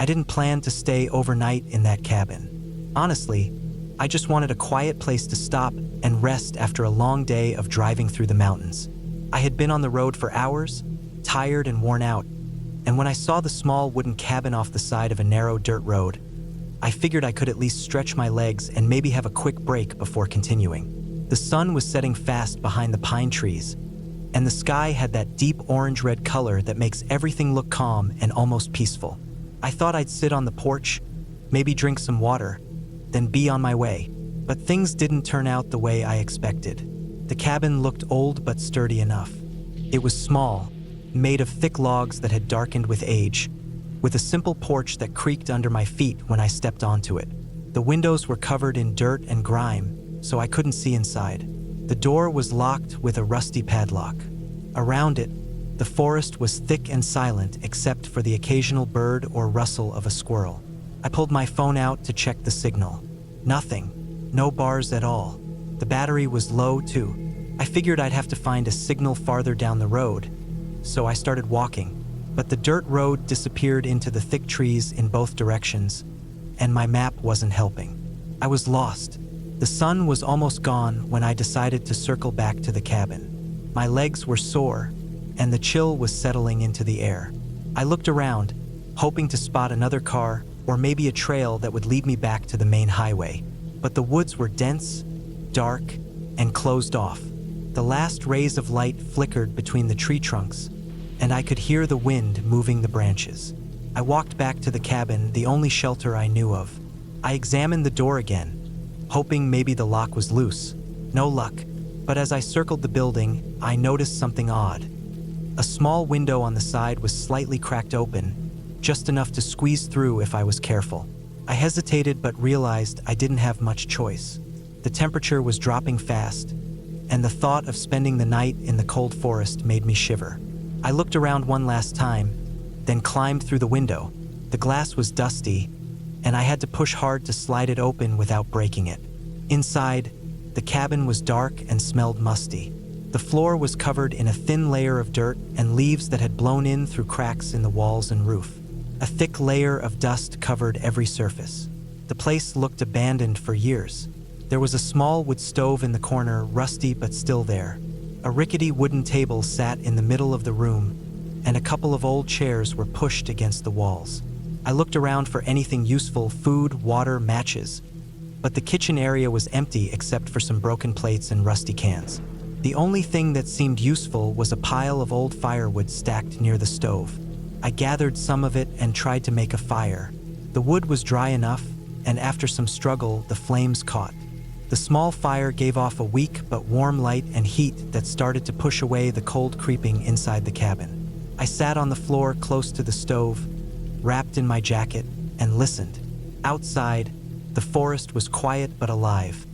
I didn't plan to stay overnight in that cabin. Honestly, I just wanted a quiet place to stop and rest after a long day of driving through the mountains. I had been on the road for hours, tired and worn out, and when I saw the small wooden cabin off the side of a narrow dirt road, I figured I could at least stretch my legs and maybe have a quick break before continuing. The sun was setting fast behind the pine trees, and the sky had that deep orange-red color that makes everything look calm and almost peaceful. I thought I'd sit on the porch, maybe drink some water, then be on my way. But things didn't turn out the way I expected. The cabin looked old but sturdy enough. It was small, made of thick logs that had darkened with age, with a simple porch that creaked under my feet when I stepped onto it. The windows were covered in dirt and grime, so I couldn't see inside. The door was locked with a rusty padlock. Around it, the forest was thick and silent except for the occasional bird or rustle of a squirrel. I pulled my phone out to check the signal. Nothing. No bars at all. The battery was low too. I figured I'd have to find a signal farther down the road, so I started walking. But the dirt road disappeared into the thick trees in both directions, and my map wasn't helping. I was lost. The sun was almost gone when I decided to circle back to the cabin. My legs were sore, and the chill was settling into the air. I looked around, hoping to spot another car or maybe a trail that would lead me back to the main highway. But the woods were dense, dark, and closed off. The last rays of light flickered between the tree trunks, and I could hear the wind moving the branches. I walked back to the cabin, the only shelter I knew of. I examined the door again, hoping maybe the lock was loose. No luck. But as I circled the building, I noticed something odd. A small window on the side was slightly cracked open, just enough to squeeze through if I was careful. I hesitated but realized I didn't have much choice. The temperature was dropping fast, and the thought of spending the night in the cold forest made me shiver. I looked around one last time, then climbed through the window. The glass was dusty, and I had to push hard to slide it open without breaking it. Inside, the cabin was dark and smelled musty. The floor was covered in a thin layer of dirt and leaves that had blown in through cracks in the walls and roof. A thick layer of dust covered every surface. The place looked abandoned for years. There was a small wood stove in the corner, rusty but still there. A rickety wooden table sat in the middle of the room, and a couple of old chairs were pushed against the walls. I looked around for anything useful, food, water, matches, but the kitchen area was empty except for some broken plates and rusty cans. The only thing that seemed useful was a pile of old firewood stacked near the stove. I gathered some of it and tried to make a fire. The wood was dry enough, and after some struggle, the flames caught. The small fire gave off a weak but warm light and heat that started to push away the cold creeping inside the cabin. I sat on the floor close to the stove, wrapped in my jacket, and listened. Outside, the forest was quiet but alive.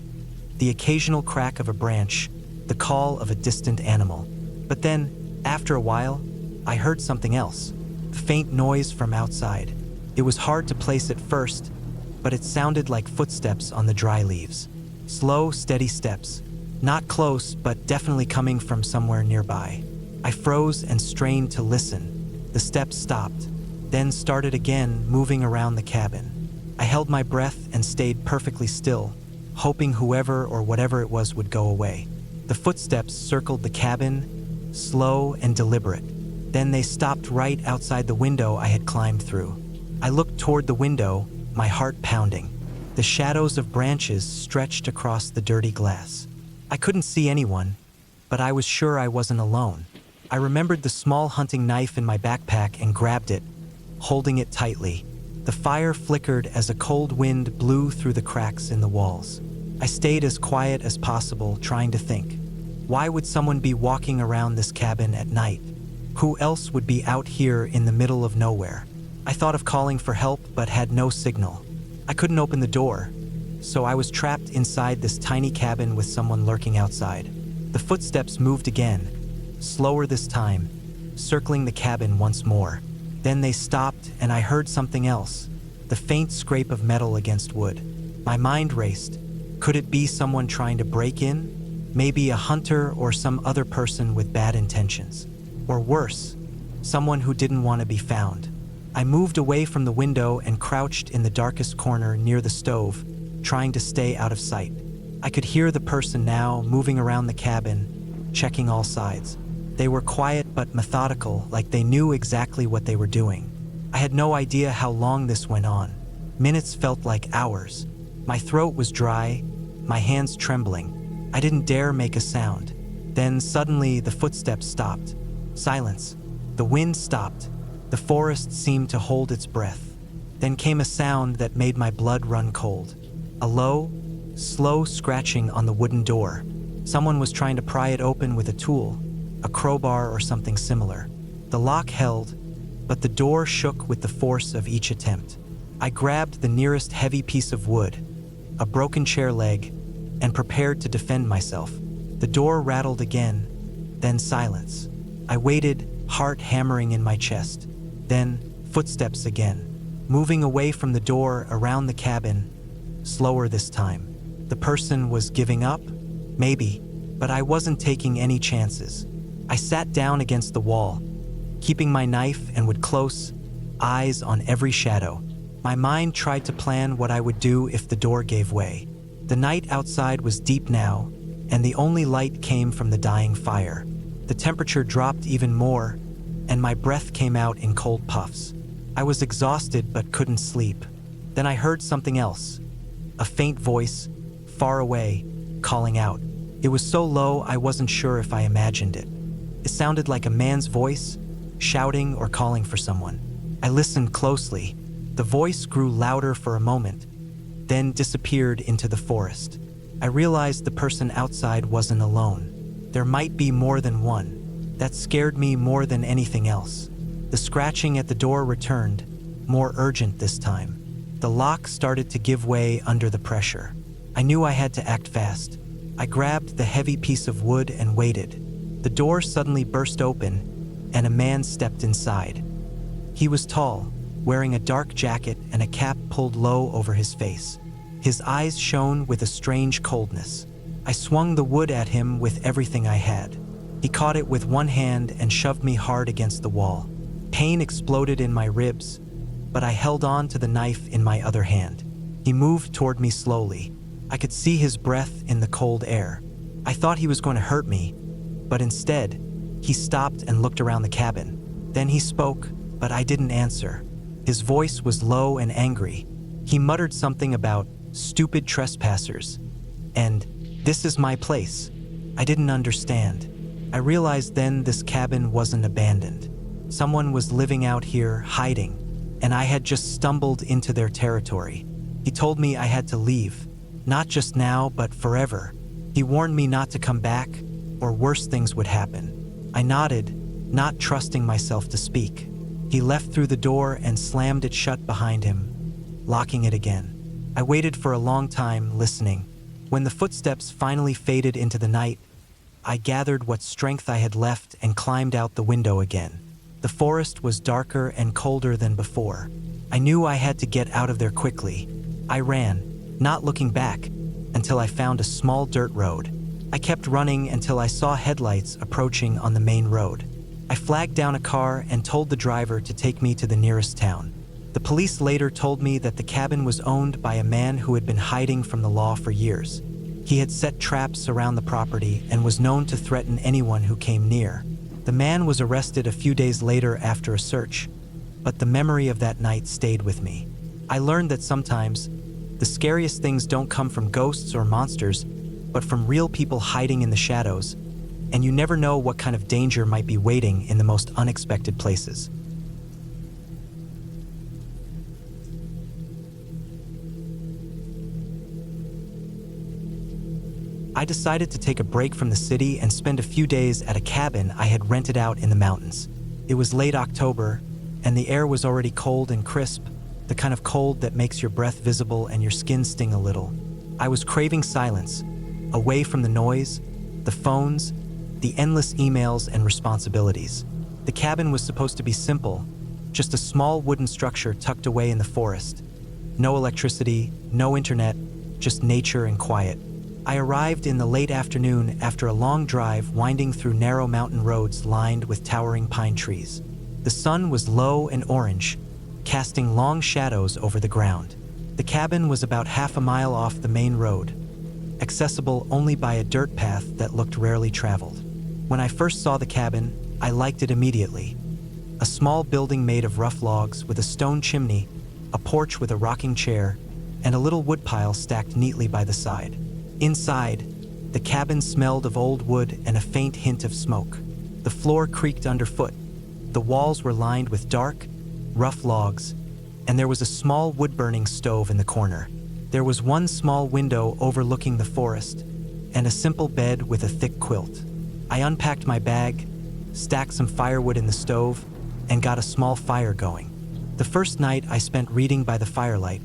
The occasional crack of a branch, the call of a distant animal. But then, after a while, I heard something else, a faint noise from outside. It was hard to place at first, but it sounded like footsteps on the dry leaves. Slow, steady steps. Not close, but definitely coming from somewhere nearby. I froze and strained to listen. The steps stopped, then started again, moving around the cabin. I held my breath and stayed perfectly still, hoping whoever or whatever it was would go away. The footsteps circled the cabin, slow and deliberate. Then they stopped right outside the window I had climbed through. I looked toward the window, my heart pounding. The shadows of branches stretched across the dirty glass. I couldn't see anyone, but I was sure I wasn't alone. I remembered the small hunting knife in my backpack and grabbed it, holding it tightly. The fire flickered as a cold wind blew through the cracks in the walls. I stayed as quiet as possible, trying to think. Why would someone be walking around this cabin at night? Who else would be out here in the middle of nowhere? I thought of calling for help, but had no signal. I couldn't open the door, so I was trapped inside this tiny cabin with someone lurking outside. The footsteps moved again, slower this time, circling the cabin once more. Then they stopped, and I heard something else, the faint scrape of metal against wood. My mind raced. Could it be someone trying to break in? Maybe a hunter or some other person with bad intentions. Or worse, someone who didn't want to be found. I moved away from the window and crouched in the darkest corner near the stove, trying to stay out of sight. I could hear the person now moving around the cabin, checking all sides. They were quiet but methodical, like they knew exactly what they were doing. I had no idea how long this went on. Minutes felt like hours. My throat was dry, my hands trembling. I didn't dare make a sound. Then suddenly the footsteps stopped. Silence. The wind stopped. The forest seemed to hold its breath. Then came a sound that made my blood run cold. A low, slow scratching on the wooden door. Someone was trying to pry it open with a tool, a crowbar or something similar. The lock held, but the door shook with the force of each attempt. I grabbed the nearest heavy piece of wood, a broken chair leg, and prepared to defend myself. The door rattled again, then silence. I waited, heart hammering in my chest. Then footsteps again, moving away from the door around the cabin, slower this time. The person was giving up? Maybe, but I wasn't taking any chances. I sat down against the wall, keeping my knife and would close, eyes on every shadow. My mind tried to plan what I would do if the door gave way. The night outside was deep now, and the only light came from the dying fire. The temperature dropped even more, and my breath came out in cold puffs. I was exhausted but couldn't sleep. Then I heard something else, a faint voice, far away, calling out. It was so low I wasn't sure if I imagined it. It sounded like a man's voice, shouting or calling for someone. I listened closely. The voice grew louder for a moment, then disappeared into the forest. I realized the person outside wasn't alone. There might be more than one. That scared me more than anything else. The scratching at the door returned, more urgent this time. The lock started to give way under the pressure. I knew I had to act fast. I grabbed the heavy piece of wood and waited. The door suddenly burst open, and a man stepped inside. He was tall, wearing a dark jacket and a cap pulled low over his face. His eyes shone with a strange coldness. I swung the wood at him with everything I had. He caught it with one hand and shoved me hard against the wall. Pain exploded in my ribs, but I held on to the knife in my other hand. He moved toward me slowly. I could see his breath in the cold air. I thought he was going to hurt me, but instead, he stopped and looked around the cabin. Then he spoke, but I didn't answer. His voice was low and angry. He muttered something about stupid trespassers, and this is my place. I didn't understand. I realized then this cabin wasn't abandoned. Someone was living out here, hiding, and I had just stumbled into their territory. He told me I had to leave, not just now, but forever. He warned me not to come back, or worse things would happen. I nodded, not trusting myself to speak. He left through the door and slammed it shut behind him, locking it again. I waited for a long time, listening. When the footsteps finally faded into the night, I gathered what strength I had left and climbed out the window again. The forest was darker and colder than before. I knew I had to get out of there quickly. I ran, not looking back, until I found a small dirt road. I kept running until I saw headlights approaching on the main road. I flagged down a car and told the driver to take me to the nearest town. The police later told me that the cabin was owned by a man who had been hiding from the law for years. He had set traps around the property and was known to threaten anyone who came near. The man was arrested a few days later after a search, but the memory of that night stayed with me. I learned that sometimes the scariest things don't come from ghosts or monsters, but from real people hiding in the shadows, and you never know what kind of danger might be waiting in the most unexpected places. I decided to take a break from the city and spend a few days at a cabin I had rented out in the mountains. It was late October, and the air was already cold and crisp, the kind of cold that makes your breath visible and your skin sting a little. I was craving silence, away from the noise, the phones, the endless emails and responsibilities. The cabin was supposed to be simple, just a small wooden structure tucked away in the forest. No electricity, no internet, just nature and quiet. I arrived in the late afternoon after a long drive winding through narrow mountain roads lined with towering pine trees. The sun was low and orange, casting long shadows over the ground. The cabin was about half a mile off the main road, accessible only by a dirt path that looked rarely traveled. When I first saw the cabin, I liked it immediately. A small building made of rough logs with a stone chimney, a porch with a rocking chair, and a little woodpile stacked neatly by the side. Inside, the cabin smelled of old wood and a faint hint of smoke. The floor creaked underfoot. The walls were lined with dark, rough logs, and there was a small wood-burning stove in the corner. There was one small window overlooking the forest, and a simple bed with a thick quilt. I unpacked my bag, stacked some firewood in the stove, and got a small fire going. The first night I spent reading by the firelight.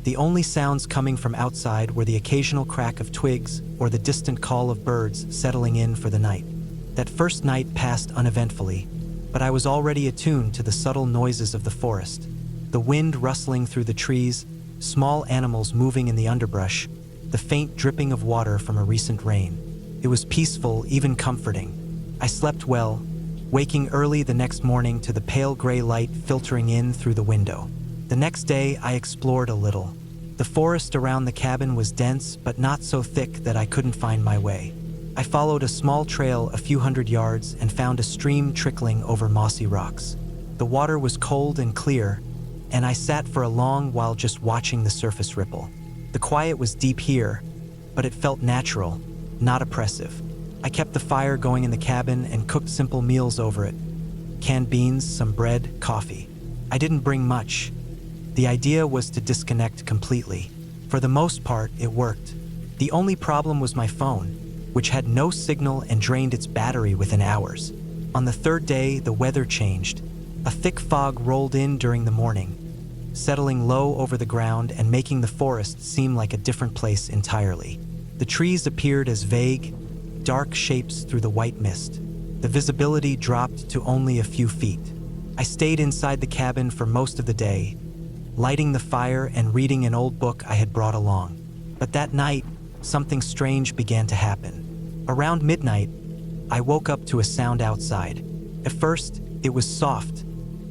The only sounds coming from outside were the occasional crack of twigs or the distant call of birds settling in for the night. That first night passed uneventfully, but I was already attuned to the subtle noises of the forest. The wind rustling through the trees, small animals moving in the underbrush, the faint dripping of water from a recent rain. It was peaceful, even comforting. I slept well, waking early the next morning to the pale gray light filtering in through the window. The next day, I explored a little. The forest around the cabin was dense, but not so thick that I couldn't find my way. I followed a small trail a few hundred yards and found a stream trickling over mossy rocks. The water was cold and clear, and I sat for a long while just watching the surface ripple. The quiet was deep here, but it felt natural, not oppressive. I kept the fire going in the cabin and cooked simple meals over it. Canned beans, some bread, coffee. I didn't bring much. The idea was to disconnect completely. For the most part, it worked. The only problem was my phone, which had no signal and drained its battery within hours. On the third day, the weather changed. A thick fog rolled in during the morning, settling low over the ground and making the forest seem like a different place entirely. The trees appeared as vague, dark shapes through the white mist. The visibility dropped to only a few feet. I stayed inside the cabin for most of the day, lighting the fire and reading an old book I had brought along. But that night, something strange began to happen. Around midnight, I woke up to a sound outside. At first, it was soft,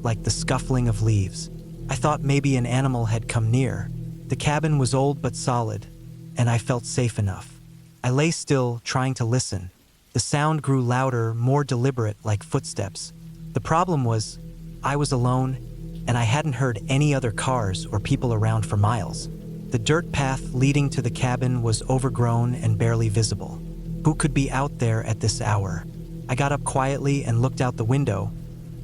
like the scuffling of leaves. I thought maybe an animal had come near. The cabin was old but solid, and I felt safe enough. I lay still, trying to listen. The sound grew louder, more deliberate, like footsteps. The problem was, I was alone, and I hadn't heard any other cars or people around for miles. The dirt path leading to the cabin was overgrown and barely visible. Who could be out there at this hour? I got up quietly and looked out the window,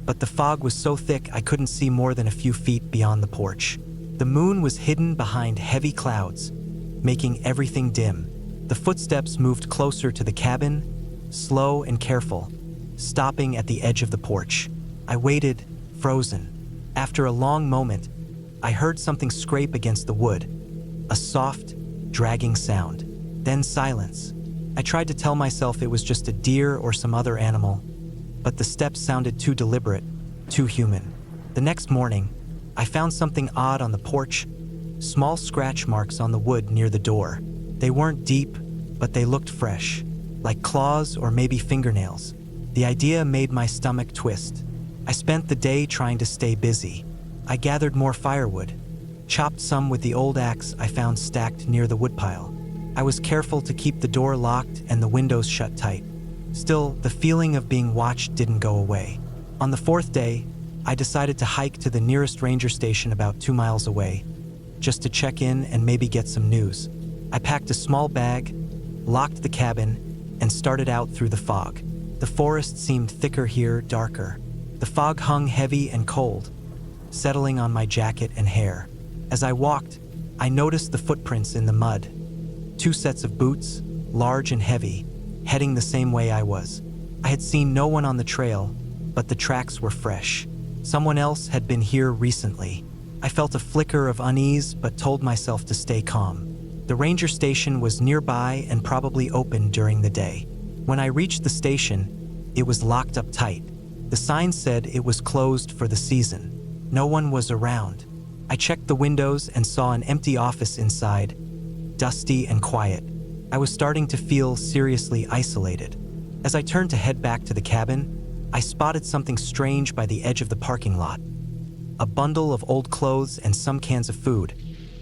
but the fog was so thick I couldn't see more than a few feet beyond the porch. The moon was hidden behind heavy clouds, making everything dim. The footsteps moved closer to the cabin, slow and careful, stopping at the edge of the porch. I waited, frozen. After a long moment, I heard something scrape against the wood, a soft, dragging sound. Then silence. I tried to tell myself it was just a deer or some other animal, but the steps sounded too deliberate, too human. The next morning, I found something odd on the porch, small scratch marks on the wood near the door. They weren't deep, but they looked fresh, like claws or maybe fingernails. The idea made my stomach twist. I spent the day trying to stay busy. I gathered more firewood, chopped some with the old axe I found stacked near the woodpile. I was careful to keep the door locked and the windows shut tight. Still, the feeling of being watched didn't go away. On the fourth day, I decided to hike to the nearest ranger station about 2 miles away, just to check in and maybe get some news. I packed a small bag, locked the cabin, and started out through the fog. The forest seemed thicker here, darker. The fog hung heavy and cold, settling on my jacket and hair. As I walked, I noticed the footprints in the mud. 2 sets of boots, large and heavy, heading the same way I was. I had seen no one on the trail, but the tracks were fresh. Someone else had been here recently. I felt a flicker of unease, but told myself to stay calm. The ranger station was nearby and probably open during the day. When I reached the station, it was locked up tight. The sign said it was closed for the season. No one was around. I checked the windows and saw an empty office inside, dusty and quiet. I was starting to feel seriously isolated. As I turned to head back to the cabin, I spotted something strange by the edge of the parking lot. a bundle of old clothes and some cans of food,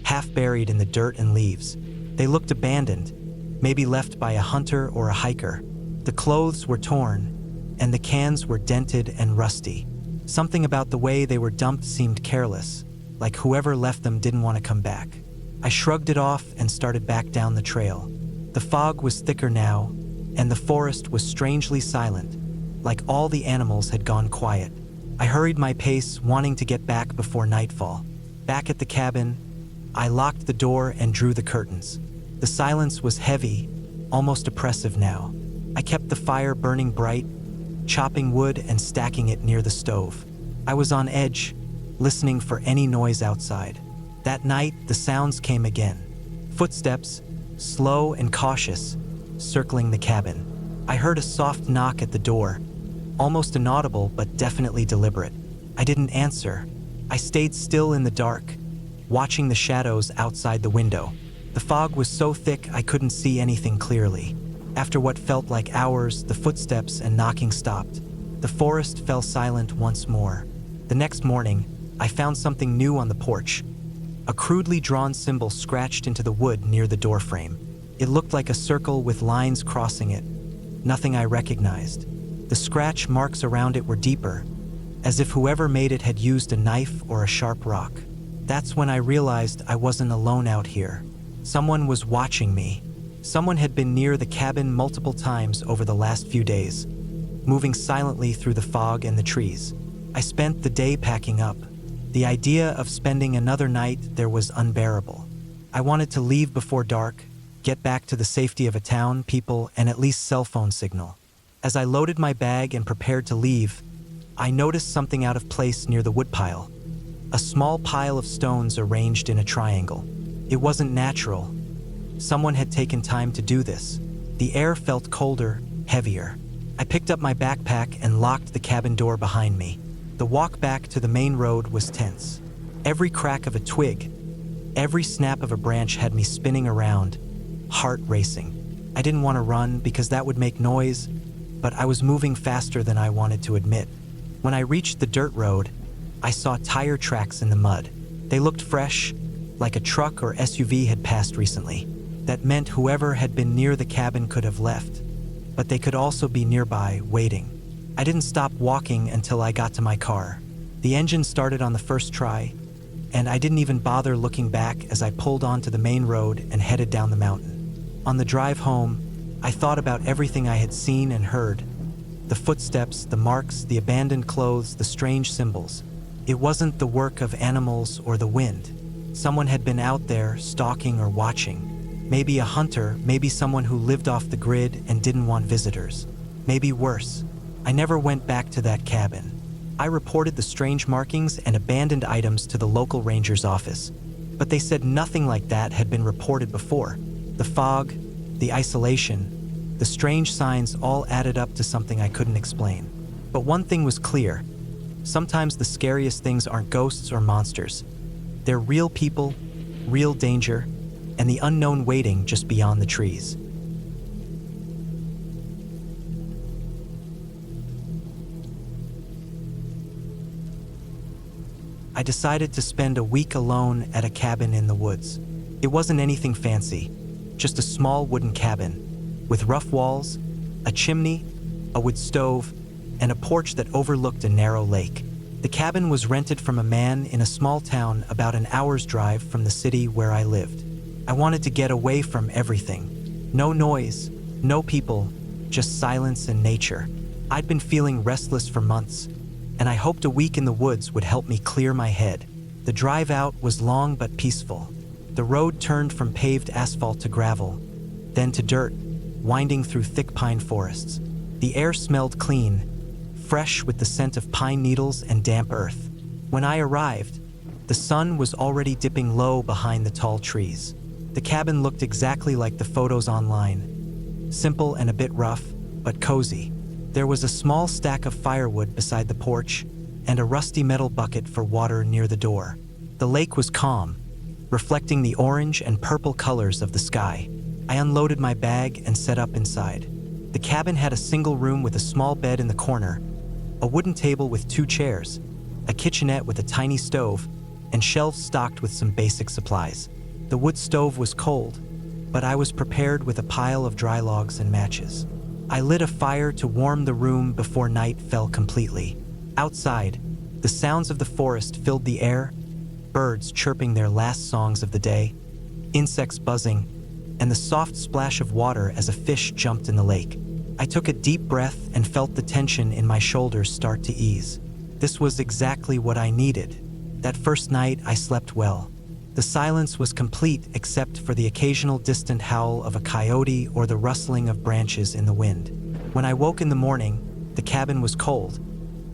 half buried in the dirt and leaves. They looked abandoned, maybe left by a hunter or a hiker. The clothes were torn, and the cans were dented and rusty. Something about the way they were dumped seemed careless, like whoever left them didn't want to come back. I shrugged it off and started back down the trail. The fog was thicker now, and the forest was strangely silent, like all the animals had gone quiet. I hurried my pace, wanting to get back before nightfall. Back at the cabin, I locked the door and drew the curtains. The silence was heavy, almost oppressive now. I kept the fire burning bright, chopping wood and stacking it near the stove. I was on edge, listening for any noise outside. That night, the sounds came again. Footsteps, slow and cautious, circling the cabin. I heard a soft knock at the door, almost inaudible but definitely deliberate. I didn't answer. I stayed still in the dark, watching the shadows outside the window. The fog was so thick I couldn't see anything clearly. After what felt like hours, the footsteps and knocking stopped. The forest fell silent once more. The next morning, I found something new on the porch. A crudely drawn symbol scratched into the wood near the doorframe. It looked like a circle with lines crossing it. Nothing I recognized. The scratch marks around it were deeper, as if whoever made it had used a knife or a sharp rock. That's when I realized I wasn't alone out here. Someone was watching me. Someone had been near the cabin multiple times over the last few days, moving silently through the fog and the trees. I spent the day packing up. The idea of spending another night there was unbearable. I wanted to leave before dark, get back to the safety of a town, people, and at least cell phone signal. As I loaded my bag and prepared to leave, I noticed something out of place near the woodpile. A small pile of stones arranged in a triangle. It wasn't natural. Someone had taken time to do this. The air felt colder, heavier. I picked up my backpack and locked the cabin door behind me. The walk back to the main road was tense. Every crack of a twig, every snap of a branch had me spinning around, heart racing. I didn't want to run because that would make noise, but I was moving faster than I wanted to admit. When I reached the dirt road, I saw tire tracks in the mud. They looked fresh, like a truck or SUV had passed recently. That meant whoever had been near the cabin could have left, but they could also be nearby, waiting. I didn't stop walking until I got to my car. The engine started on the first try, and I didn't even bother looking back as I pulled onto the main road and headed down the mountain. On the drive home, I thought about everything I had seen and heard. The footsteps, the marks, the abandoned clothes, the strange symbols. It wasn't the work of animals or the wind. Someone had been out there, stalking or watching. Maybe a hunter, maybe someone who lived off the grid and didn't want visitors. Maybe worse. I never went back to that cabin. I reported the strange markings and abandoned items to the local ranger's office, but they said nothing like that had been reported before. The fog, the isolation, the strange signs all added up to something I couldn't explain. But one thing was clear. Sometimes the scariest things aren't ghosts or monsters. They're real people, real danger, and the unknown waiting just beyond the trees. I decided to spend a week alone at a cabin in the woods. It wasn't anything fancy, just a small wooden cabin with rough walls, a chimney, a wood stove, and a porch that overlooked a narrow lake. The cabin was rented from a man in a small town about an hour's drive from the city where I lived. I wanted to get away from everything. No noise, no people, just silence and nature. I'd been feeling restless for months, and I hoped a week in the woods would help me clear my head. The drive out was long but peaceful. The road turned from paved asphalt to gravel, then to dirt, winding through thick pine forests. The air smelled clean, fresh with the scent of pine needles and damp earth. When I arrived, the sun was already dipping low behind the tall trees. The cabin looked exactly like the photos online, simple and a bit rough, but cozy. There was a small stack of firewood beside the porch and a rusty metal bucket for water near the door. The lake was calm, reflecting the orange and purple colors of the sky. I unloaded my bag and set up inside. The cabin had a single room with a small bed in the corner, a wooden table with 2 chairs, a kitchenette with a tiny stove, and shelves stocked with some basic supplies. The wood stove was cold, but I was prepared with a pile of dry logs and matches. I lit a fire to warm the room before night fell completely. Outside, the sounds of the forest filled the air, birds chirping their last songs of the day, insects buzzing, and the soft splash of water as a fish jumped in the lake. I took a deep breath and felt the tension in my shoulders start to ease. This was exactly what I needed. That first night, I slept well. The silence was complete except for the occasional distant howl of a coyote or the rustling of branches in the wind. When I woke in the morning, the cabin was cold,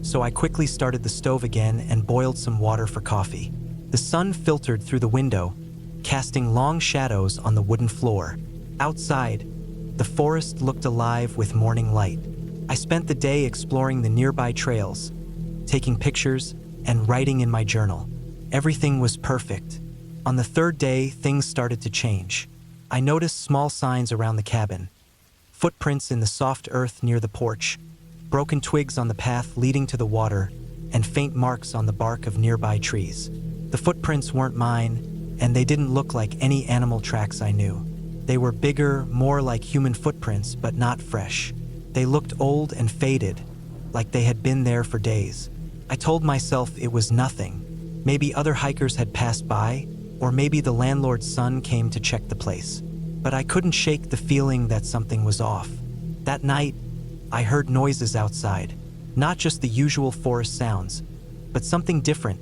so I quickly started the stove again and boiled some water for coffee. The sun filtered through the window, casting long shadows on the wooden floor. Outside, the forest looked alive with morning light. I spent the day exploring the nearby trails, taking pictures and writing in my journal. Everything was perfect. On the third day, things started to change. I noticed small signs around the cabin, footprints in the soft earth near the porch, broken twigs on the path leading to the water, and faint marks on the bark of nearby trees. The footprints weren't mine, and they didn't look like any animal tracks I knew. They were bigger, more like human footprints, but not fresh. They looked old and faded, like they had been there for days. I told myself it was nothing. Maybe other hikers had passed by, or maybe the landlord's son came to check the place. But I couldn't shake the feeling that something was off. That night, I heard noises outside. Not just the usual forest sounds, but something different.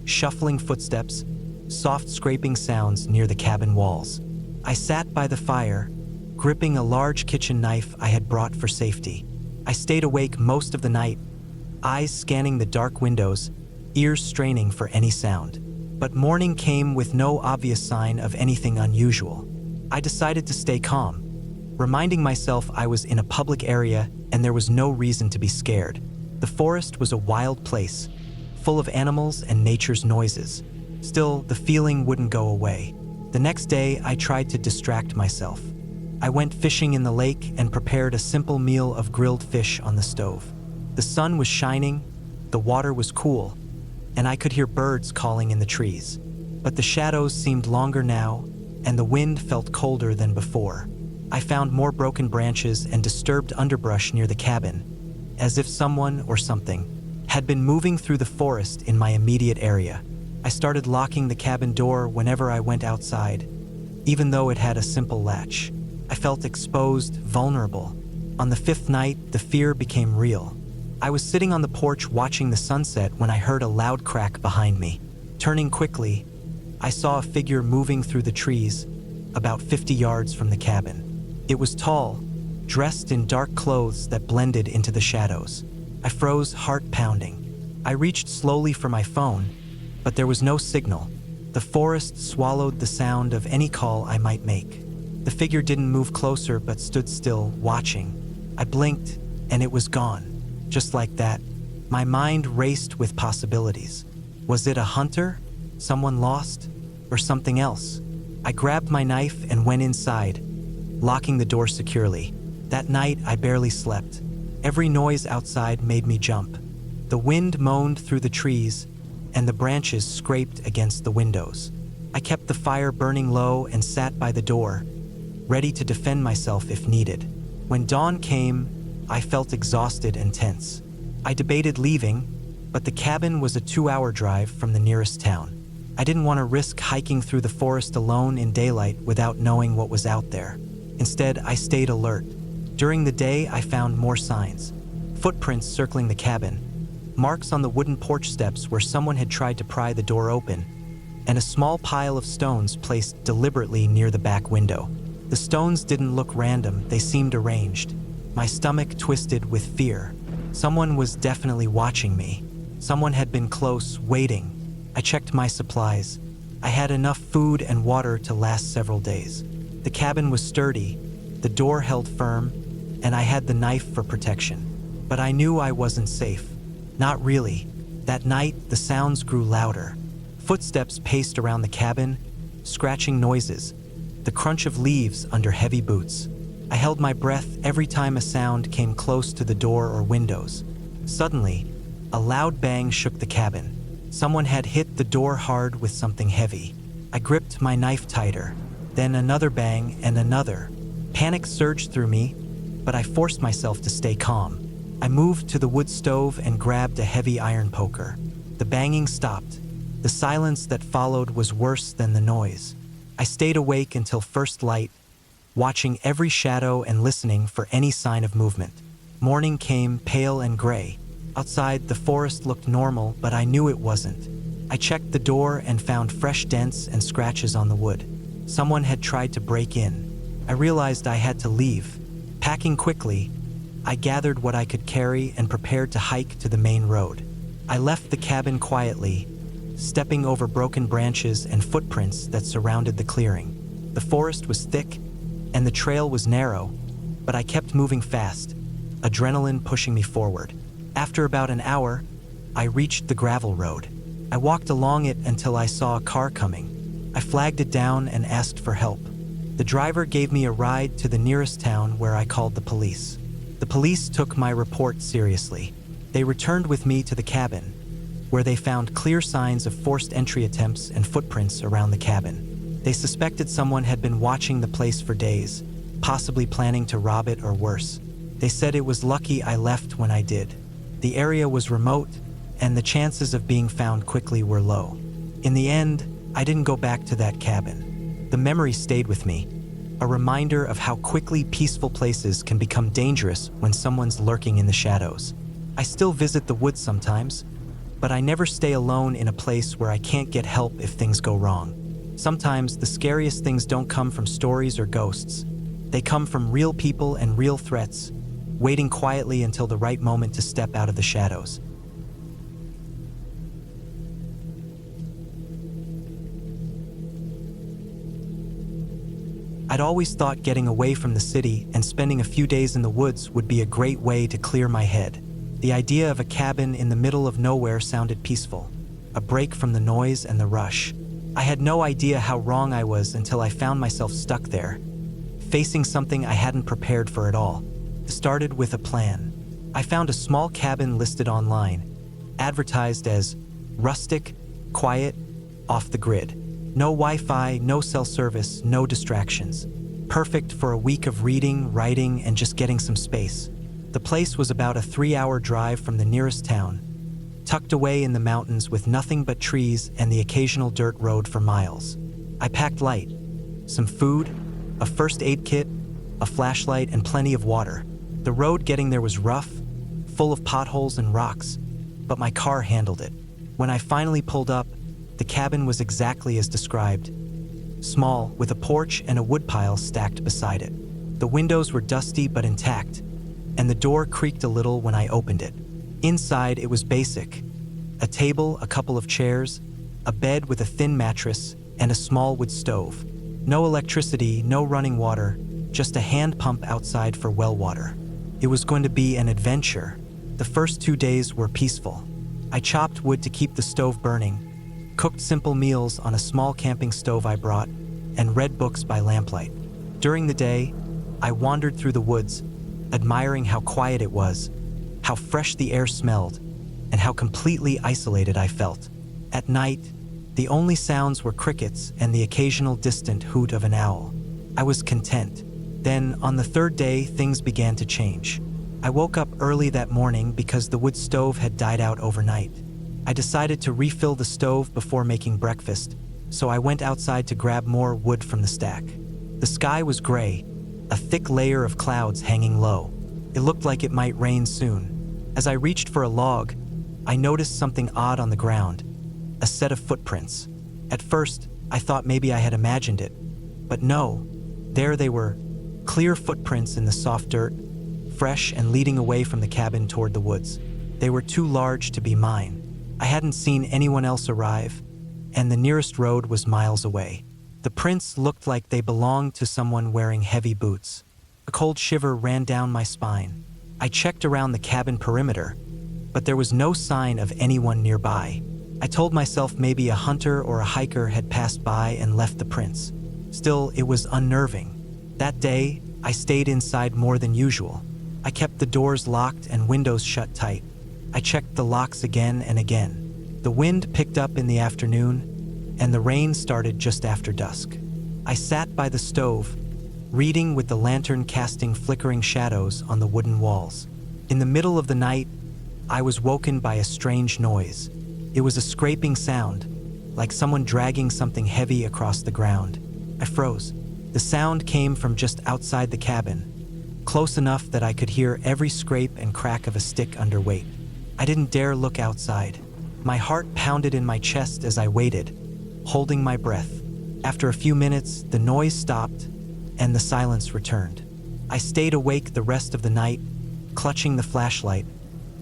Shuffling footsteps, soft scraping sounds near the cabin walls. I sat by the fire, gripping a large kitchen knife I had brought for safety. I stayed awake most of the night, eyes scanning the dark windows, ears straining for any sound. But morning came with no obvious sign of anything unusual. I decided to stay calm, reminding myself I was in a public area and there was no reason to be scared. The forest was a wild place, full of animals and nature's noises. Still, the feeling wouldn't go away. The next day, I tried to distract myself. I went fishing in the lake and prepared a simple meal of grilled fish on the stove. The sun was shining, the water was cool, and I could hear birds calling in the trees. But the shadows seemed longer now, and the wind felt colder than before. I found more broken branches and disturbed underbrush near the cabin, as if someone or something had been moving through the forest in my immediate area. I started locking the cabin door whenever I went outside, even though it had a simple latch. I felt exposed, vulnerable. On the fifth night, the fear became real. I was sitting on the porch watching the sunset when I heard a loud crack behind me. Turning quickly, I saw a figure moving through the trees, about 50 yards from the cabin. It was tall, dressed in dark clothes that blended into the shadows. I froze, heart pounding. I reached slowly for my phone, but there was no signal. The forest swallowed the sound of any call I might make. The figure didn't move closer but stood still, watching. I blinked, and it was gone. Just like that, my mind raced with possibilities. Was it a hunter, someone lost, or something else? I grabbed my knife and went inside, locking the door securely. That night, I barely slept. Every noise outside made me jump. The wind moaned through the trees, and the branches scraped against the windows. I kept the fire burning low and sat by the door, ready to defend myself if needed. When dawn came, I felt exhausted and tense. I debated leaving, but the cabin was a 2-hour drive from the nearest town. I didn't want to risk hiking through the forest alone in daylight without knowing what was out there. Instead, I stayed alert. During the day, I found more signs. Footprints circling the cabin, marks on the wooden porch steps where someone had tried to pry the door open, and a small pile of stones placed deliberately near the back window. The stones didn't look random, they seemed arranged. My stomach twisted with fear. Someone was definitely watching me. Someone had been close, waiting. I checked my supplies. I had enough food and water to last several days. The cabin was sturdy, the door held firm, and I had the knife for protection. But I knew I wasn't safe. Not really. That night, the sounds grew louder. Footsteps paced around the cabin, scratching noises, the crunch of leaves under heavy boots. I held my breath every time a sound came close to the door or windows. Suddenly, A loud bang shook the cabin. Someone had hit the door hard with something heavy. I gripped my knife tighter. Then another bang and another. Panic surged through me, but I forced myself to stay calm. I moved to the wood stove and grabbed a heavy iron poker. The banging stopped. The silence that followed was worse than the noise. I stayed awake until first light, watching every shadow and listening for any sign of movement. Morning came, pale and gray. Outside, the forest looked normal, but I knew it wasn't. I checked the door and found fresh dents and scratches on the wood. Someone had tried to break in. I realized I had to leave. Packing quickly, I gathered what I could carry and prepared to hike to the main road. I left the cabin quietly, stepping over broken branches and footprints that surrounded the clearing. The forest was thick, and the trail was narrow, but I kept moving fast, adrenaline pushing me forward. After about an hour, I reached the gravel road. I walked along it until I saw a car coming. I flagged it down and asked for help. The driver gave me a ride to the nearest town where I called the police. The police took my report seriously. They returned with me to the cabin, where they found clear signs of forced entry attempts and footprints around the cabin. They suspected someone had been watching the place for days, possibly planning to rob it or worse. They said it was lucky I left when I did. The area was remote, and the chances of being found quickly were low. In the end, I didn't go back to that cabin. The memory stayed with me, a reminder of how quickly peaceful places can become dangerous when someone's lurking in the shadows. I still visit the woods sometimes, but I never stay alone in a place where I can't get help if things go wrong. Sometimes the scariest things don't come from stories or ghosts. They come from real people and real threats, waiting quietly until the right moment to step out of the shadows. I'd always thought getting away from the city and spending a few days in the woods would be a great way to clear my head. The idea of a cabin in the middle of nowhere sounded peaceful, a break from the noise and the rush. I had no idea how wrong I was until I found myself stuck there, facing something I hadn't prepared for at all. It started with a plan. I found a small cabin listed online, advertised as rustic, quiet, off the grid. No Wi-Fi, no cell service, no distractions. Perfect for a week of reading, writing, and just getting some space. The place was about a 3-hour drive from the nearest town, tucked away in the mountains with nothing but trees and the occasional dirt road for miles. I packed light, some food, a first aid kit, a flashlight, and plenty of water. The road getting there was rough, full of potholes and rocks, but my car handled it. When I finally pulled up, the cabin was exactly as described. Small, with a porch and a woodpile stacked beside it. The windows were dusty but intact, and the door creaked a little when I opened it. Inside, it was basic. A table, a couple of chairs, a bed with a thin mattress, and a small wood stove. No electricity, no running water, just a hand pump outside for well water. It was going to be an adventure. The first 2 days were peaceful. I chopped wood to keep the stove burning, cooked simple meals on a small camping stove I brought, and read books by lamplight. During the day, I wandered through the woods, admiring how quiet it was, how fresh the air smelled, and how completely isolated I felt. At night, the only sounds were crickets and the occasional distant hoot of an owl. I was content. Then, on the third day, things began to change. I woke up early that morning because the wood stove had died out overnight. I decided to refill the stove before making breakfast, so I went outside to grab more wood from the stack. The sky was gray, a thick layer of clouds hanging low. It looked like it might rain soon. As I reached for a log, I noticed something odd on the ground, a set of footprints. At first, I thought maybe I had imagined it, but no, there they were, clear footprints in the soft dirt, fresh and leading away from the cabin toward the woods. They were too large to be mine. I hadn't seen anyone else arrive, and the nearest road was miles away. The prints looked like they belonged to someone wearing heavy boots. A cold shiver ran down my spine. I checked around the cabin perimeter, but there was no sign of anyone nearby. I told myself maybe a hunter or a hiker had passed by and left the prints. Still, it was unnerving. That day, I stayed inside more than usual. I kept the doors locked and windows shut tight. I checked the locks again and again. The wind picked up in the afternoon, and the rain started just after dusk. I sat by the stove, reading with the lantern casting flickering shadows on the wooden walls. In the middle of the night, I was woken by a strange noise. It was a scraping sound, like someone dragging something heavy across the ground. I froze. The sound came from just outside the cabin, close enough that I could hear every scrape and crack of a stick under weight. I didn't dare look outside. My heart pounded in my chest as I waited, holding my breath. After a few minutes, the noise stopped, and the silence returned. I stayed awake the rest of the night, clutching the flashlight,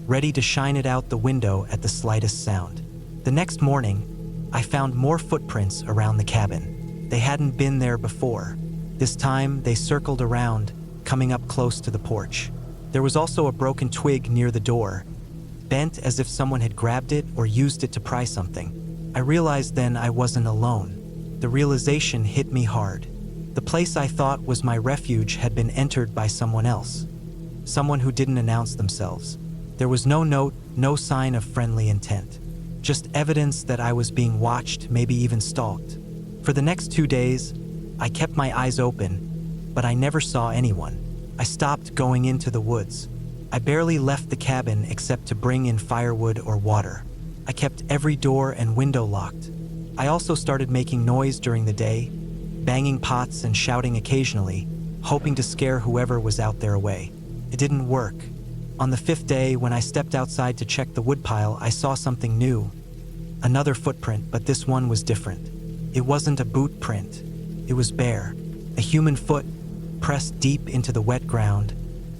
ready to shine it out the window at the slightest sound. The next morning, I found more footprints around the cabin. They hadn't been there before. This time, they circled around, coming up close to the porch. There was also a broken twig near the door, bent as if someone had grabbed it or used it to pry something. I realized then I wasn't alone. The realization hit me hard. The place I thought was my refuge had been entered by someone else. Someone who didn't announce themselves. There was no note, no sign of friendly intent. Just evidence that I was being watched, maybe even stalked. For the next 2 days, I kept my eyes open, but I never saw anyone. I stopped going into the woods. I barely left the cabin except to bring in firewood or water. I kept every door and window locked. I also started making noise during the day, banging pots and shouting occasionally, hoping to scare whoever was out there away. It didn't work. On the 5th day, when I stepped outside to check the woodpile, I saw something new. Another footprint, but this one was different. It wasn't a boot print. It was bare. A human foot pressed deep into the wet ground,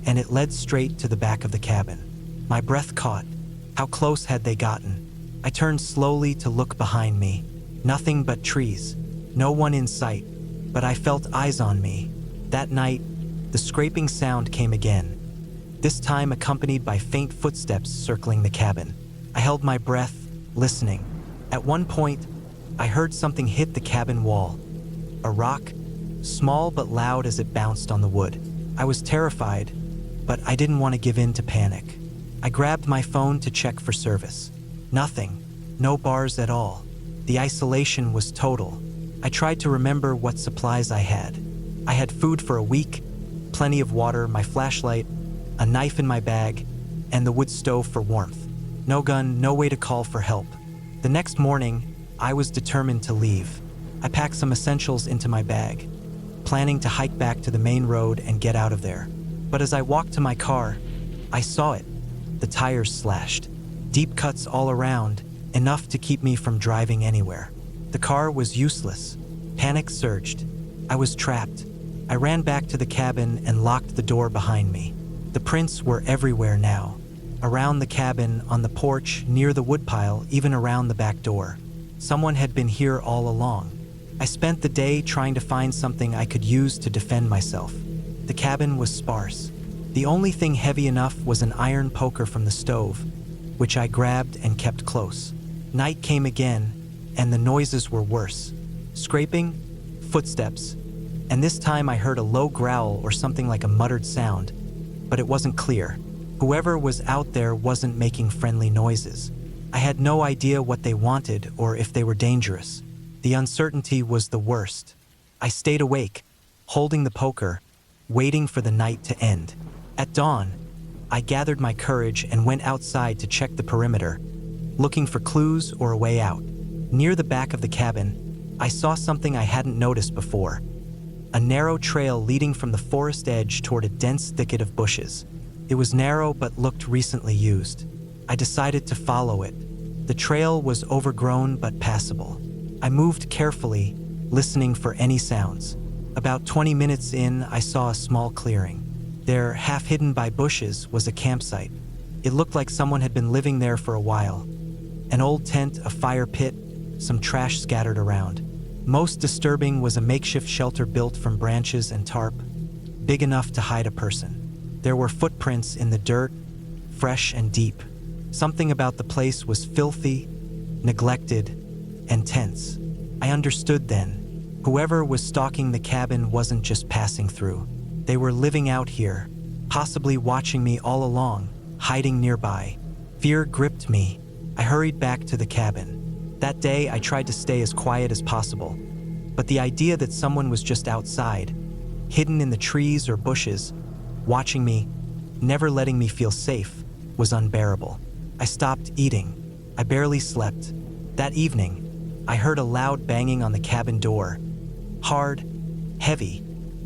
and it led straight to the back of the cabin. My breath caught. How close had they gotten? I turned slowly to look behind me. Nothing but trees. No one in sight, but I felt eyes on me. That night, the scraping sound came again, this time accompanied by faint footsteps circling the cabin. I held my breath, listening. At one point, I heard something hit the cabin wall. A rock, small but loud as it bounced on the wood. I was terrified, but I didn't want to give in to panic. I grabbed my phone to check for service. Nothing. No bars at all. The isolation was total. I tried to remember what supplies I had. I had food for a week, plenty of water, my flashlight, a knife in my bag, and the wood stove for warmth. No gun, no way to call for help. The next morning, I was determined to leave. I packed some essentials into my bag, planning to hike back to the main road and get out of there. But as I walked to my car, I saw it. The tires slashed, deep cuts all around, enough to keep me from driving anywhere. The car was useless. Panic surged. I was trapped. I ran back to the cabin and locked the door behind me. The prints were everywhere now. Around the cabin, on the porch, near the woodpile, even around the back door. Someone had been here all along. I spent the day trying to find something I could use to defend myself. The cabin was sparse. The only thing heavy enough was an iron poker from the stove, which I grabbed and kept close. Night came again, and the noises were worse. Scraping, footsteps, and this time I heard a low growl or something like a muttered sound, but it wasn't clear. Whoever was out there wasn't making friendly noises. I had no idea what they wanted or if they were dangerous. The uncertainty was the worst. I stayed awake, holding the poker, waiting for the night to end. At dawn, I gathered my courage and went outside to check the perimeter, looking for clues or a way out. Near the back of the cabin, I saw something I hadn't noticed before. A narrow trail leading from the forest edge toward a dense thicket of bushes. It was narrow but looked recently used. I decided to follow it. The trail was overgrown but passable. I moved carefully, listening for any sounds. About 20 minutes in, I saw a small clearing. There, half hidden by bushes, was a campsite. It looked like someone had been living there for a while. An old tent, a fire pit, some trash scattered around. Most disturbing was a makeshift shelter built from branches and tarp, big enough to hide a person. There were footprints in the dirt, fresh and deep. Something about the place was filthy, neglected, and tense. I understood then. Whoever was stalking the cabin wasn't just passing through. They were living out here, possibly watching me all along, hiding nearby. Fear gripped me. I hurried back to the cabin. That day, I tried to stay as quiet as possible, but the idea that someone was just outside, hidden in the trees or bushes, watching me, never letting me feel safe, was unbearable. I stopped eating. I barely slept. That evening, I heard a loud banging on the cabin door. Hard, heavy,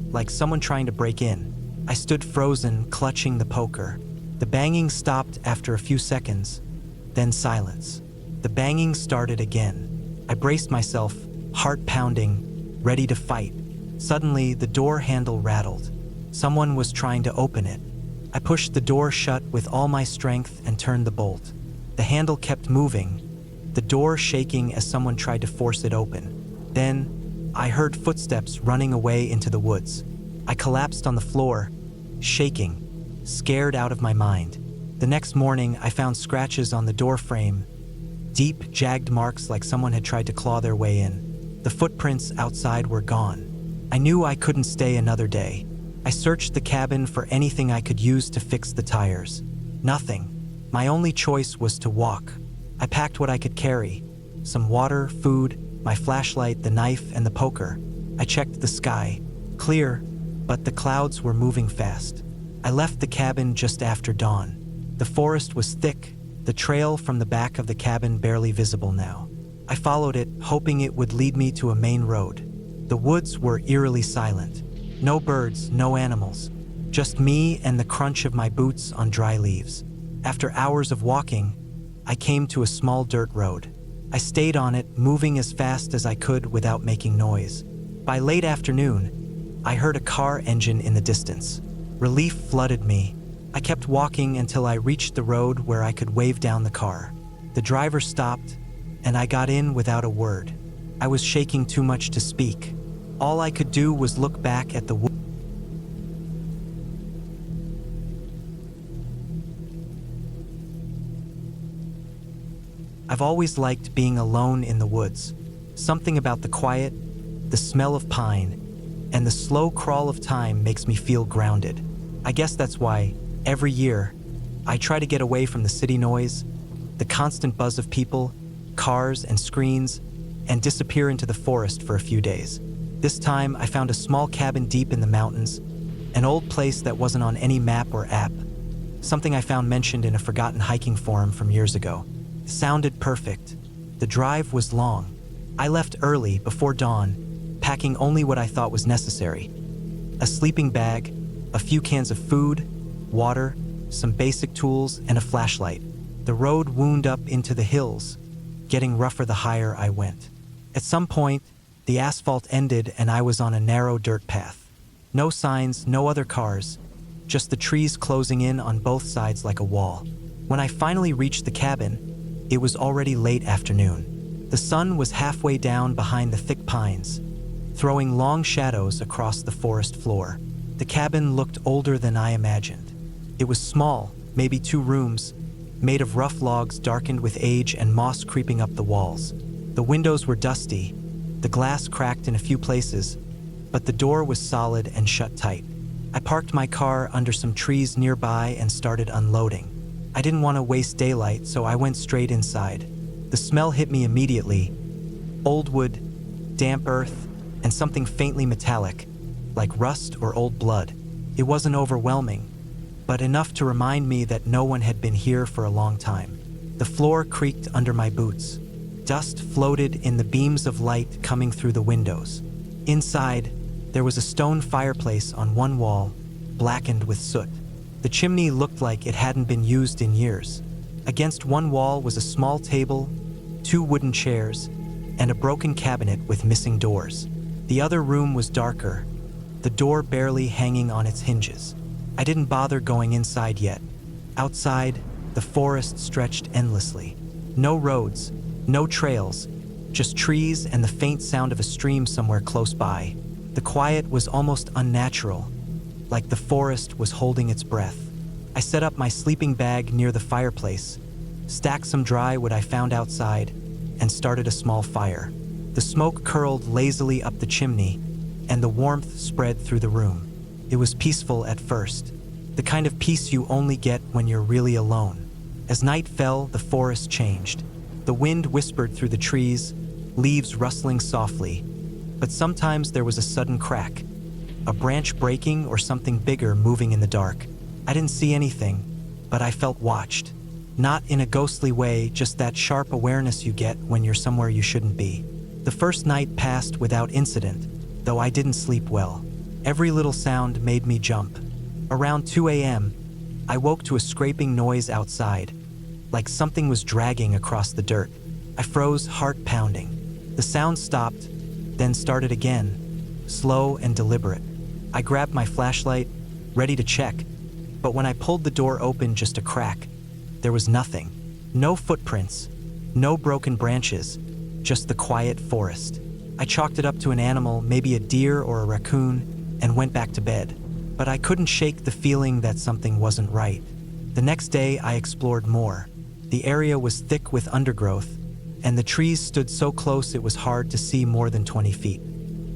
like someone trying to break in. I stood frozen, clutching the poker. The banging stopped after a few seconds, then silence. The banging started again. I braced myself, heart pounding, ready to fight. Suddenly, the door handle rattled. Someone was trying to open it. I pushed the door shut with all my strength and turned the bolt. The handle kept moving, the door shaking as someone tried to force it open. Then, I heard footsteps running away into the woods. I collapsed on the floor, shaking, scared out of my mind. The next morning, I found scratches on the door frame, deep, jagged marks like someone had tried to claw their way in. The footprints outside were gone. I knew I couldn't stay another day. I searched the cabin for anything I could use to fix the tires. Nothing. My only choice was to walk. I packed what I could carry: some water, food, my flashlight, the knife, and the poker. I checked the sky. Clear, but the clouds were moving fast. I left the cabin just after dawn. The forest was thick, the trail from the back of the cabin barely visible now. I followed it, hoping it would lead me to a main road. The woods were eerily silent. No birds, no animals. Just me and the crunch of my boots on dry leaves. After hours of walking, I came to a small dirt road. I stayed on it, moving as fast as I could without making noise. By late afternoon, I heard a car engine in the distance. Relief flooded me. I kept walking until I reached the road where I could wave down the car. The driver stopped, and I got in without a word. I was shaking too much to speak. All I could do was look back at the woods. I've always liked being alone in the woods. Something about the quiet, the smell of pine, and the slow crawl of time makes me feel grounded. I guess that's why, every year, I try to get away from the city noise, the constant buzz of people, cars, and screens, and disappear into the forest for a few days. This time, I found a small cabin deep in the mountains, an old place that wasn't on any map or app, something I found mentioned in a forgotten hiking forum from years ago. It sounded perfect. The drive was long. I left early, before dawn, packing only what I thought was necessary: a sleeping bag, a few cans of food, water, some basic tools, and a flashlight. The road wound up into the hills, getting rougher the higher I went. At some point, the asphalt ended and I was on a narrow dirt path. No signs, no other cars, just the trees closing in on both sides like a wall. When I finally reached the cabin, it was already late afternoon. The sun was halfway down behind the thick pines, throwing long shadows across the forest floor. The cabin looked older than I imagined. It was small, maybe 2 rooms, made of rough logs darkened with age and moss creeping up the walls. The windows were dusty, the glass cracked in a few places, but the door was solid and shut tight. I parked my car under some trees nearby and started unloading. I didn't want to waste daylight, so I went straight inside. The smell hit me immediately: old wood, damp earth, and something faintly metallic, like rust or old blood. It wasn't overwhelming, but enough to remind me that no one had been here for a long time. The floor creaked under my boots. Dust floated in the beams of light coming through the windows. Inside, there was a stone fireplace on one wall, blackened with soot. The chimney looked like it hadn't been used in years. Against one wall was a small table, 2 wooden chairs, and a broken cabinet with missing doors. The other room was darker, the door barely hanging on its hinges. I didn't bother going inside yet. Outside, the forest stretched endlessly. No roads, no trails, just trees and the faint sound of a stream somewhere close by. The quiet was almost unnatural, like the forest was holding its breath. I set up my sleeping bag near the fireplace, stacked some dry wood I found outside, and started a small fire. The smoke curled lazily up the chimney, and the warmth spread through the room. It was peaceful at first, the kind of peace you only get when you're really alone. As night fell, the forest changed. The wind whispered through the trees, leaves rustling softly, but sometimes there was a sudden crack, a branch breaking or something bigger moving in the dark. I didn't see anything, but I felt watched. Not in a ghostly way, just that sharp awareness you get when you're somewhere you shouldn't be. The first night passed without incident, though I didn't sleep well. Every little sound made me jump. Around 2 a.m., I woke to a scraping noise outside, like something was dragging across the dirt. I froze, heart pounding. The sound stopped, then started again, slow and deliberate. I grabbed my flashlight, ready to check, but when I pulled the door open just a crack, there was nothing. No footprints, no broken branches, just the quiet forest. I chalked it up to an animal, maybe a deer or a raccoon, and went back to bed. But I couldn't shake the feeling that something wasn't right. The next day, I explored more. The area was thick with undergrowth, and the trees stood so close it was hard to see more than 20 feet.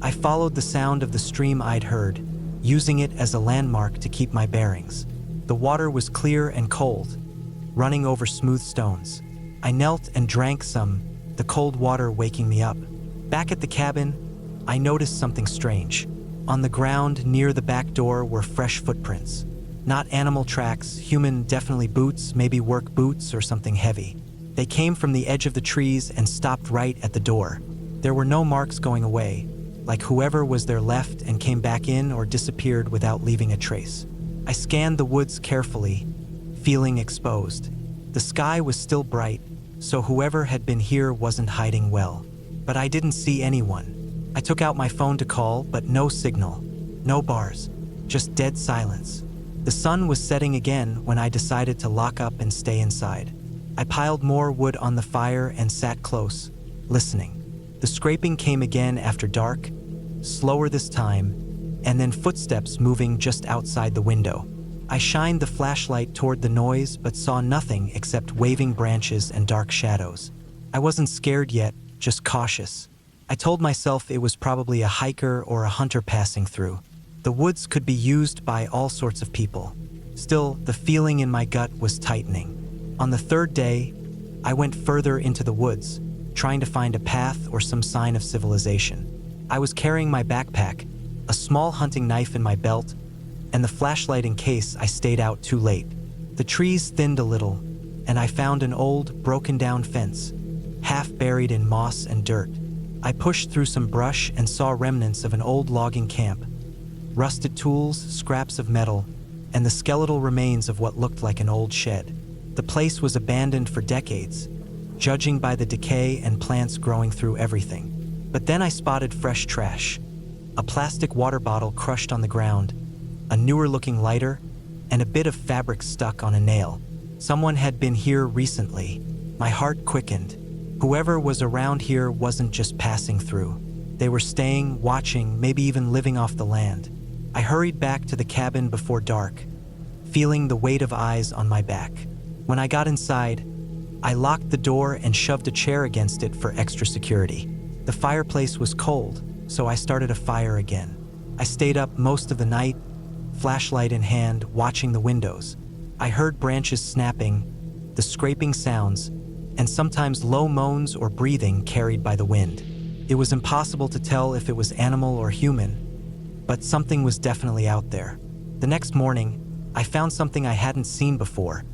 I followed the sound of the stream I'd heard, using it as a landmark to keep my bearings. The water was clear and cold, running over smooth stones. I knelt and drank some, the cold water waking me up. Back at the cabin, I noticed something strange. On the ground near the back door were fresh footprints. Not animal tracks, human, definitely boots, maybe work boots or something heavy. They came from the edge of the trees and stopped right at the door. There were no marks going away, like whoever was there left and came back in or disappeared without leaving a trace. I scanned the woods carefully, feeling exposed. The sky was still bright, so whoever had been here wasn't hiding well. But I didn't see anyone. I took out my phone to call, but no signal, no bars, just dead silence. The sun was setting again when I decided to lock up and stay inside. I piled more wood on the fire and sat close, listening. The scraping came again after dark, slower this time, and then footsteps moving just outside the window. I shined the flashlight toward the noise but saw nothing except waving branches and dark shadows. I wasn't scared yet, just cautious. I told myself it was probably a hiker or a hunter passing through. The woods could be used by all sorts of people. Still, the feeling in my gut was tightening. On the third day, I went further into the woods, trying to find a path or some sign of civilization. I was carrying my backpack, a small hunting knife in my belt, and the flashlight in case I stayed out too late. The trees thinned a little, and I found an old, broken-down fence, half buried in moss and dirt. I pushed through some brush and saw remnants of an old logging camp, rusted tools, scraps of metal, and the skeletal remains of what looked like an old shed. The place was abandoned for decades, judging by the decay and plants growing through everything. But then I spotted fresh trash, a plastic water bottle crushed on the ground, a newer-looking lighter, and a bit of fabric stuck on a nail. Someone had been here recently. My heart quickened. Whoever was around here wasn't just passing through. They were staying, watching, maybe even living off the land. I hurried back to the cabin before dark, feeling the weight of eyes on my back. When I got inside, I locked the door and shoved a chair against it for extra security. The fireplace was cold, so I started a fire again. I stayed up most of the night, flashlight in hand, watching the windows. I heard branches snapping, the scraping sounds, and sometimes low moans or breathing carried by the wind. It was impossible to tell if it was animal or human, but something was definitely out there. The next morning, I found something I hadn't seen before.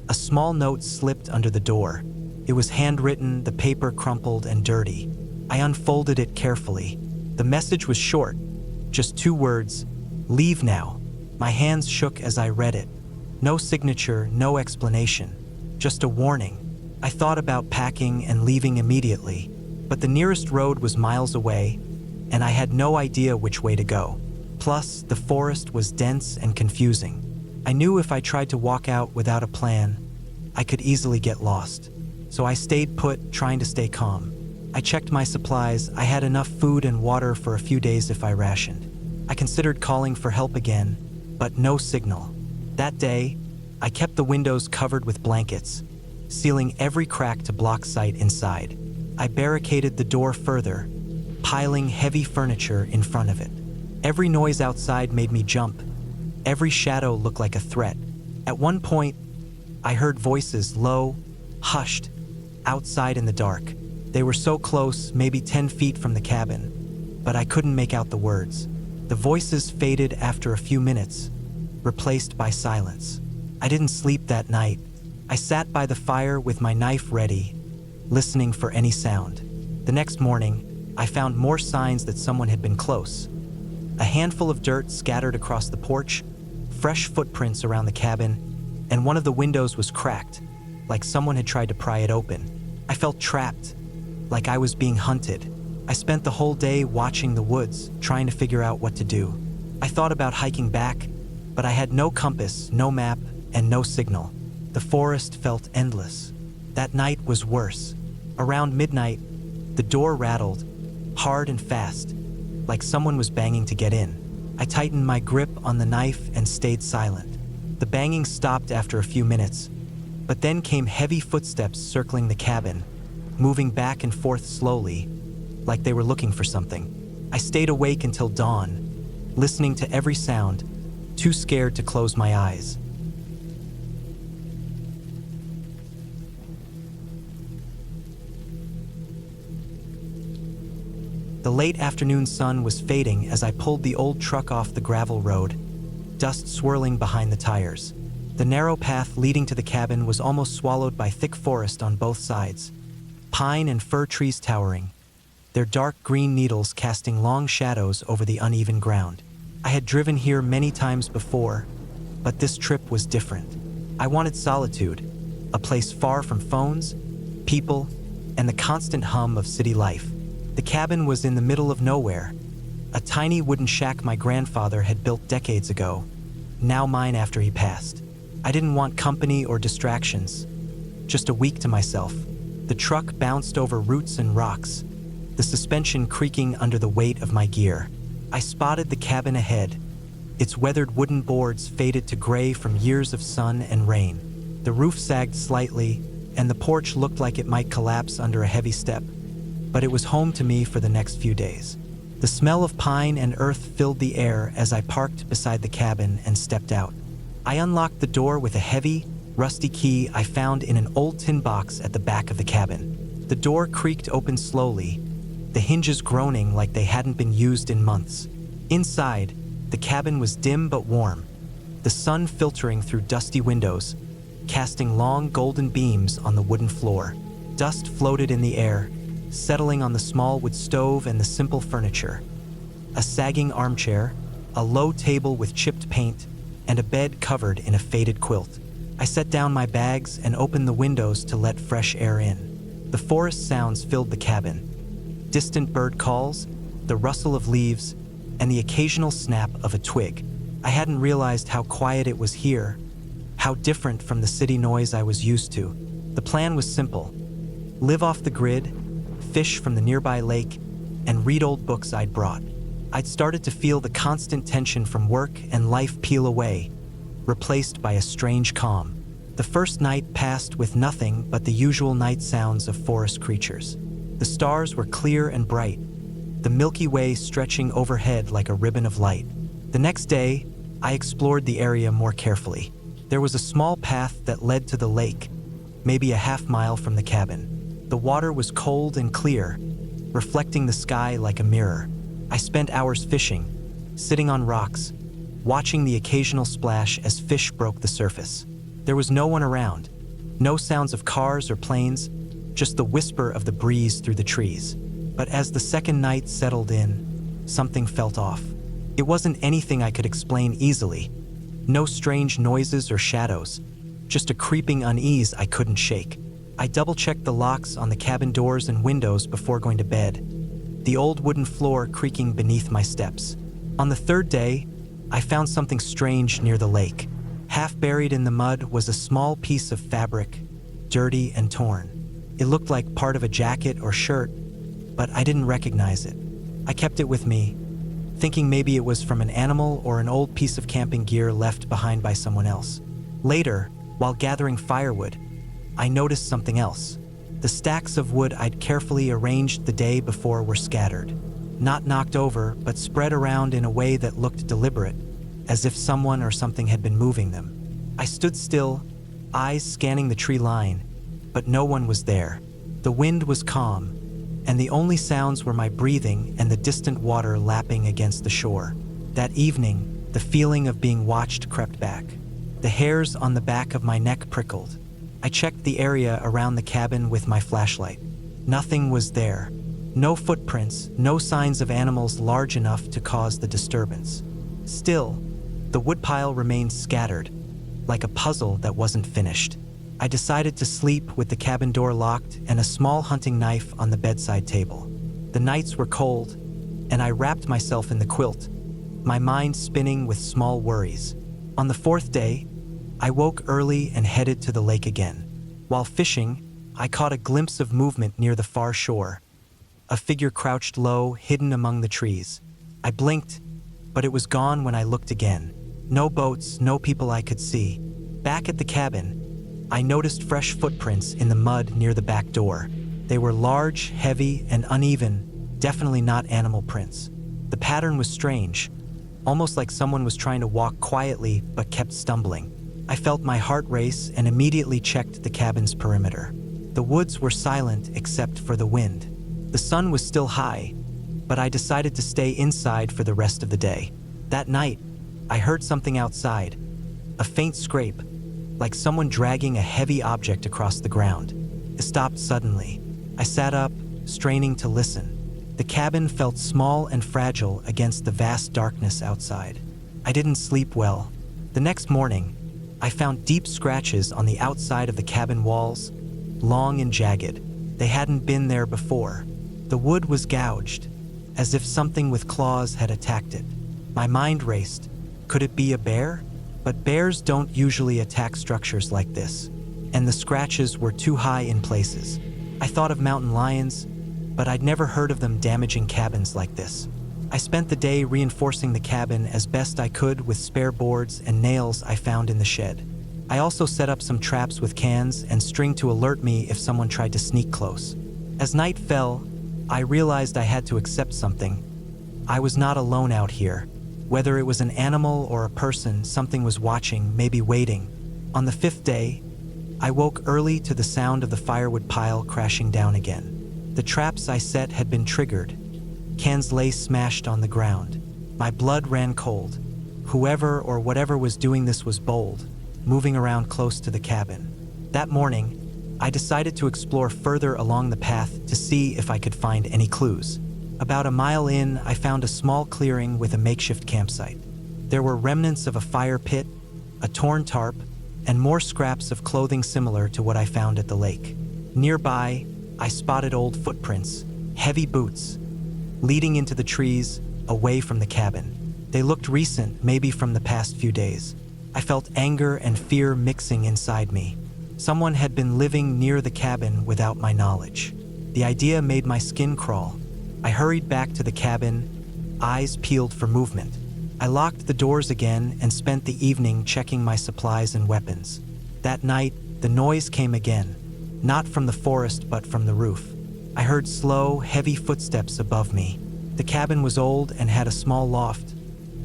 A small note slipped under the door. It was handwritten, the paper crumpled and dirty. I unfolded it carefully. The message was short, just 2 words, "Leave now." My hands shook as I read it. No signature, no explanation, just a warning. I thought about packing and leaving immediately, but the nearest road was miles away, and I had no idea which way to go. Plus, the forest was dense and confusing. I knew if I tried to walk out without a plan, I could easily get lost. So I stayed put, trying to stay calm. I checked my supplies. I had enough food and water for a few days if I rationed. I considered calling for help again, but no signal. That day, I kept the windows covered with blankets, sealing every crack to block sight inside. I barricaded the door further, piling heavy furniture in front of it. Every noise outside made me jump. Every shadow looked like a threat. At one point, I heard voices, low, hushed, outside in the dark. They were so close, maybe 10 feet from the cabin, but I couldn't make out the words. The voices faded after a few minutes, replaced by silence. I didn't sleep that night. I sat by the fire with my knife ready, listening for any sound. The next morning, I found more signs that someone had been close. A handful of dirt scattered across the porch, fresh footprints around the cabin, and one of the windows was cracked, like someone had tried to pry it open. I felt trapped, like I was being hunted. I spent the whole day watching the woods, trying to figure out what to do. I thought about hiking back, but I had no compass, no map, and no signal. The forest felt endless. That night was worse. Around midnight, the door rattled, hard and fast, like someone was banging to get in. I tightened my grip on the knife and stayed silent. The banging stopped after a few minutes, but then came heavy footsteps circling the cabin, moving back and forth slowly, like they were looking for something. I stayed awake until dawn, listening to every sound, too scared to close my eyes. The late afternoon sun was fading as I pulled the old truck off the gravel road, dust swirling behind the tires. The narrow path leading to the cabin was almost swallowed by thick forest on both sides, pine and fir trees towering, their dark green needles casting long shadows over the uneven ground. I had driven here many times before, but this trip was different. I wanted solitude, a place far from phones, people, and the constant hum of city life. The cabin was in the middle of nowhere, a tiny wooden shack my grandfather had built decades ago, now mine after he passed. I didn't want company or distractions, just a week to myself. The truck bounced over roots and rocks, the suspension creaking under the weight of my gear. I spotted the cabin ahead, its weathered wooden boards faded to gray from years of sun and rain. The roof sagged slightly, and the porch looked like it might collapse under a heavy step, but it was home to me for the next few days. The smell of pine and earth filled the air as I parked beside the cabin and stepped out. I unlocked the door with a heavy, rusty key I found in an old tin box at the back of the cabin. The door creaked open slowly, the hinges groaning like they hadn't been used in months. Inside, the cabin was dim but warm, the sun filtering through dusty windows, casting long golden beams on the wooden floor. Dust floated in the air, settling on the small wood stove and the simple furniture. A sagging armchair, a low table with chipped paint, and a bed covered in a faded quilt. I set down my bags and opened the windows to let fresh air in. The forest sounds filled the cabin. Distant bird calls, the rustle of leaves, and the occasional snap of a twig. I hadn't realized how quiet it was here, how different from the city noise I was used to. The plan was simple: live off the grid, fish from the nearby lake, and read old books I'd brought. I'd started to feel the constant tension from work and life peel away, replaced by a strange calm. The first night passed with nothing but the usual night sounds of forest creatures. The stars were clear and bright, the Milky Way stretching overhead like a ribbon of light. The next day, I explored the area more carefully. There was a small path that led to the lake, maybe a half-mile from the cabin. The water was cold and clear, reflecting the sky like a mirror. I spent hours fishing, sitting on rocks, watching the occasional splash as fish broke the surface. There was no one around, no sounds of cars or planes, just the whisper of the breeze through the trees. But as the second night settled in, something felt off. It wasn't anything I could explain easily. No strange noises or shadows, just a creeping unease I couldn't shake. I double-checked the locks on the cabin doors and windows before going to bed, the old wooden floor creaking beneath my steps. On the third day, I found something strange near the lake. Half buried in the mud was a small piece of fabric, dirty and torn. It looked like part of a jacket or shirt, but I didn't recognize it. I kept it with me, thinking maybe it was from an animal or an old piece of camping gear left behind by someone else. Later, while gathering firewood, I noticed something else. The stacks of wood I'd carefully arranged the day before were scattered, not knocked over, but spread around in a way that looked deliberate, as if someone or something had been moving them. I stood still, eyes scanning the tree line, but no one was there. The wind was calm, and the only sounds were my breathing and the distant water lapping against the shore. That evening, the feeling of being watched crept back. The hairs on the back of my neck prickled. I checked the area around the cabin with my flashlight. Nothing was there. No footprints, no signs of animals large enough to cause the disturbance. Still, the woodpile remained scattered, like a puzzle that wasn't finished. I decided to sleep with the cabin door locked and a small hunting knife on the bedside table. The nights were cold, and I wrapped myself in the quilt, my mind spinning with small worries. On the fourth day, I woke early and headed to the lake again. While fishing, I caught a glimpse of movement near the far shore. A figure crouched low, hidden among the trees. I blinked, but it was gone when I looked again. No boats, no people I could see. Back at the cabin, I noticed fresh footprints in the mud near the back door. They were large, heavy, and uneven, definitely not animal prints. The pattern was strange, almost like someone was trying to walk quietly but kept stumbling. I felt my heart race and immediately checked the cabin's perimeter. The woods were silent except for the wind. The sun was still high, but I decided to stay inside for the rest of the day. That night, I heard something outside, a faint scrape, like someone dragging a heavy object across the ground. It stopped suddenly. I sat up, straining to listen. The cabin felt small and fragile against the vast darkness outside. I didn't sleep well. The next morning, I found deep scratches on the outside of the cabin walls, long and jagged. They hadn't been there before. The wood was gouged, as if something with claws had attacked it. My mind raced. Could it be a bear? But bears don't usually attack structures like this, and the scratches were too high in places. I thought of mountain lions, but I'd never heard of them damaging cabins like this. I spent the day reinforcing the cabin as best I could with spare boards and nails I found in the shed. I also set up some traps with cans and string to alert me if someone tried to sneak close. As night fell, I realized I had to accept something. I was not alone out here. Whether it was an animal or a person, something was watching, maybe waiting. On the fifth day, I woke early to the sound of the firewood pile crashing down again. The traps I set had been triggered. Cans lay smashed on the ground. My blood ran cold. Whoever or whatever was doing this was bold, moving around close to the cabin. That morning, I decided to explore further along the path to see if I could find any clues. About a mile in, I found a small clearing with a makeshift campsite. There were remnants of a fire pit, a torn tarp, and more scraps of clothing similar to what I found at the lake. Nearby, I spotted old footprints, heavy boots, leading into the trees, away from the cabin. They looked recent, maybe from the past few days. I felt anger and fear mixing inside me. Someone had been living near the cabin without my knowledge. The idea made my skin crawl. I hurried back to the cabin, eyes peeled for movement. I locked the doors again and spent the evening checking my supplies and weapons. That night, the noise came again, not from the forest but from the roof. I heard slow, heavy footsteps above me. The cabin was old and had a small loft,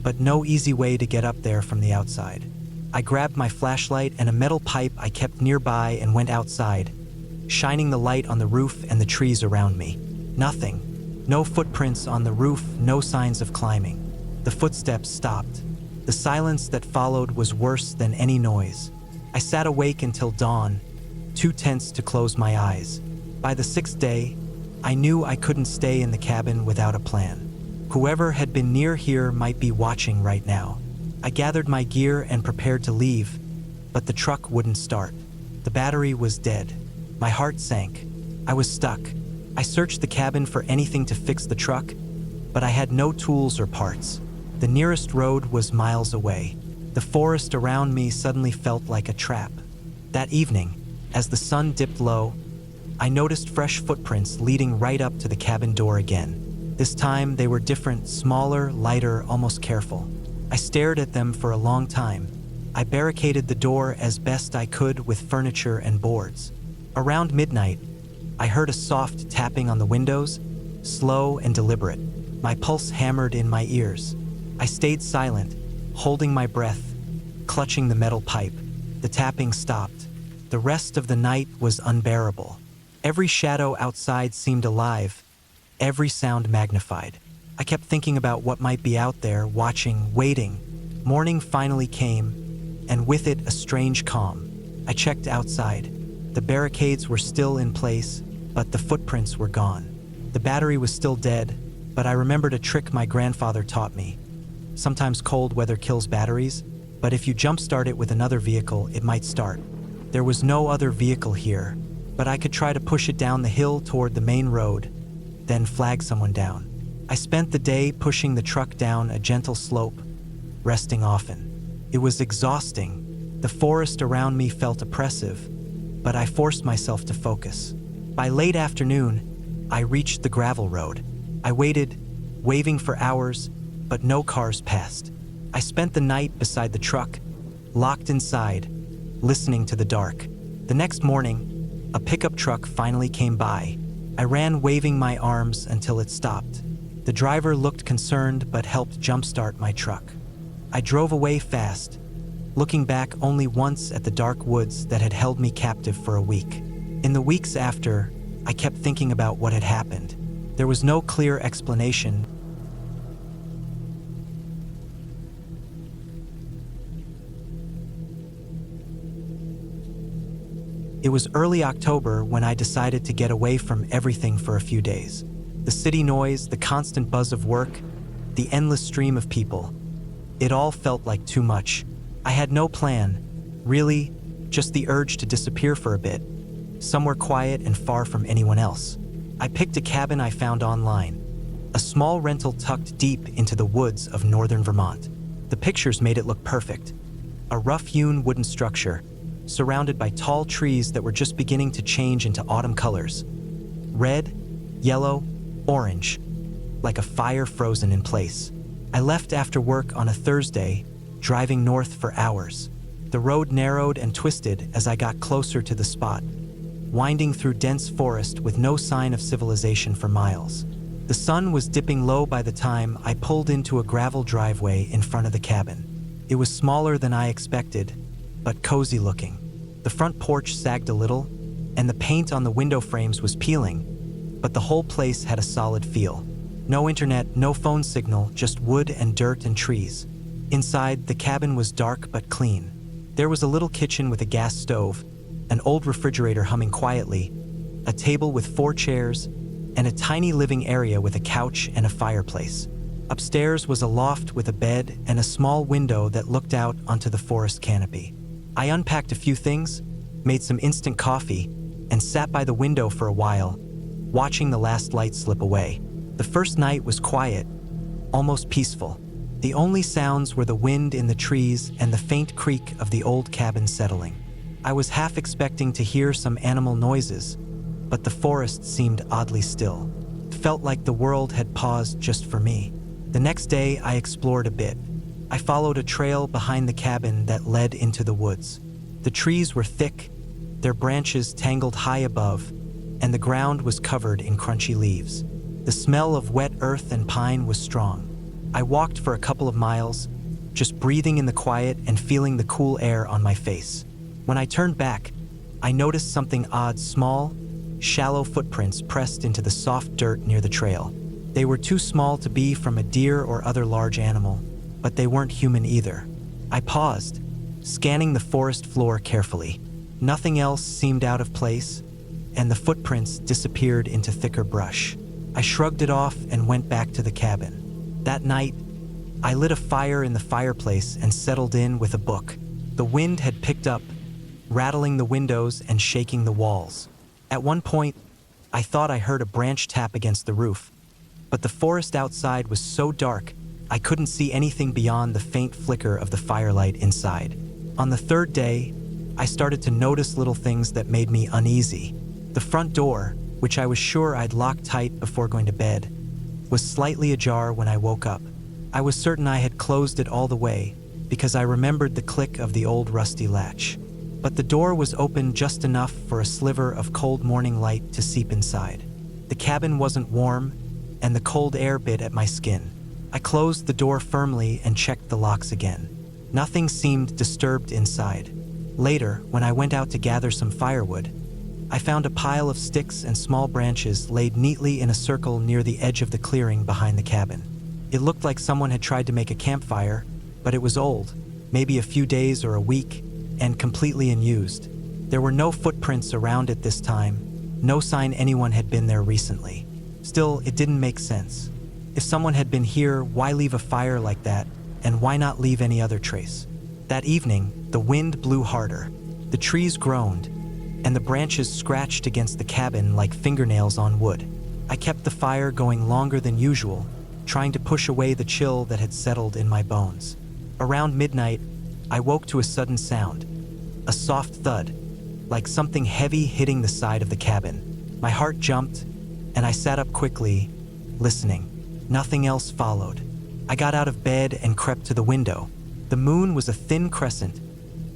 but no easy way to get up there from the outside. I grabbed my flashlight and a metal pipe I kept nearby and went outside, shining the light on the roof and the trees around me. Nothing. No footprints on the roof, no signs of climbing. The footsteps stopped. The silence that followed was worse than any noise. I sat awake until dawn, too tense to close my eyes. By the sixth day, I knew I couldn't stay in the cabin without a plan. Whoever had been near here might be watching right now. I gathered my gear and prepared to leave, but the truck wouldn't start. The battery was dead. My heart sank. I was stuck. I searched the cabin for anything to fix the truck, but I had no tools or parts. The nearest road was miles away. The forest around me suddenly felt like a trap. That evening, as the sun dipped low, I noticed fresh footprints leading right up to the cabin door again. This time they were different, smaller, lighter, almost careful. I stared at them for a long time. I barricaded the door as best I could with furniture and boards. Around midnight, I heard a soft tapping on the windows, slow and deliberate. My pulse hammered in my ears. I stayed silent, holding my breath, clutching the metal pipe. The tapping stopped. The rest of the night was unbearable. Every shadow outside seemed alive, every sound magnified. I kept thinking about what might be out there, watching, waiting. Morning finally came, and with it a strange calm. I checked outside. The barricades were still in place, but the footprints were gone. The battery was still dead, but I remembered a trick my grandfather taught me. Sometimes cold weather kills batteries, but if you jumpstart it with another vehicle, it might start. There was no other vehicle here, but I could try to push it down the hill toward the main road, then flag someone down. I spent the day pushing the truck down a gentle slope, resting often. It was exhausting. The forest around me felt oppressive, but I forced myself to focus. By late afternoon, I reached the gravel road. I waited, waving for hours, but no cars passed. I spent the night beside the truck, locked inside, listening to the dark. The next morning, a pickup truck finally came by. I ran waving my arms until it stopped. The driver looked concerned but helped jumpstart my truck. I drove away fast, looking back only once at the dark woods that had held me captive for a week. In the weeks after, I kept thinking about what had happened. There was no clear explanation. It was early October when I decided to get away from everything for a few days. The city noise, the constant buzz of work, the endless stream of people. It all felt like too much. I had no plan, really, just the urge to disappear for a bit, somewhere quiet and far from anyone else. I picked a cabin I found online, a small rental tucked deep into the woods of northern Vermont. The pictures made it look perfect. A rough-hewn wooden structure, surrounded by tall trees that were just beginning to change into autumn colors. Red, yellow, orange, like a fire frozen in place. I left after work on a Thursday, driving north for hours. The road narrowed and twisted as I got closer to the spot, winding through dense forest with no sign of civilization for miles. The sun was dipping low by the time I pulled into a gravel driveway in front of the cabin. It was smaller than I expected, but cozy looking. The front porch sagged a little, and the paint on the window frames was peeling, but the whole place had a solid feel. No internet, no phone signal, just wood and dirt and trees. Inside, the cabin was dark but clean. There was a little kitchen with a gas stove, an old refrigerator humming quietly, a table with 4 chairs, and a tiny living area with a couch and a fireplace. Upstairs was a loft with a bed and a small window that looked out onto the forest canopy. I unpacked a few things, made some instant coffee, and sat by the window for a while, watching the last light slip away. The first night was quiet, almost peaceful. The only sounds were the wind in the trees and the faint creak of the old cabin settling. I was half expecting to hear some animal noises, but the forest seemed oddly still. It felt like the world had paused just for me. The next day, I explored a bit. I followed a trail behind the cabin that led into the woods. The trees were thick, their branches tangled high above, and the ground was covered in crunchy leaves. The smell of wet earth and pine was strong. I walked for a couple of miles, just breathing in the quiet and feeling the cool air on my face. When I turned back, I noticed something odd: small, shallow footprints pressed into the soft dirt near the trail. They were too small to be from a deer or other large animal, but they weren't human either. I paused, scanning the forest floor carefully. Nothing else seemed out of place, and the footprints disappeared into thicker brush. I shrugged it off and went back to the cabin. That night, I lit a fire in the fireplace and settled in with a book. The wind had picked up, rattling the windows and shaking the walls. At one point, I thought I heard a branch tap against the roof, but the forest outside was so dark, I couldn't see anything beyond the faint flicker of the firelight inside. On the third day, I started to notice little things that made me uneasy. The front door, which I was sure I'd locked tight before going to bed, was slightly ajar when I woke up. I was certain I had closed it all the way because I remembered the click of the old rusty latch. But the door was open just enough for a sliver of cold morning light to seep inside. The cabin wasn't warm, and the cold air bit at my skin. I closed the door firmly and checked the locks again. Nothing seemed disturbed inside. Later, when I went out to gather some firewood, I found a pile of sticks and small branches laid neatly in a circle near the edge of the clearing behind the cabin. It looked like someone had tried to make a campfire, but it was old, maybe a few days or a week, and completely unused. There were no footprints around it this time, no sign anyone had been there recently. Still, it didn't make sense. If someone had been here, why leave a fire like that, and why not leave any other trace? That evening, the wind blew harder. The trees groaned, and the branches scratched against the cabin like fingernails on wood. I kept the fire going longer than usual, trying to push away the chill that had settled in my bones. Around midnight, I woke to a sudden sound, a soft thud, like something heavy hitting the side of the cabin. My heart jumped, and I sat up quickly, listening. Nothing else followed. I got out of bed and crept to the window. The moon was a thin crescent,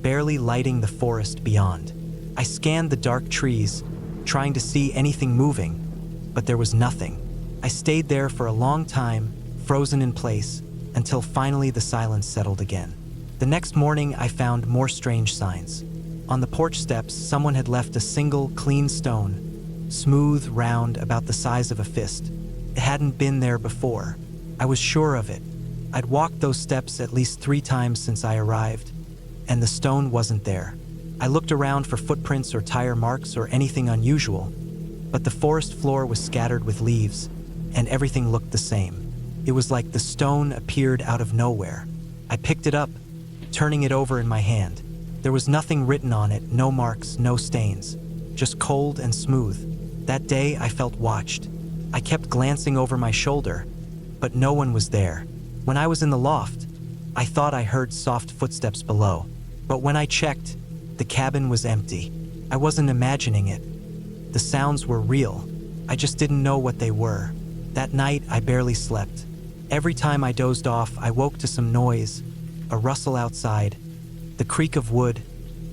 barely lighting the forest beyond. I scanned the dark trees, trying to see anything moving, but there was nothing. I stayed there for a long time, frozen in place, until finally the silence settled again. The next morning, I found more strange signs. On the porch steps, someone had left a single, clean stone, smooth, round, about the size of a fist. It hadn't been there before. I was sure of it. I'd walked those steps at least 3 times since I arrived, and the stone wasn't there. I looked around for footprints or tire marks or anything unusual, but the forest floor was scattered with leaves, and everything looked the same. It was like the stone appeared out of nowhere. I picked it up, turning it over in my hand. There was nothing written on it, no marks, no stains, just cold and smooth. That day, I felt watched. I kept glancing over my shoulder, but no one was there. When I was in the loft, I thought I heard soft footsteps below, but when I checked, the cabin was empty. I wasn't imagining it. The sounds were real. I just didn't know what they were. That night, I barely slept. Every time I dozed off, I woke to some noise, a rustle outside, the creak of wood,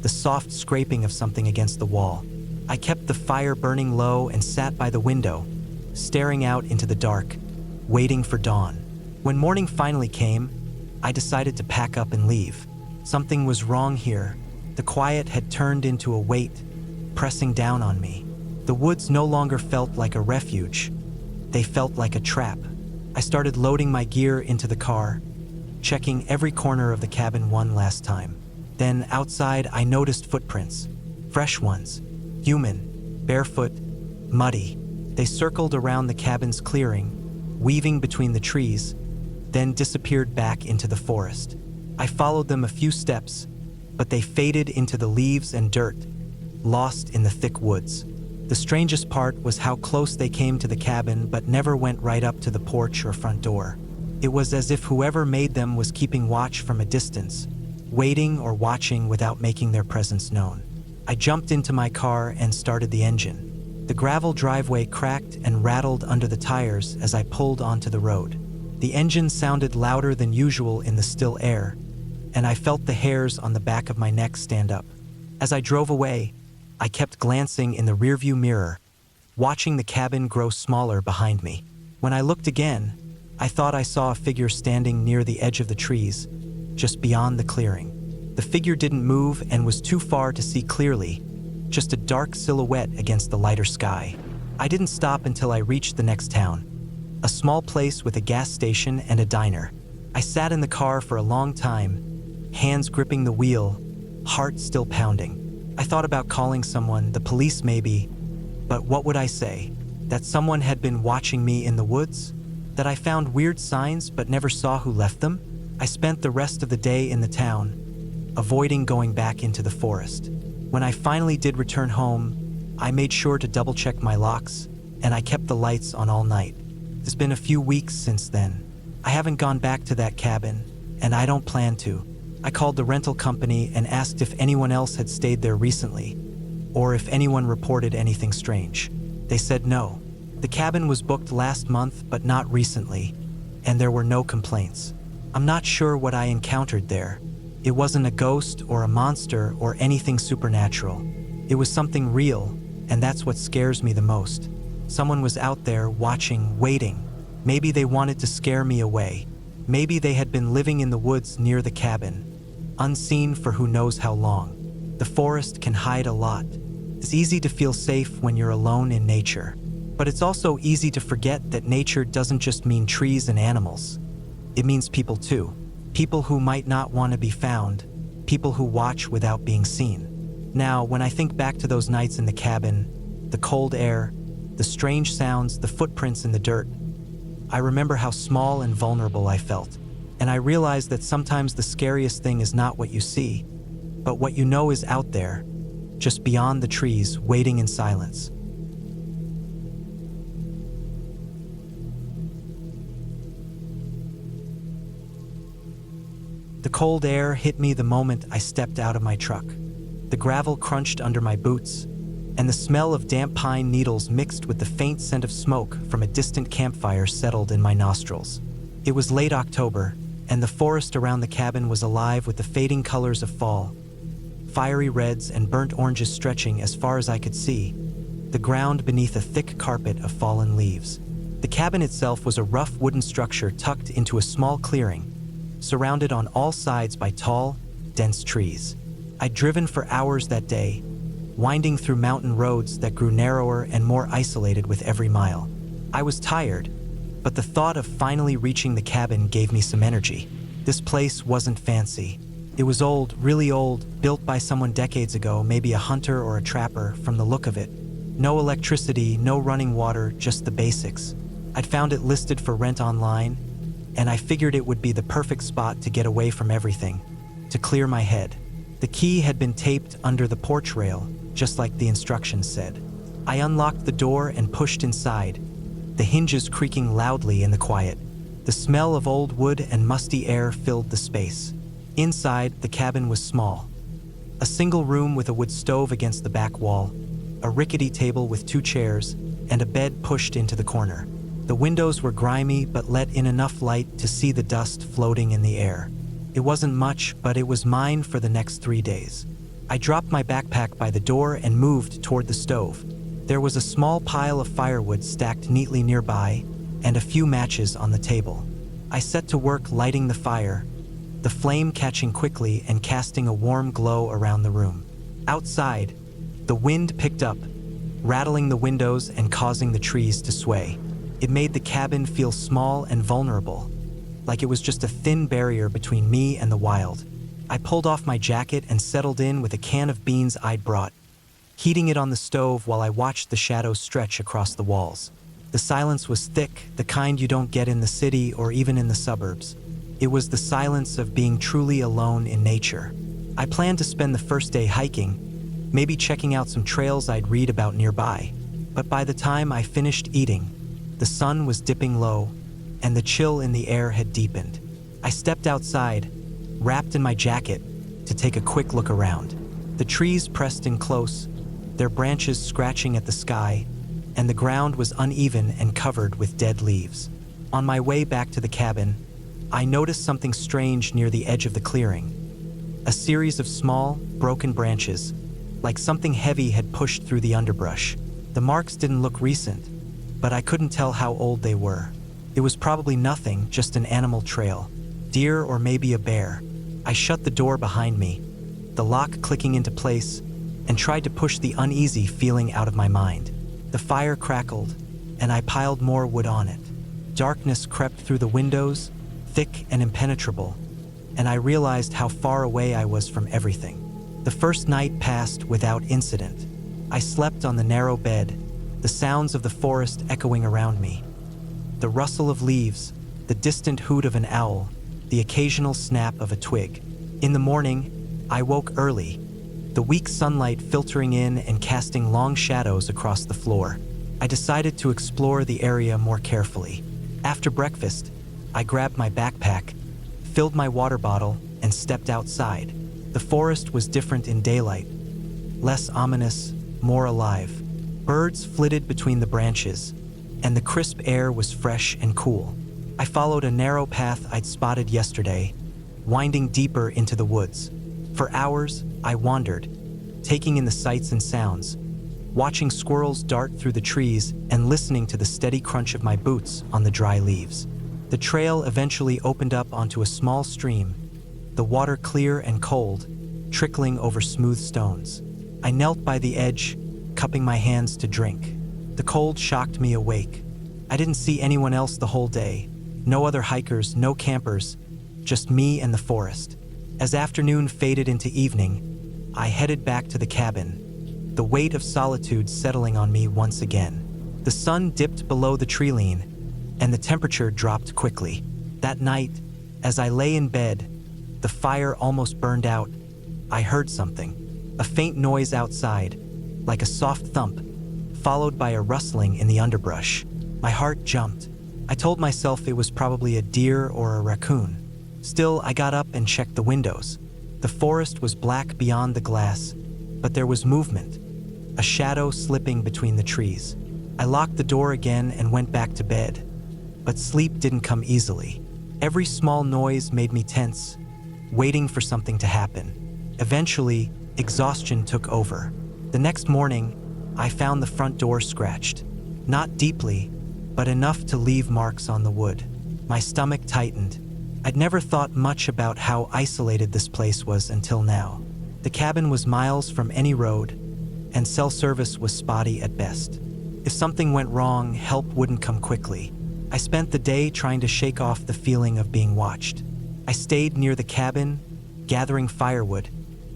the soft scraping of something against the wall. I kept the fire burning low and sat by the window, staring out into the dark, waiting for dawn. When morning finally came, I decided to pack up and leave. Something was wrong here. The quiet had turned into a weight, pressing down on me. The woods no longer felt like a refuge. They felt like a trap. I started loading my gear into the car, checking every corner of the cabin one last time. Then outside, I noticed footprints, fresh ones, human, barefoot, muddy. They circled around the cabin's clearing, weaving between the trees, then disappeared back into the forest. I followed them a few steps, but they faded into the leaves and dirt, lost in the thick woods. The strangest part was how close they came to the cabin but never went right up to the porch or front door. It was as if whoever made them was keeping watch from a distance, waiting or watching without making their presence known. I jumped into my car and started the engine. The gravel driveway cracked and rattled under the tires as I pulled onto the road. The engine sounded louder than usual in the still air, and I felt the hairs on the back of my neck stand up. As I drove away, I kept glancing in the rearview mirror, watching the cabin grow smaller behind me. When I looked again, I thought I saw a figure standing near the edge of the trees, just beyond the clearing. The figure didn't move and was too far to see clearly, just a dark silhouette against the lighter sky. I didn't stop until I reached the next town, a small place with a gas station and a diner. I sat in the car for a long time, hands gripping the wheel, heart still pounding. I thought about calling someone, the police maybe, but what would I say? That someone had been watching me in the woods? That I found weird signs but never saw who left them? I spent the rest of the day in the town, avoiding going back into the forest. When I finally did return home, I made sure to double-check my locks, and I kept the lights on all night. It's been a few weeks since then. I haven't gone back to that cabin, and I don't plan to. I called the rental company and asked if anyone else had stayed there recently, or if anyone reported anything strange. They said no. The cabin was booked last month, but not recently, and there were no complaints. I'm not sure what I encountered there. It wasn't a ghost or a monster or anything supernatural. It was something real, and that's what scares me the most. Someone was out there watching, waiting. Maybe they wanted to scare me away. Maybe they had been living in the woods near the cabin, unseen for who knows how long. The forest can hide a lot. It's easy to feel safe when you're alone in nature. But it's also easy to forget that nature doesn't just mean trees and animals. It means people too. People who might not want to be found. People who watch without being seen. Now, when I think back to those nights in the cabin, the cold air, the strange sounds, the footprints in the dirt, I remember how small and vulnerable I felt. And I realized that sometimes the scariest thing is not what you see, but what you know is out there, just beyond the trees, waiting in silence. The cold air hit me the moment I stepped out of my truck. The gravel crunched under my boots, and the smell of damp pine needles mixed with the faint scent of smoke from a distant campfire settled in my nostrils. It was late October, and the forest around the cabin was alive with the fading colors of fall. Fiery reds and burnt oranges stretching as far as I could see, the ground beneath a thick carpet of fallen leaves. The cabin itself was a rough wooden structure tucked into a small clearing, surrounded on all sides by tall, dense trees. I'd driven for hours that day, winding through mountain roads that grew narrower and more isolated with every mile. I was tired, but the thought of finally reaching the cabin gave me some energy. This place wasn't fancy. It was old, really old, built by someone decades ago, maybe a hunter or a trapper from the look of it. No electricity, no running water, just the basics. I'd found it listed for rent online, and I figured it would be the perfect spot to get away from everything, to clear my head. The key had been taped under the porch rail, just like the instructions said. I unlocked the door and pushed inside, the hinges creaking loudly in the quiet. The smell of old wood and musty air filled the space. Inside, the cabin was small. A single room with a wood stove against the back wall, a rickety table with 2 chairs, and a bed pushed into the corner. The windows were grimy but let in enough light to see the dust floating in the air. It wasn't much, but it was mine for the next 3 days. I dropped my backpack by the door and moved toward the stove. There was a small pile of firewood stacked neatly nearby, and a few matches on the table. I set to work lighting the fire, the flame catching quickly and casting a warm glow around the room. Outside, the wind picked up, rattling the windows and causing the trees to sway. It made the cabin feel small and vulnerable, like it was just a thin barrier between me and the wild. I pulled off my jacket and settled in with a can of beans I'd brought, heating it on the stove while I watched the shadows stretch across the walls. The silence was thick, the kind you don't get in the city or even in the suburbs. It was the silence of being truly alone in nature. I planned to spend the first day hiking, maybe checking out some trails I'd read about nearby. But by the time I finished eating, the sun was dipping low, and the chill in the air had deepened. I stepped outside, wrapped in my jacket, to take a quick look around. The trees pressed in close, their branches scratching at the sky, and the ground was uneven and covered with dead leaves. On my way back to the cabin, I noticed something strange near the edge of the clearing. A series of small, broken branches, like something heavy had pushed through the underbrush. The marks didn't look recent, but I couldn't tell how old they were. It was probably nothing, just an animal trail, deer or maybe a bear. I shut the door behind me, the lock clicking into place, and tried to push the uneasy feeling out of my mind. The fire crackled, and I piled more wood on it. Darkness crept through the windows, thick and impenetrable, and I realized how far away I was from everything. The first night passed without incident. I slept on the narrow bed, the sounds of the forest echoing around me. The rustle of leaves, the distant hoot of an owl, the occasional snap of a twig. In the morning, I woke early, the weak sunlight filtering in and casting long shadows across the floor. I decided to explore the area more carefully. After breakfast, I grabbed my backpack, filled my water bottle, and stepped outside. The forest was different in daylight, less ominous, more alive. Birds flitted between the branches, and the crisp air was fresh and cool. I followed a narrow path I'd spotted yesterday, winding deeper into the woods. For hours, I wandered, taking in the sights and sounds, watching squirrels dart through the trees and listening to the steady crunch of my boots on the dry leaves. The trail eventually opened up onto a small stream, the water clear and cold, trickling over smooth stones. I knelt by the edge, cupping my hands to drink. The cold shocked me awake. I didn't see anyone else the whole day. No other hikers, no campers, just me and the forest. As afternoon faded into evening, I headed back to the cabin, the weight of solitude settling on me once again. The sun dipped below the treeline, and the temperature dropped quickly. That night, as I lay in bed, the fire almost burned out, I heard something, a faint noise outside, like a soft thump, followed by a rustling in the underbrush. My heart jumped. I told myself it was probably a deer or a raccoon. Still, I got up and checked the windows. The forest was black beyond the glass, but there was movement, a shadow slipping between the trees. I locked the door again and went back to bed, but sleep didn't come easily. Every small noise made me tense, waiting for something to happen. Eventually, exhaustion took over. The next morning, I found the front door scratched. Not deeply, but enough to leave marks on the wood. My stomach tightened. I'd never thought much about how isolated this place was until now. The cabin was miles from any road, and cell service was spotty at best. If something went wrong, help wouldn't come quickly. I spent the day trying to shake off the feeling of being watched. I stayed near the cabin, gathering firewood,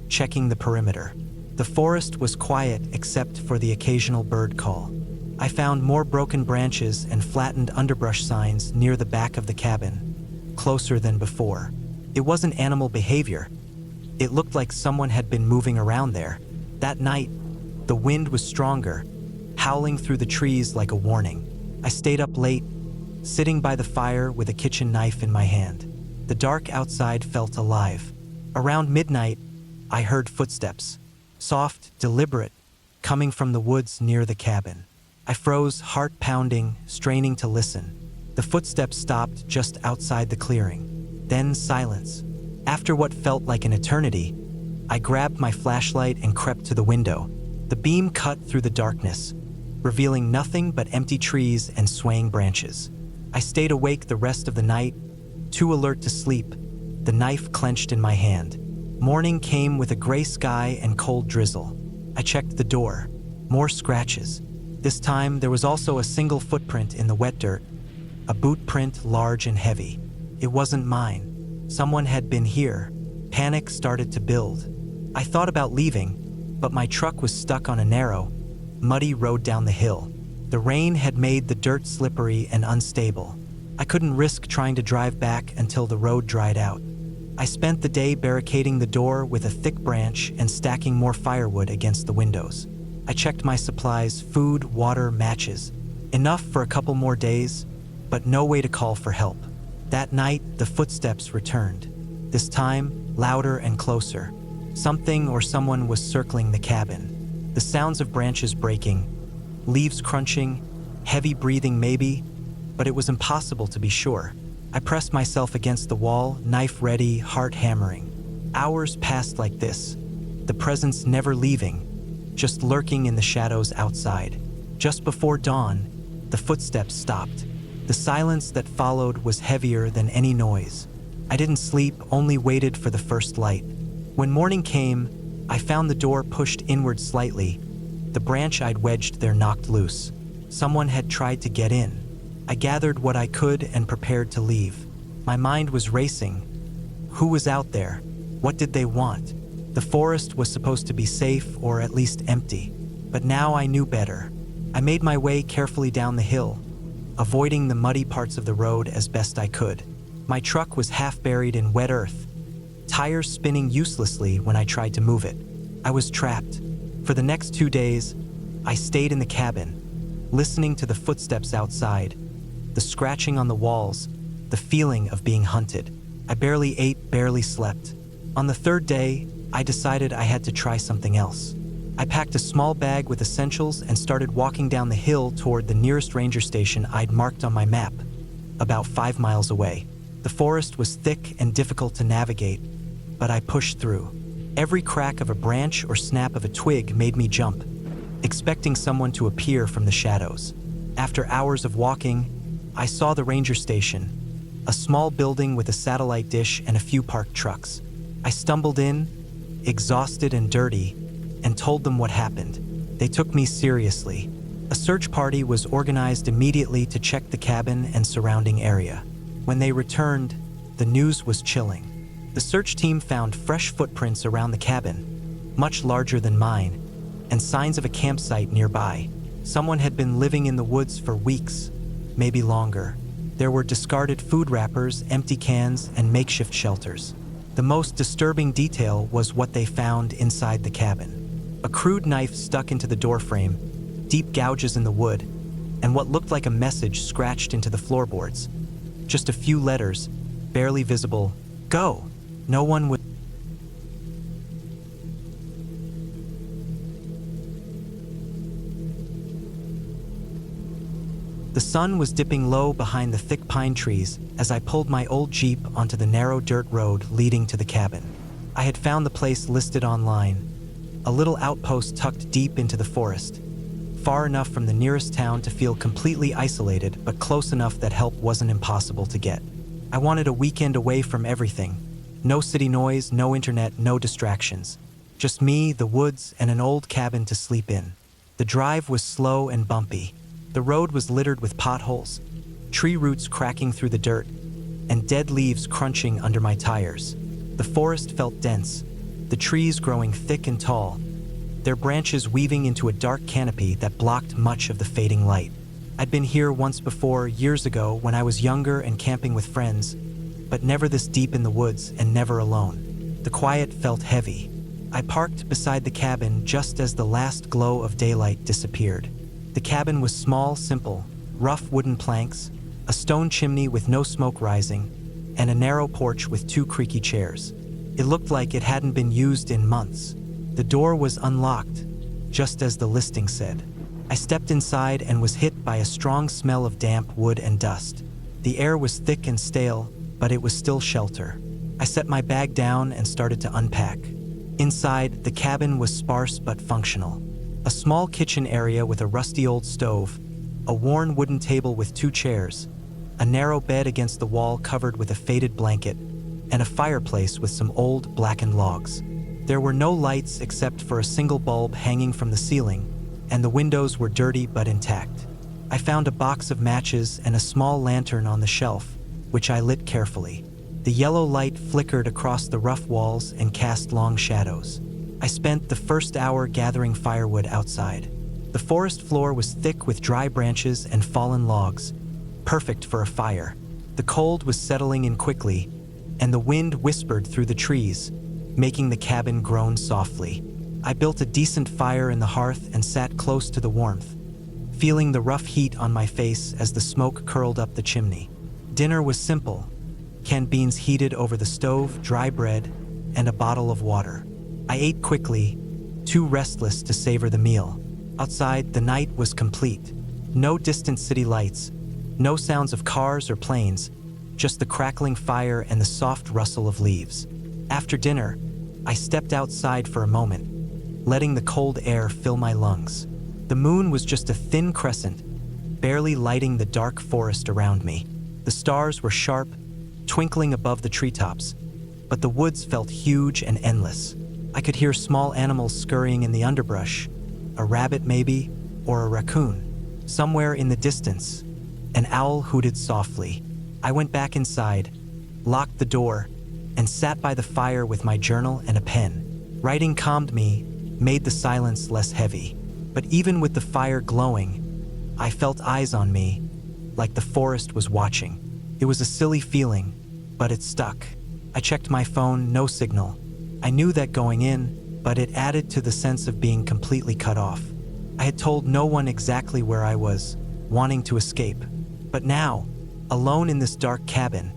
checking the perimeter. The forest was quiet except for the occasional bird call. I found more broken branches and flattened underbrush signs near the back of the cabin, closer than before. It wasn't animal behavior. It looked like someone had been moving around there. That night, the wind was stronger, howling through the trees like a warning. I stayed up late, sitting by the fire with a kitchen knife in my hand. The dark outside felt alive. Around midnight, I heard footsteps, soft, deliberate, coming from the woods near the cabin. I froze, heart pounding, straining to listen. The footsteps stopped just outside the clearing. Then silence. After what felt like an eternity, I grabbed my flashlight and crept to the window. The beam cut through the darkness, revealing nothing but empty trees and swaying branches. I stayed awake the rest of the night, too alert to sleep, the knife clenched in my hand. Morning came with a gray sky and cold drizzle. I checked the door. More scratches. This time, there was also a single footprint in the wet dirt, a boot print large and heavy. It wasn't mine. Someone had been here. Panic started to build. I thought about leaving, but my truck was stuck on a narrow, muddy road down the hill. The rain had made the dirt slippery and unstable. I couldn't risk trying to drive back until the road dried out. I spent the day barricading the door with a thick branch and stacking more firewood against the windows. I checked my supplies, food, water, matches. Enough for a couple more days, but no way to call for help. That night, the footsteps returned. This time, louder and closer. Something or someone was circling the cabin. The sounds of branches breaking, leaves crunching, heavy breathing maybe, but it was impossible to be sure. I pressed myself against the wall, knife ready, heart hammering. Hours passed like this, the presence never leaving, just lurking in the shadows outside. Just before dawn, the footsteps stopped. The silence that followed was heavier than any noise. I didn't sleep, only waited for the first light. When morning came, I found the door pushed inward slightly. The branch I'd wedged there knocked loose. Someone had tried to get in. I gathered what I could and prepared to leave. My mind was racing. Who was out there? What did they want? The forest was supposed to be safe or at least empty, but now I knew better. I made my way carefully down the hill, avoiding the muddy parts of the road as best I could. My truck was half buried in wet earth, tires spinning uselessly when I tried to move it. I was trapped. For the next 2 days, I stayed in the cabin, listening to the footsteps outside, the scratching on the walls, the feeling of being hunted. I barely ate, barely slept. On the third day, I decided I had to try something else. I packed a small bag with essentials and started walking down the hill toward the nearest ranger station I'd marked on my map, about 5 miles away. The forest was thick and difficult to navigate, but I pushed through. Every crack of a branch or snap of a twig made me jump, expecting someone to appear from the shadows. After hours of walking, I saw the ranger station, a small building with a satellite dish and a few parked trucks. I stumbled in, exhausted and dirty, and told them what happened. They took me seriously. A search party was organized immediately to check the cabin and surrounding area. When they returned, the news was chilling. The search team found fresh footprints around the cabin, much larger than mine, and signs of a campsite nearby. Someone had been living in the woods for weeks, maybe longer. There were discarded food wrappers, empty cans, and makeshift shelters. The most disturbing detail was what they found inside the cabin. A crude knife stuck into the doorframe, deep gouges in the wood, and what looked like a message scratched into the floorboards. Just a few letters, barely visible. Go! No one would. The sun was dipping low behind the thick pine trees as I pulled my old Jeep onto the narrow dirt road leading to the cabin. I had found the place listed online, a little outpost tucked deep into the forest, far enough from the nearest town to feel completely isolated, but close enough that help wasn't impossible to get. I wanted a weekend away from everything. No city noise, no internet, no distractions. Just me, the woods, and an old cabin to sleep in. The drive was slow and bumpy. The road was littered with potholes, tree roots cracking through the dirt, and dead leaves crunching under my tires. The forest felt dense, the trees growing thick and tall, their branches weaving into a dark canopy that blocked much of the fading light. I'd been here once before, years ago, when I was younger and camping with friends, but never this deep in the woods and never alone. The quiet felt heavy. I parked beside the cabin just as the last glow of daylight disappeared. The cabin was small, simple, rough wooden planks, a stone chimney with no smoke rising, and a narrow porch with 2 creaky chairs. It looked like it hadn't been used in months. The door was unlocked, just as the listing said. I stepped inside and was hit by a strong smell of damp wood and dust. The air was thick and stale, but it was still shelter. I set my bag down and started to unpack. Inside, the cabin was sparse but functional. A small kitchen area with a rusty old stove, a worn wooden table with 2 chairs, a narrow bed against the wall covered with a faded blanket, and a fireplace with some old blackened logs. There were no lights except for a single bulb hanging from the ceiling, and the windows were dirty but intact. I found a box of matches and a small lantern on the shelf, which I lit carefully. The yellow light flickered across the rough walls and cast long shadows. I spent the first hour gathering firewood outside. The forest floor was thick with dry branches and fallen logs, perfect for a fire. The cold was settling in quickly, and the wind whispered through the trees, making the cabin groan softly. I built a decent fire in the hearth and sat close to the warmth, feeling the rough heat on my face as the smoke curled up the chimney. Dinner was simple: canned beans heated over the stove, dry bread, and a bottle of water. I ate quickly, too restless to savor the meal. Outside, the night was complete. No distant city lights, no sounds of cars or planes, just the crackling fire and the soft rustle of leaves. After dinner, I stepped outside for a moment, letting the cold air fill my lungs. The moon was just a thin crescent, barely lighting the dark forest around me. The stars were sharp, twinkling above the treetops, but the woods felt huge and endless. I could hear small animals scurrying in the underbrush, a rabbit maybe, or a raccoon. Somewhere in the distance, an owl hooted softly. I went back inside, locked the door, and sat by the fire with my journal and a pen. Writing calmed me, made the silence less heavy. But even with the fire glowing, I felt eyes on me, like the forest was watching. It was a silly feeling, but it stuck. I checked my phone, no signal. I knew that going in, but it added to the sense of being completely cut off. I had told no one exactly where I was, wanting to escape. But now, alone in this dark cabin,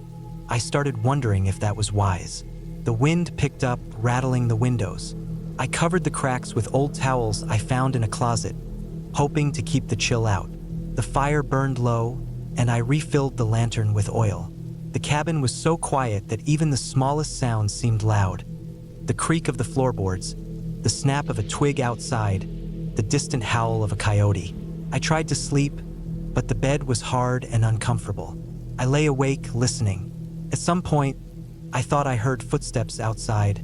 I started wondering if that was wise. The wind picked up, rattling the windows. I covered the cracks with old towels I found in a closet, hoping to keep the chill out. The fire burned low, and I refilled the lantern with oil. The cabin was so quiet that even the smallest sounds seemed loud. The creak of the floorboards, the snap of a twig outside, the distant howl of a coyote. I tried to sleep, but the bed was hard and uncomfortable. I lay awake, listening. At some point, I thought I heard footsteps outside,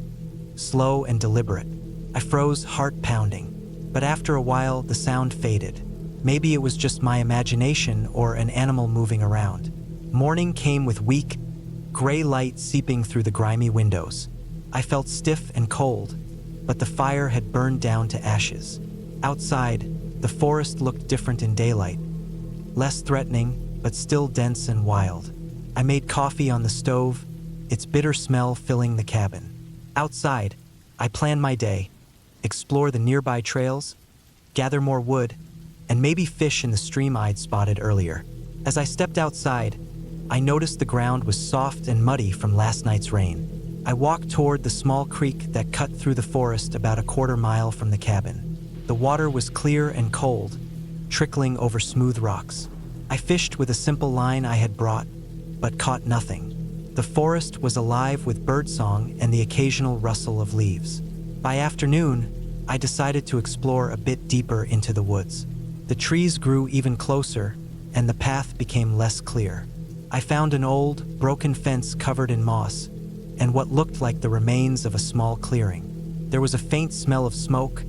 slow and deliberate. I froze, heart pounding. But after a while, the sound faded. Maybe it was just my imagination or an animal moving around. Morning came with weak, gray light seeping through the grimy windows. I felt stiff and cold, but the fire had burned down to ashes. Outside, the forest looked different in daylight. Less threatening, but still dense and wild. I made coffee on the stove, its bitter smell filling the cabin. Outside, I planned my day, explore the nearby trails, gather more wood, and maybe fish in the stream I'd spotted earlier. As I stepped outside, I noticed the ground was soft and muddy from last night's rain. I walked toward the small creek that cut through the forest about a quarter mile from the cabin. The water was clear and cold, trickling over smooth rocks. I fished with a simple line I had brought, but caught nothing. The forest was alive with birdsong and the occasional rustle of leaves. By afternoon, I decided to explore a bit deeper into the woods. The trees grew even closer, and the path became less clear. I found an old, broken fence covered in moss, and what looked like the remains of a small clearing. There was a faint smell of smoke,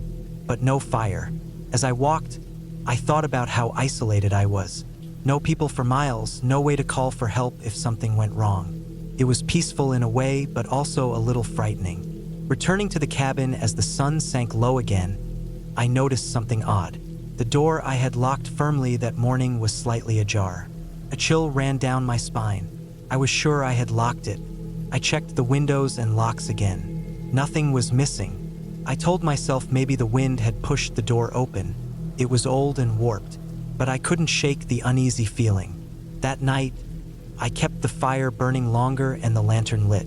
but no fire. As I walked, I thought about how isolated I was. No people for miles, no way to call for help if something went wrong. It was peaceful in a way, but also a little frightening. Returning to the cabin as the sun sank low again, I noticed something odd. The door I had locked firmly that morning was slightly ajar. A chill ran down my spine. I was sure I had locked it. I checked the windows and locks again. Nothing was missing. I told myself maybe the wind had pushed the door open. It was old and warped, but I couldn't shake the uneasy feeling. That night, I kept the fire burning longer and the lantern lit.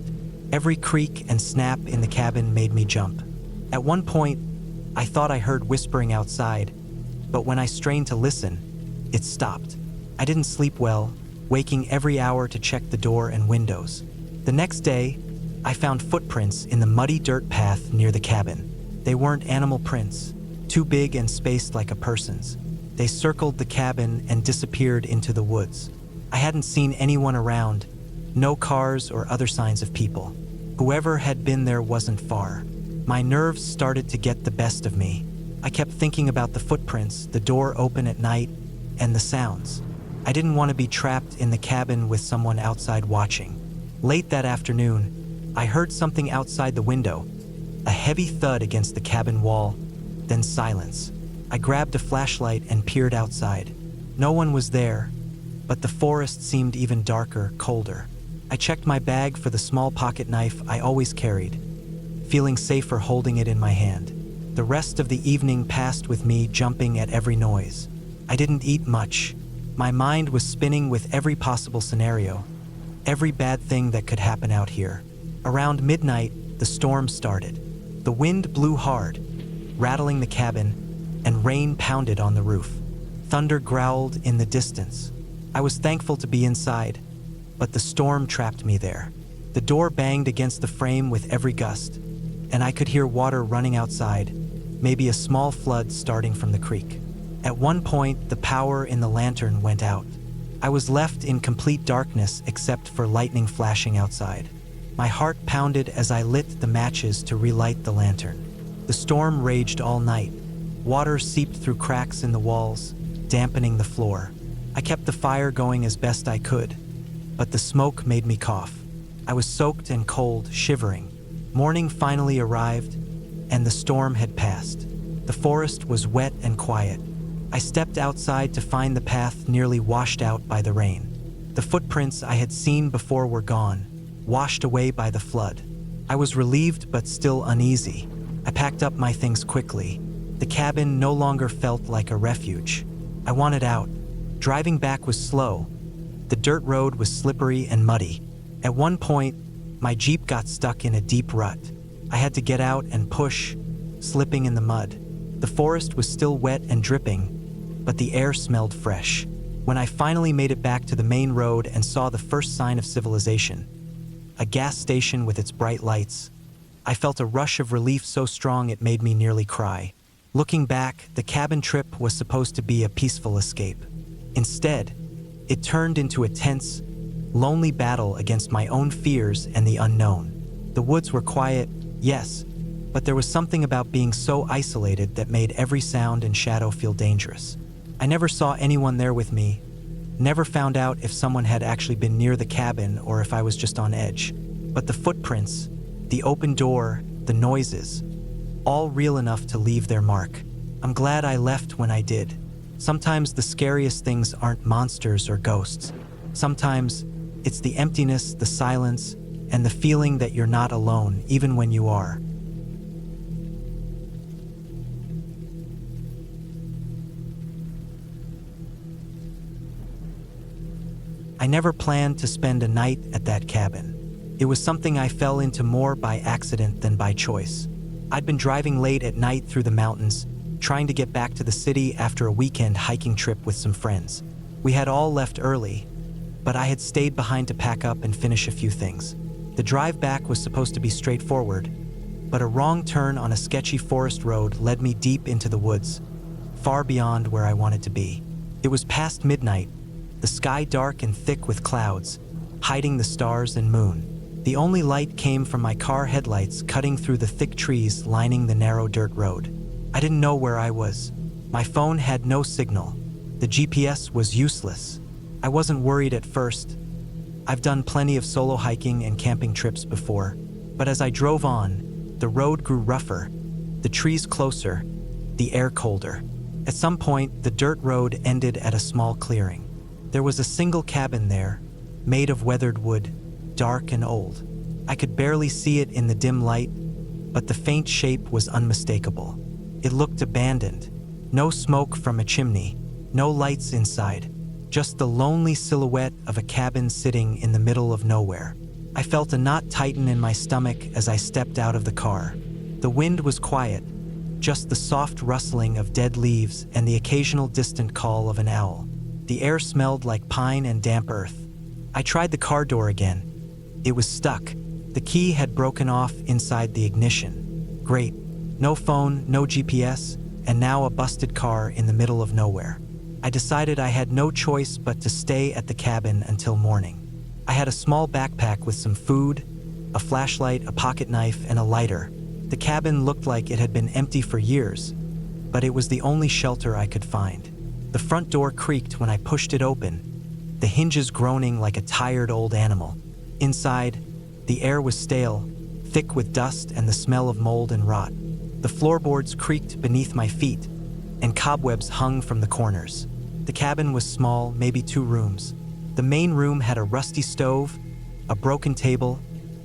Every creak and snap in the cabin made me jump. At one point, I thought I heard whispering outside, but when I strained to listen, it stopped. I didn't sleep well, waking every hour to check the door and windows. The next day, I found footprints in the muddy dirt path near the cabin. They weren't animal prints, too big and spaced like a person's. They circled the cabin and disappeared into the woods. I hadn't seen anyone around, no cars or other signs of people. Whoever had been there wasn't far. My nerves started to get the best of me. I kept thinking about the footprints, the door open at night, and the sounds. I didn't want to be trapped in the cabin with someone outside watching. Late that afternoon, I heard something outside the window, a heavy thud against the cabin wall, then silence. I grabbed a flashlight and peered outside. No one was there, but the forest seemed even darker, colder. I checked my bag for the small pocket knife I always carried, feeling safer holding it in my hand. The rest of the evening passed with me jumping at every noise. I didn't eat much. My mind was spinning with every possible scenario, every bad thing that could happen out here. Around midnight, the storm started. The wind blew hard, rattling the cabin, and rain pounded on the roof. Thunder growled in the distance. I was thankful to be inside, but the storm trapped me there. The door banged against the frame with every gust, and I could hear water running outside, maybe a small flood starting from the creek. At one point, the power in the lantern went out. I was left in complete darkness except for lightning flashing outside. My heart pounded as I lit the matches to relight the lantern. The storm raged all night. Water seeped through cracks in the walls, dampening the floor. I kept the fire going as best I could, but the smoke made me cough. I was soaked and cold, shivering. Morning finally arrived, and the storm had passed. The forest was wet and quiet. I stepped outside to find the path nearly washed out by the rain. The footprints I had seen before were gone, washed away by the flood. I was relieved but still uneasy. I packed up my things quickly. The cabin no longer felt like a refuge. I wanted out. Driving back was slow. The dirt road was slippery and muddy. At one point, my Jeep got stuck in a deep rut. I had to get out and push, slipping in the mud. The forest was still wet and dripping, but the air smelled fresh. When I finally made it back to the main road and saw the first sign of civilization, a gas station with its bright lights, I felt a rush of relief so strong it made me nearly cry. Looking back, the cabin trip was supposed to be a peaceful escape. Instead, it turned into a tense, lonely battle against my own fears and the unknown. The woods were quiet, Yes, but there was something about being so isolated that made every sound and shadow feel dangerous. I never saw anyone there with me, never found out if someone had actually been near the cabin or if I was just on edge. But the footprints, the open door, the noises, all real enough to leave their mark. I'm glad I left when I did. Sometimes the scariest things aren't monsters or ghosts. Sometimes it's the emptiness, the silence, and the feeling that you're not alone, even when you are. I never planned to spend a night at that cabin. It was something I fell into more by accident than by choice. I'd been driving late at night through the mountains, trying to get back to the city after a weekend hiking trip with some friends. We had all left early, but I had stayed behind to pack up and finish a few things. The drive back was supposed to be straightforward, but a wrong turn on a sketchy forest road led me deep into the woods, far beyond where I wanted to be. It was past midnight, the sky dark and thick with clouds, hiding the stars and moon. The only light came from my car headlights cutting through the thick trees lining the narrow dirt road. I didn't know where I was. My phone had no signal. The GPS was useless. I wasn't worried at first. I've done plenty of solo hiking and camping trips before, but as I drove on, the road grew rougher, the trees closer, the air colder. At some point, the dirt road ended at a small clearing. There was a single cabin there, made of weathered wood, dark and old. I could barely see it in the dim light, but the faint shape was unmistakable. It looked abandoned. No smoke from a chimney, no lights inside, just the lonely silhouette of a cabin sitting in the middle of nowhere. I felt a knot tighten in my stomach as I stepped out of the car. The wind was quiet, just the soft rustling of dead leaves and the occasional distant call of an owl. The air smelled like pine and damp earth. I tried the car door again. It was stuck. The key had broken off inside the ignition. Great. No phone, no GPS, and now a busted car in the middle of nowhere. I decided I had no choice but to stay at the cabin until morning. I had a small backpack with some food, a flashlight, a pocket knife, and a lighter. The cabin looked like it had been empty for years, but it was the only shelter I could find. The front door creaked when I pushed it open, the hinges groaning like a tired old animal. Inside, the air was stale, thick with dust and the smell of mold and rot. The floorboards creaked beneath my feet, and cobwebs hung from the corners. The cabin was small, maybe 2 rooms. The main room had a rusty stove, a broken table,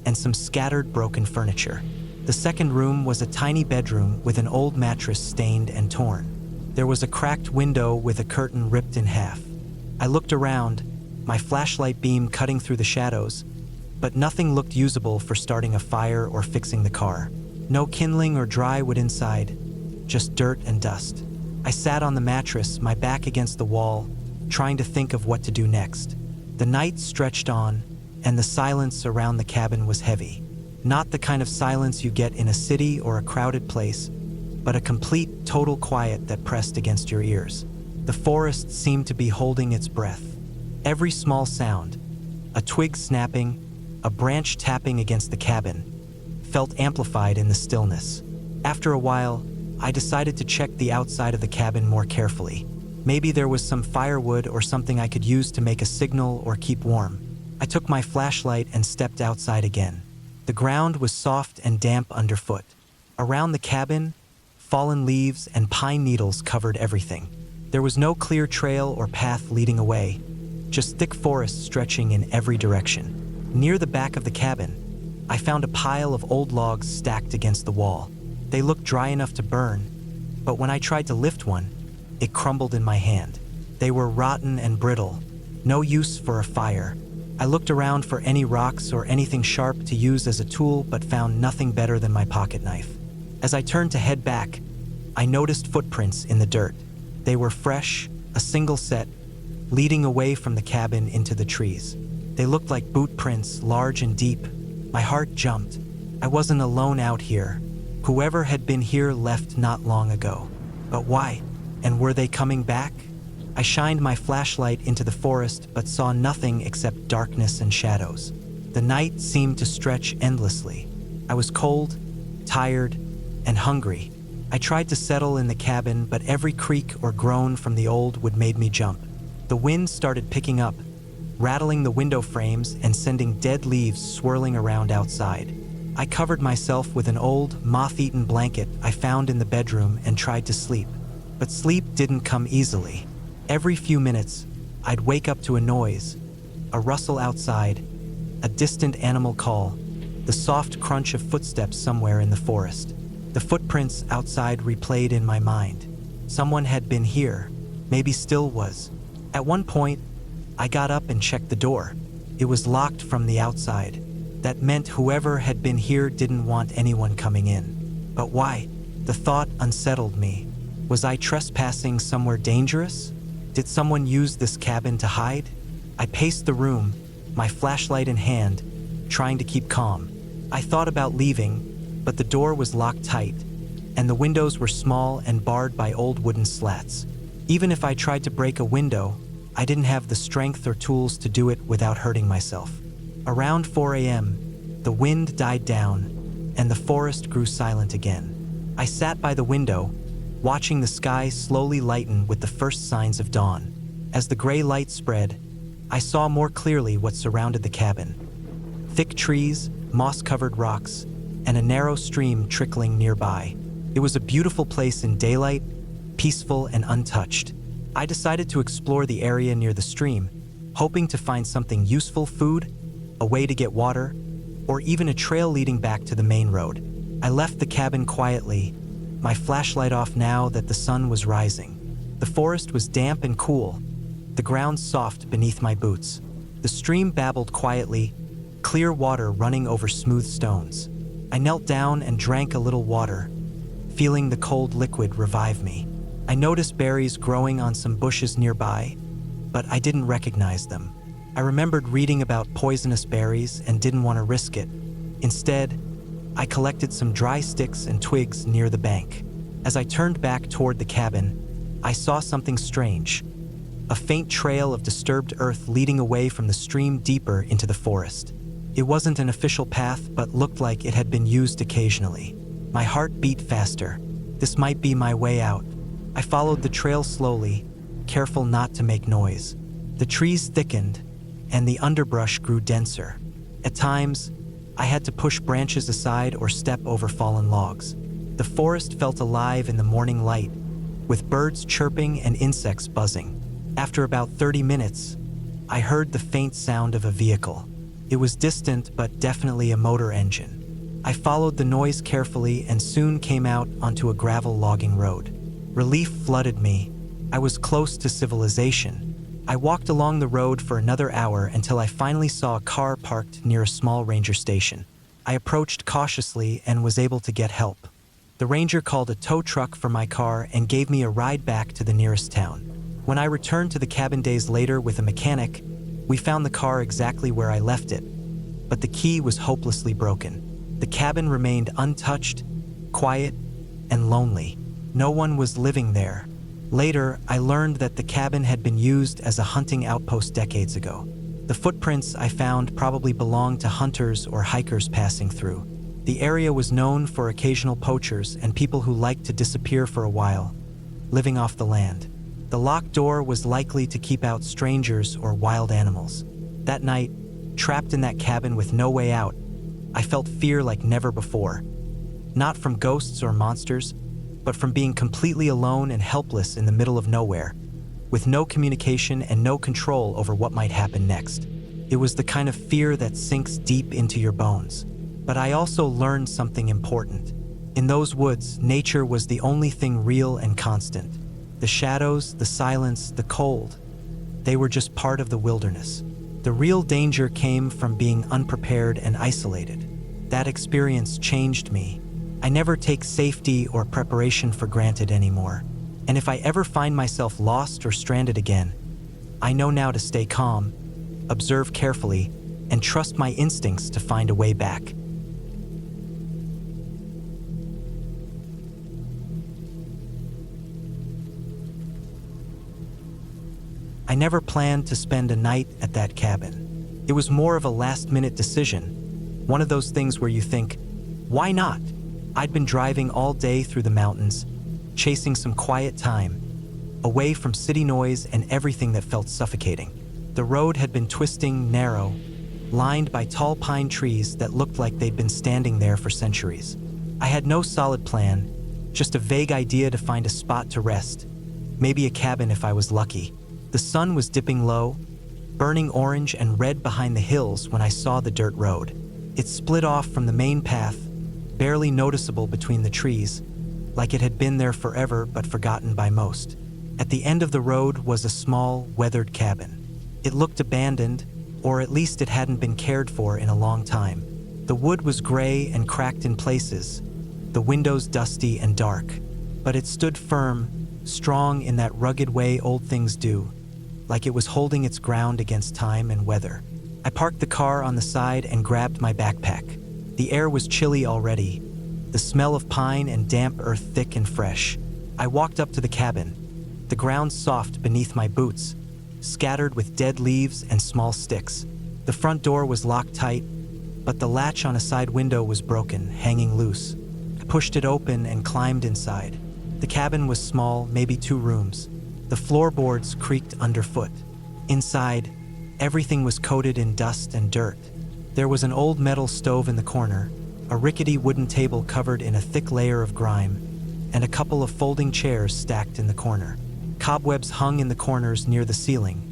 and some scattered broken furniture. The second room was a tiny bedroom with an old mattress stained and torn. There was a cracked window with a curtain ripped in half. I looked around, my flashlight beam cutting through the shadows, but nothing looked usable for starting a fire or fixing the car. No kindling or dry wood inside, just dirt and dust. I sat on the mattress, my back against the wall, trying to think of what to do next. The night stretched on, and the silence around the cabin was heavy. Not the kind of silence you get in a city or a crowded place, but a complete, total quiet that pressed against your ears. The forest seemed to be holding its breath. Every small sound, a twig snapping, a branch tapping against the cabin, felt amplified in the stillness. After a while, I decided to check the outside of the cabin more carefully. Maybe there was some firewood or something I could use to make a signal or keep warm. I took my flashlight and stepped outside again. The ground was soft and damp underfoot. Around the cabin, fallen leaves and pine needles covered everything. There was no clear trail or path leading away, just thick forest stretching in every direction. Near the back of the cabin, I found a pile of old logs stacked against the wall. They looked dry enough to burn, but when I tried to lift one, it crumbled in my hand. They were rotten and brittle, no use for a fire. I looked around for any rocks or anything sharp to use as a tool, but found nothing better than my pocket knife. As I turned to head back, I noticed footprints in the dirt. They were fresh, a single set, leading away from the cabin into the trees. They looked like boot prints, large and deep. My heart jumped. I wasn't alone out here. Whoever had been here left not long ago. But why? And were they coming back? I shined my flashlight into the forest, but saw nothing except darkness and shadows. The night seemed to stretch endlessly. I was cold, tired, and hungry. I tried to settle in the cabin, but every creak or groan from the old wood made me jump. The wind started picking up, rattling the window frames and sending dead leaves swirling around outside. I covered myself with an old, moth-eaten blanket I found in the bedroom and tried to sleep. But sleep didn't come easily. Every few minutes, I'd wake up to a noise, a rustle outside, a distant animal call, the soft crunch of footsteps somewhere in the forest. The footprints outside replayed in my mind. Someone had been here, maybe still was. At one point, I got up and checked the door. It was locked from the outside. That meant whoever had been here didn't want anyone coming in. But why? The thought unsettled me. Was I trespassing somewhere dangerous? Did someone use this cabin to hide? I paced the room, my flashlight in hand, trying to keep calm. I thought about leaving, but the door was locked tight, and the windows were small and barred by old wooden slats. Even if I tried to break a window, I didn't have the strength or tools to do it without hurting myself. Around 4 a.m., the wind died down, and the forest grew silent again. I sat by the window, watching the sky slowly lighten with the first signs of dawn. As the gray light spread, I saw more clearly what surrounded the cabin. Thick trees, moss-covered rocks, and a narrow stream trickling nearby. It was a beautiful place in daylight, peaceful and untouched. I decided to explore the area near the stream, hoping to find something useful: food, a way to get water, or even a trail leading back to the main road. I left the cabin quietly, my flashlight off now that the sun was rising. The forest was damp and cool, the ground soft beneath my boots. The stream babbled quietly, clear water running over smooth stones. I knelt down and drank a little water, feeling the cold liquid revive me. I noticed berries growing on some bushes nearby, but I didn't recognize them. I remembered reading about poisonous berries and didn't want to risk it. Instead, I collected some dry sticks and twigs near the bank. As I turned back toward the cabin, I saw something strange. A faint trail of disturbed earth leading away from the stream deeper into the forest. It wasn't an official path, but looked like it had been used occasionally. My heart beat faster. This might be my way out. I followed the trail slowly, careful not to make noise. The trees thickened, and the underbrush grew denser. At times, I had to push branches aside or step over fallen logs. The forest felt alive in the morning light, with birds chirping and insects buzzing. After about 30 minutes, I heard the faint sound of a vehicle. It was distant, but definitely a motor engine. I followed the noise carefully and soon came out onto a gravel logging road. Relief flooded me. I was close to civilization. I walked along the road for another hour until I finally saw a car parked near a small ranger station. I approached cautiously and was able to get help. The ranger called a tow truck for my car and gave me a ride back to the nearest town. When I returned to the cabin days later with a mechanic, we found the car exactly where I left it, but the key was hopelessly broken. The cabin remained untouched, quiet, and lonely. No one was living there. Later, I learned that the cabin had been used as a hunting outpost decades ago. The footprints I found probably belonged to hunters or hikers passing through. The area was known for occasional poachers and people who liked to disappear for a while, living off the land. The locked door was likely to keep out strangers or wild animals. That night, trapped in that cabin with no way out, I felt fear like never before. Not from ghosts or monsters, but from being completely alone and helpless in the middle of nowhere, with no communication and no control over what might happen next. It was the kind of fear that sinks deep into your bones. But I also learned something important. In those woods, nature was the only thing real and constant. The shadows, the silence, the cold, they were just part of the wilderness. The real danger came from being unprepared and isolated. That experience changed me. I never take safety or preparation for granted anymore. And if I ever find myself lost or stranded again, I know now to stay calm, observe carefully, and trust my instincts to find a way back. I never planned to spend a night at that cabin. It was more of a last-minute decision, one of those things where you think, why not? I'd been driving all day through the mountains, chasing some quiet time, away from city noise and everything that felt suffocating. The road had been twisting, narrow, lined by tall pine trees that looked like they'd been standing there for centuries. I had no solid plan, just a vague idea to find a spot to rest, maybe a cabin if I was lucky. The sun was dipping low, burning orange and red behind the hills when I saw the dirt road. It split off from the main path, barely noticeable between the trees, like it had been there forever but forgotten by most. At the end of the road was a small, weathered cabin. It looked abandoned, or at least it hadn't been cared for in a long time. The wood was gray and cracked in places, the windows dusty and dark, but it stood firm, strong in that rugged way old things do, like it was holding its ground against time and weather. I parked the car on the side and grabbed my backpack. The air was chilly already, the smell of pine and damp earth thick and fresh. I walked up to the cabin, the ground soft beneath my boots, scattered with dead leaves and small sticks. The front door was locked tight, but the latch on a side window was broken, hanging loose. I pushed it open and climbed inside. The cabin was small, maybe 2 rooms. The floorboards creaked underfoot. Inside, everything was coated in dust and dirt. There was an old metal stove in the corner, a rickety wooden table covered in a thick layer of grime, and a couple of folding chairs stacked in the corner. Cobwebs hung in the corners near the ceiling,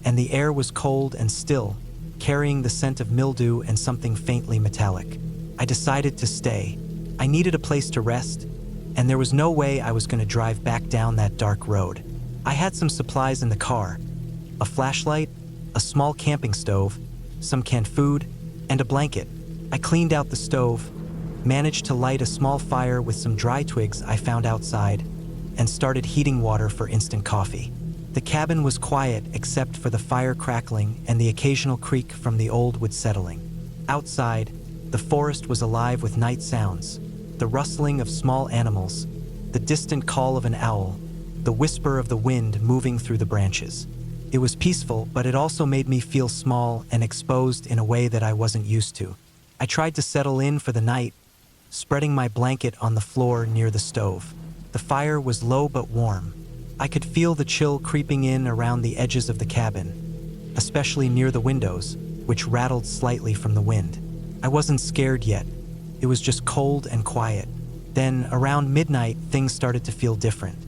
and the air was cold and still, carrying the scent of mildew and something faintly metallic. I decided to stay. I needed a place to rest, and there was no way I was going to drive back down that dark road. I had some supplies in the car: a flashlight, a small camping stove, some canned food, and a blanket. I cleaned out the stove, managed to light a small fire with some dry twigs I found outside, and started heating water for instant coffee. The cabin was quiet except for the fire crackling and the occasional creak from the old wood settling. Outside, the forest was alive with night sounds, the rustling of small animals, the distant call of an owl, the whisper of the wind moving through the branches. It was peaceful, but it also made me feel small and exposed in a way that I wasn't used to. I tried to settle in for the night, spreading my blanket on the floor near the stove. The fire was low but warm. I could feel the chill creeping in around the edges of the cabin, especially near the windows, which rattled slightly from the wind. I wasn't scared yet. It was just cold and quiet. Then, around midnight, things started to feel different.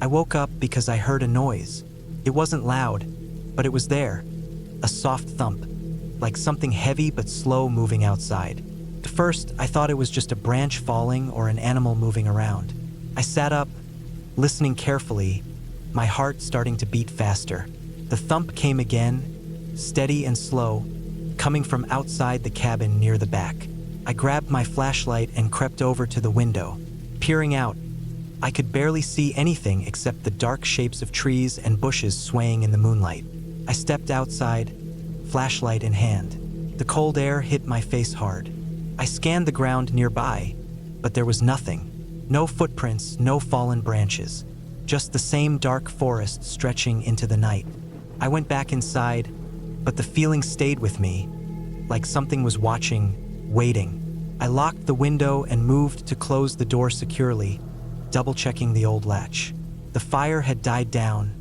I woke up because I heard a noise. It wasn't loud, but it was there. A soft thump, like something heavy but slow moving outside. At first, I thought it was just a branch falling or an animal moving around. I sat up, listening carefully, my heart starting to beat faster. The thump came again, steady and slow, coming from outside the cabin near the back. I grabbed my flashlight and crept over to the window. Peering out, I could barely see anything except the dark shapes of trees and bushes swaying in the moonlight. I stepped outside, flashlight in hand. The cold air hit my face hard. I scanned the ground nearby, but there was nothing. No footprints, no fallen branches. Just the same dark forest stretching into the night. I went back inside, but the feeling stayed with me, like something was watching, waiting. I locked the window and moved to close the door securely, double-checking the old latch. The fire had died down,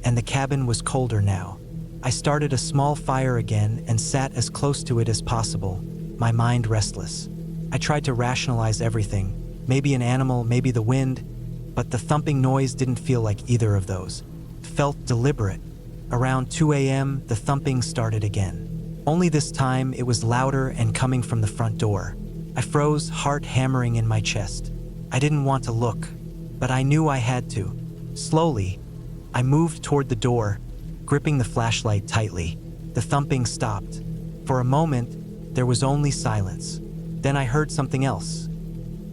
and the cabin was colder now. I started a small fire again and sat as close to it as possible, my mind restless. I tried to rationalize everything, maybe an animal, maybe the wind, but the thumping noise didn't feel like either of those. It felt deliberate. Around 2 a.m., the thumping started again. Only this time, it was louder and coming from the front door. I froze, heart hammering in my chest. I didn't want to look, but I knew I had to. Slowly, I moved toward the door, gripping the flashlight tightly. The thumping stopped. For a moment, there was only silence. Then I heard something else.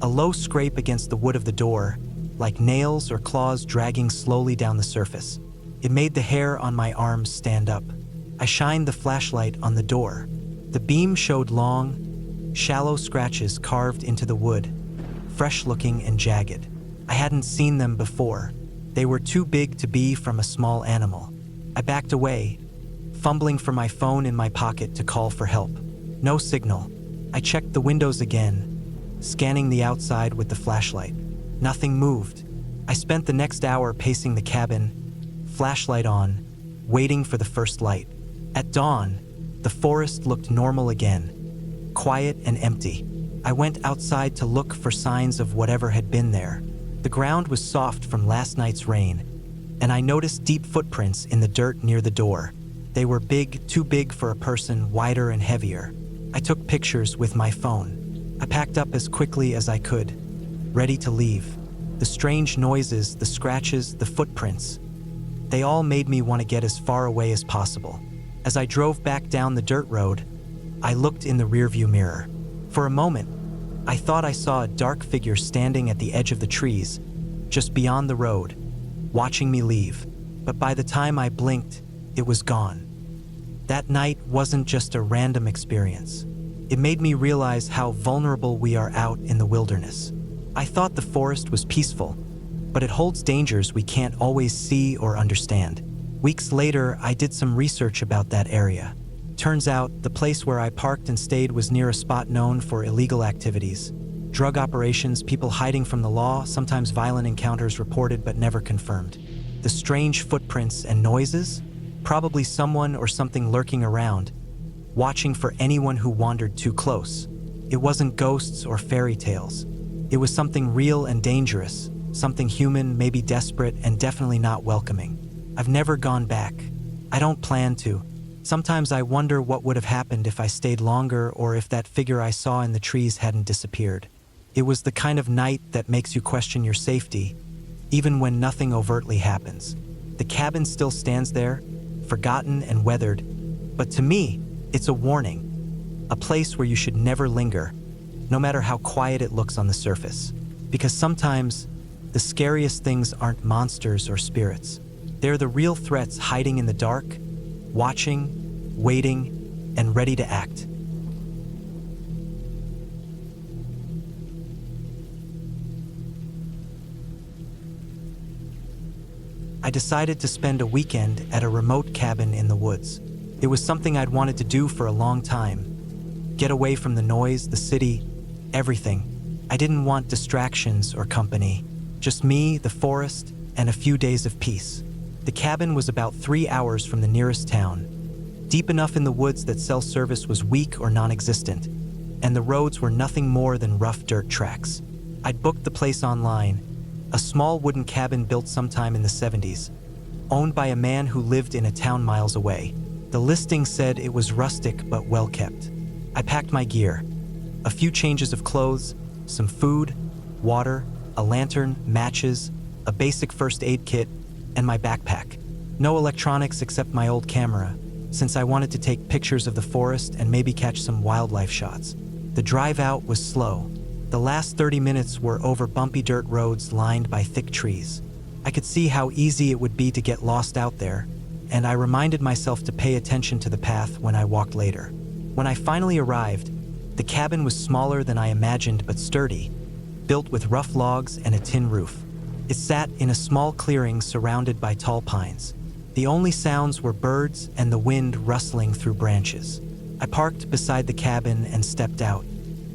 A low scrape against the wood of the door, like nails or claws dragging slowly down the surface. It made the hair on my arms stand up. I shined the flashlight on the door. The beam showed long, shallow scratches carved into the wood, fresh-looking and jagged. I hadn't seen them before. They were too big to be from a small animal. I backed away, fumbling for my phone in my pocket to call for help. No signal. I checked the windows again, scanning the outside with the flashlight. Nothing moved. I spent the next hour pacing the cabin, flashlight on, waiting for the first light. At dawn, the forest looked normal again, quiet and empty. I went outside to look for signs of whatever had been there. The ground was soft from last night's rain, and I noticed deep footprints in the dirt near the door. They were big, too big for a person, wider and heavier. I took pictures with my phone. I packed up as quickly as I could, ready to leave. The strange noises, the scratches, the footprints, they all made me want to get as far away as possible. As I drove back down the dirt road, I looked in the rearview mirror. For a moment, I thought I saw a dark figure standing at the edge of the trees, just beyond the road, watching me leave. But by the time I blinked, it was gone. That night wasn't just a random experience. It made me realize how vulnerable we are out in the wilderness. I thought the forest was peaceful, but it holds dangers we can't always see or understand. Weeks later, I did some research about that area. Turns out, the place where I parked and stayed was near a spot known for illegal activities. Drug operations, people hiding from the law, sometimes violent encounters reported but never confirmed. The strange footprints and noises? Probably someone or something lurking around, watching for anyone who wandered too close. It wasn't ghosts or fairy tales. It was something real and dangerous, something human, maybe desperate, and definitely not welcoming. I've never gone back. I don't plan to. Sometimes I wonder what would have happened if I stayed longer or if that figure I saw in the trees hadn't disappeared. It was the kind of night that makes you question your safety, even when nothing overtly happens. The cabin still stands there, forgotten and weathered, but to me, it's a warning. A place where you should never linger, no matter how quiet it looks on the surface. Because sometimes, the scariest things aren't monsters or spirits. They're the real threats hiding in the dark, watching, waiting, and ready to act. I decided to spend a weekend at a remote cabin in the woods. It was something I'd wanted to do for a long time. Get away from the noise, the city, everything. I didn't want distractions or company. Just me, the forest, and a few days of peace. The cabin was about 3 hours from the nearest town, deep enough in the woods that cell service was weak or non-existent, and the roads were nothing more than rough dirt tracks. I'd booked the place online, a small wooden cabin built sometime in the 70s, owned by a man who lived in a town miles away. The listing said it was rustic but well kept. I packed my gear, a few changes of clothes, some food, water, a lantern, matches, a basic first aid kit, and my backpack. No electronics except my old camera, since I wanted to take pictures of the forest and maybe catch some wildlife shots. The drive out was slow. The last 30 minutes were over bumpy dirt roads lined by thick trees. I could see how easy it would be to get lost out there, and I reminded myself to pay attention to the path when I walked later. When I finally arrived, the cabin was smaller than I imagined but sturdy, built with rough logs and a tin roof. It sat in a small clearing surrounded by tall pines. The only sounds were birds and the wind rustling through branches. I parked beside the cabin and stepped out.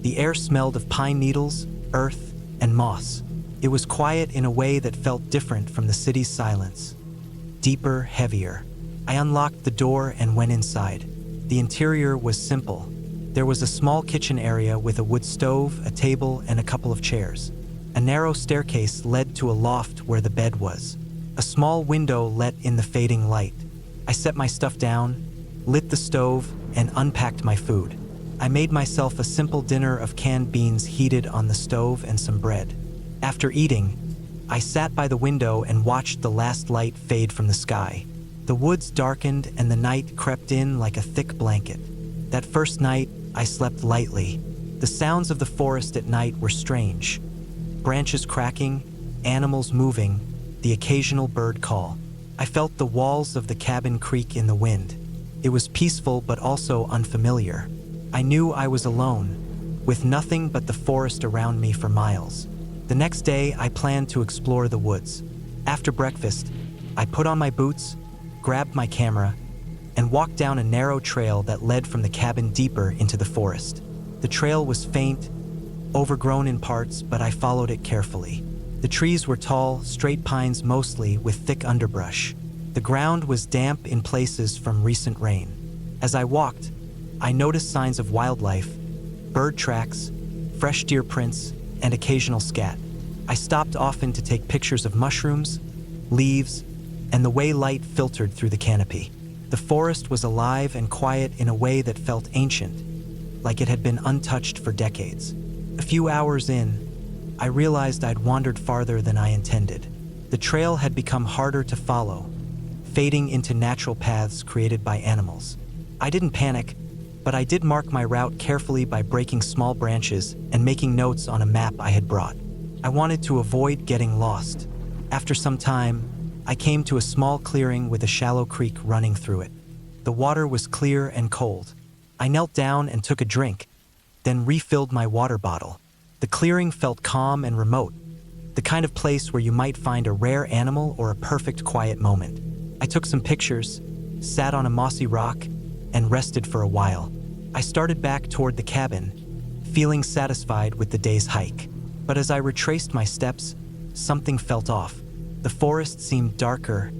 The air smelled of pine needles, earth, and moss. It was quiet in a way that felt different from the city's silence. Deeper, heavier. I unlocked the door and went inside. The interior was simple. There was a small kitchen area with a wood stove, a table, and a couple of chairs. A narrow staircase led to a loft where the bed was. A small window let in the fading light. I set my stuff down, lit the stove, and unpacked my food. I made myself a simple dinner of canned beans heated on the stove and some bread. After eating, I sat by the window and watched the last light fade from the sky. The woods darkened and the night crept in like a thick blanket. That first night, I slept lightly. The sounds of the forest at night were strange. Branches cracking, animals moving, the occasional bird call. I felt the walls of the cabin creak in the wind. It was peaceful but also unfamiliar. I knew I was alone, with nothing but the forest around me for miles. The next day, I planned to explore the woods. After breakfast, I put on my boots, grabbed my camera, and walked down a narrow trail that led from the cabin deeper into the forest. The trail was faint, overgrown in parts, but I followed it carefully. The trees were tall, straight pines mostly, with thick underbrush. The ground was damp in places from recent rain. As I walked, I noticed signs of wildlife, bird tracks, fresh deer prints, and occasional scat. I stopped often to take pictures of mushrooms, leaves, and the way light filtered through the canopy. The forest was alive and quiet in a way that felt ancient, like it had been untouched for decades. A few hours in, I realized I'd wandered farther than I intended. The trail had become harder to follow, fading into natural paths created by animals. I didn't panic, but I did mark my route carefully by breaking small branches and making notes on a map I had brought. I wanted to avoid getting lost. After some time, I came to a small clearing with a shallow creek running through it. The water was clear and cold. I knelt down and took a drink, then refilled my water bottle. The clearing felt calm and remote, the kind of place where you might find a rare animal or a perfect quiet moment. I took some pictures, sat on a mossy rock, and rested for a while. I started back toward the cabin, feeling satisfied with the day's hike. But as I retraced my steps, something felt off. The forest seemed darker,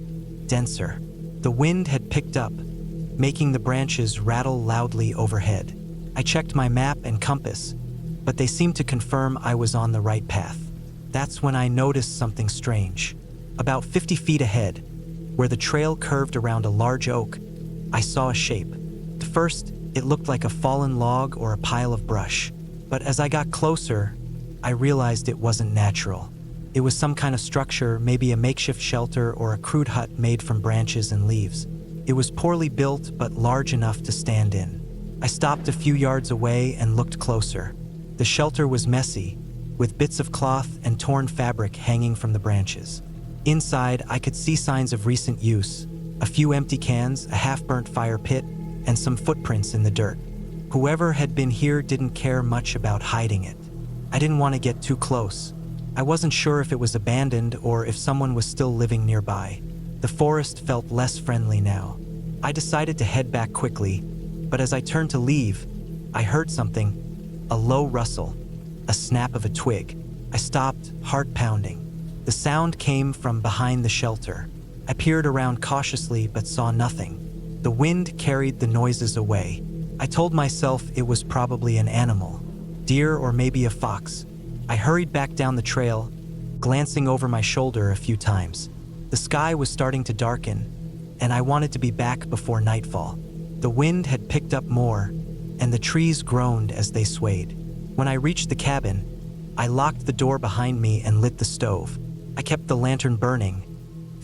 denser. The wind had picked up, making the branches rattle loudly overhead. I checked my map and compass, but they seemed to confirm I was on the right path. That's when I noticed something strange. About 50 feet ahead, where the trail curved around a large oak, I saw a shape. At first, it looked like a fallen log or a pile of brush, but as I got closer, I realized it wasn't natural. It was some kind of structure, maybe a makeshift shelter or a crude hut made from branches and leaves. It was poorly built, but large enough to stand in. I stopped a few yards away and looked closer. The shelter was messy, with bits of cloth and torn fabric hanging from the branches. Inside, I could see signs of recent use: a few empty cans, a half-burnt fire pit, and some footprints in the dirt. Whoever had been here didn't care much about hiding it. I didn't want to get too close. I wasn't sure if it was abandoned or if someone was still living nearby. The forest felt less friendly now. I decided to head back quickly, but as I turned to leave, I heard something, a low rustle, a snap of a twig. I stopped, heart pounding. The sound came from behind the shelter. I peered around cautiously but saw nothing. The wind carried the noises away. I told myself it was probably an animal, deer or maybe a fox. I hurried back down the trail, glancing over my shoulder a few times. The sky was starting to darken, and I wanted to be back before nightfall. The wind had picked up more, and the trees groaned as they swayed. When I reached the cabin, I locked the door behind me and lit the stove. I kept the lantern burning,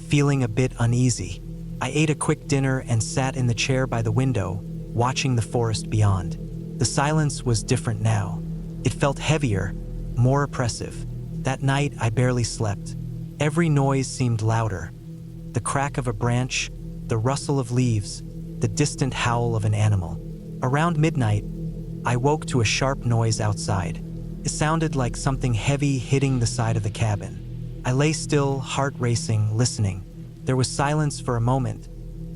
feeling a bit uneasy. I ate a quick dinner and sat in the chair by the window, watching the forest beyond. The silence was different now. It felt heavier, more oppressive. That night, I barely slept. Every noise seemed louder. The crack of a branch, the rustle of leaves, the distant howl of an animal. Around midnight, I woke to a sharp noise outside. It sounded like something heavy hitting the side of the cabin. I lay still, heart racing, listening. There was silence for a moment.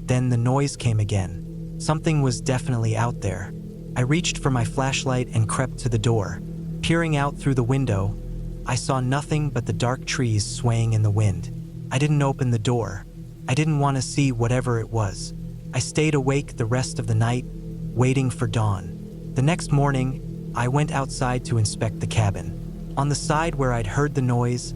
Then the noise came again. Something was definitely out there. I reached for my flashlight and crept to the door. Peering out through the window, I saw nothing but the dark trees swaying in the wind. I didn't open the door. I didn't want to see whatever it was. I stayed awake the rest of the night, waiting for dawn. The next morning, I went outside to inspect the cabin. On the side where I'd heard the noise,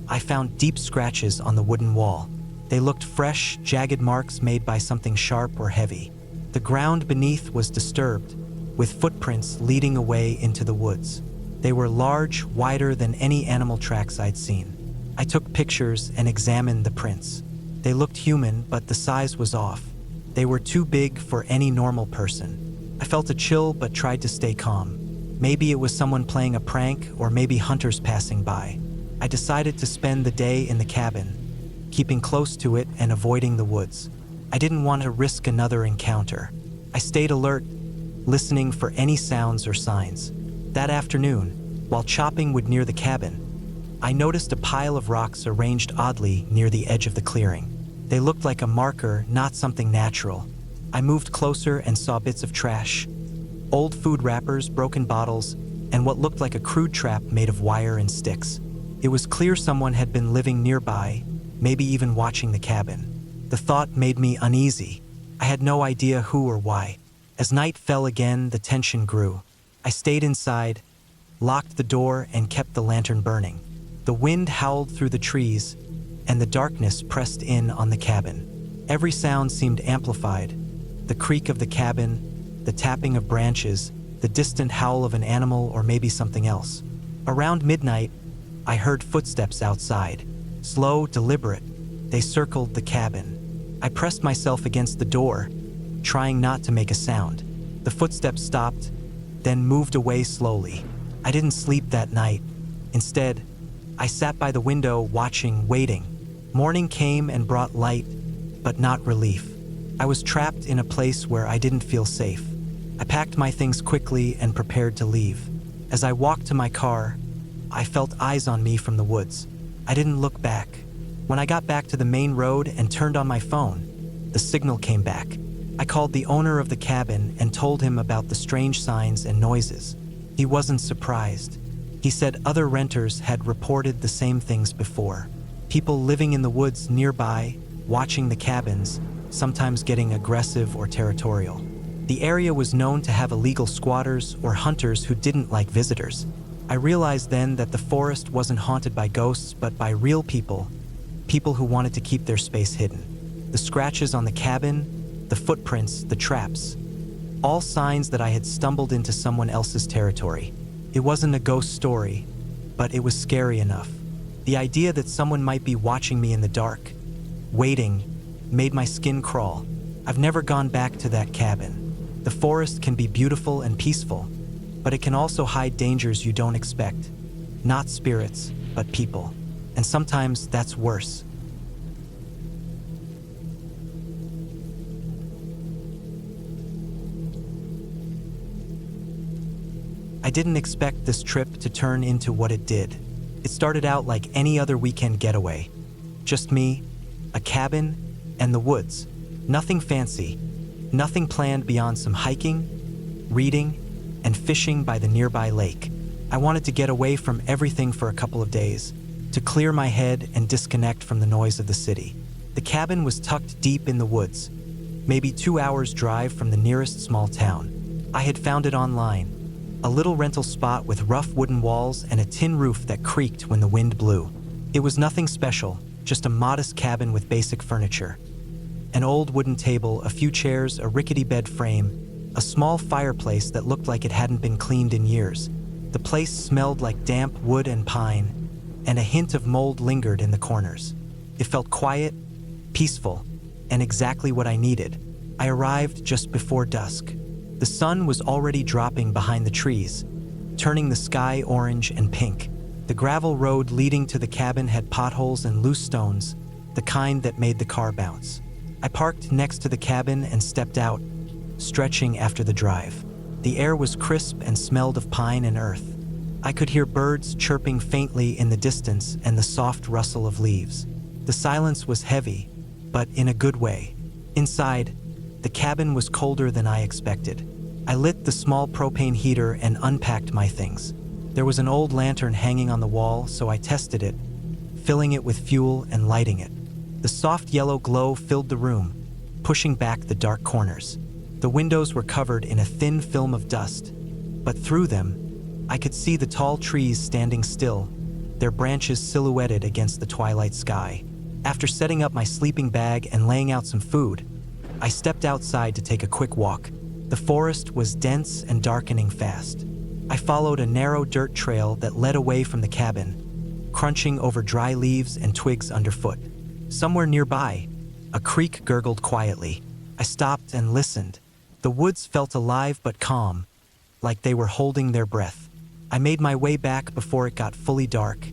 I found deep scratches on the wooden wall. They looked fresh, jagged marks made by something sharp or heavy. The ground beneath was disturbed, with footprints leading away into the woods. They were large, wider than any animal tracks I'd seen. I took pictures and examined the prints. They looked human, but the size was off. They were too big for any normal person. I felt a chill but tried to stay calm. Maybe it was someone playing a prank, or maybe hunters passing by. I decided to spend the day in the cabin, keeping close to it and avoiding the woods. I didn't want to risk another encounter. I stayed alert, listening for any sounds or signs. That afternoon, while chopping wood near the cabin, I noticed a pile of rocks arranged oddly near the edge of the clearing. They looked like a marker, not something natural. I moved closer and saw bits of trash, old food wrappers, broken bottles, and what looked like a crude trap made of wire and sticks. It was clear someone had been living nearby, maybe even watching the cabin. The thought made me uneasy. I had no idea who or why. As night fell again, the tension grew. I stayed inside, locked the door, and kept the lantern burning. The wind howled through the trees, and the darkness pressed in on the cabin. Every sound seemed amplified. The creak of the cabin, the tapping of branches, the distant howl of an animal or maybe something else. Around midnight, I heard footsteps outside. Slow, deliberate, they circled the cabin. I pressed myself against the door, trying not to make a sound. The footsteps stopped, then moved away slowly. I didn't sleep that night. Instead, I sat by the window watching, waiting. Morning came and brought light, but not relief. I was trapped in a place where I didn't feel safe. I packed my things quickly and prepared to leave. As I walked to my car, I felt eyes on me from the woods. I didn't look back. When I got back to the main road and turned on my phone, the signal came back. I called the owner of the cabin and told him about the strange signs and noises. He wasn't surprised. He said other renters had reported the same things before. People living in the woods nearby, watching the cabins, sometimes getting aggressive or territorial. The area was known to have illegal squatters or hunters who didn't like visitors. I realized then that the forest wasn't haunted by ghosts but by real people, people who wanted to keep their space hidden. The scratches on the cabin, the footprints, the traps, all signs that I had stumbled into someone else's territory. It wasn't a ghost story, but it was scary enough. The idea that someone might be watching me in the dark, waiting, made my skin crawl. I've never gone back to that cabin. The forest can be beautiful and peaceful, but it can also hide dangers you don't expect. Not spirits, but people. And sometimes that's worse. I didn't expect this trip to turn into what it did. It started out like any other weekend getaway. Just me, a cabin, and the woods. Nothing fancy, nothing planned beyond some hiking, reading, and fishing by the nearby lake. I wanted to get away from everything for a couple of days, to clear my head and disconnect from the noise of the city. The cabin was tucked deep in the woods, maybe 2 hours' drive from the nearest small town. I had found it online. A little rental spot with rough wooden walls and a tin roof that creaked when the wind blew. It was nothing special, just a modest cabin with basic furniture. An old wooden table, a few chairs, a rickety bed frame, a small fireplace that looked like it hadn't been cleaned in years. The place smelled like damp wood and pine, and a hint of mold lingered in the corners. It felt quiet, peaceful, and exactly what I needed. I arrived just before dusk. The sun was already dropping behind the trees, turning the sky orange and pink. The gravel road leading to the cabin had potholes and loose stones, the kind that made the car bounce. I parked next to the cabin and stepped out, stretching after the drive. The air was crisp and smelled of pine and earth. I could hear birds chirping faintly in the distance and the soft rustle of leaves. The silence was heavy, but in a good way. Inside, the cabin was colder than I expected. I lit the small propane heater and unpacked my things. There was an old lantern hanging on the wall, so I tested it, filling it with fuel and lighting it. The soft yellow glow filled the room, pushing back the dark corners. The windows were covered in a thin film of dust, but through them, I could see the tall trees standing still, their branches silhouetted against the twilight sky. After setting up my sleeping bag and laying out some food, I stepped outside to take a quick walk. The forest was dense and darkening fast. I followed a narrow dirt trail that led away from the cabin, crunching over dry leaves and twigs underfoot. Somewhere nearby, a creek gurgled quietly. I stopped and listened. The woods felt alive but calm, like they were holding their breath. I made my way back before it got fully dark,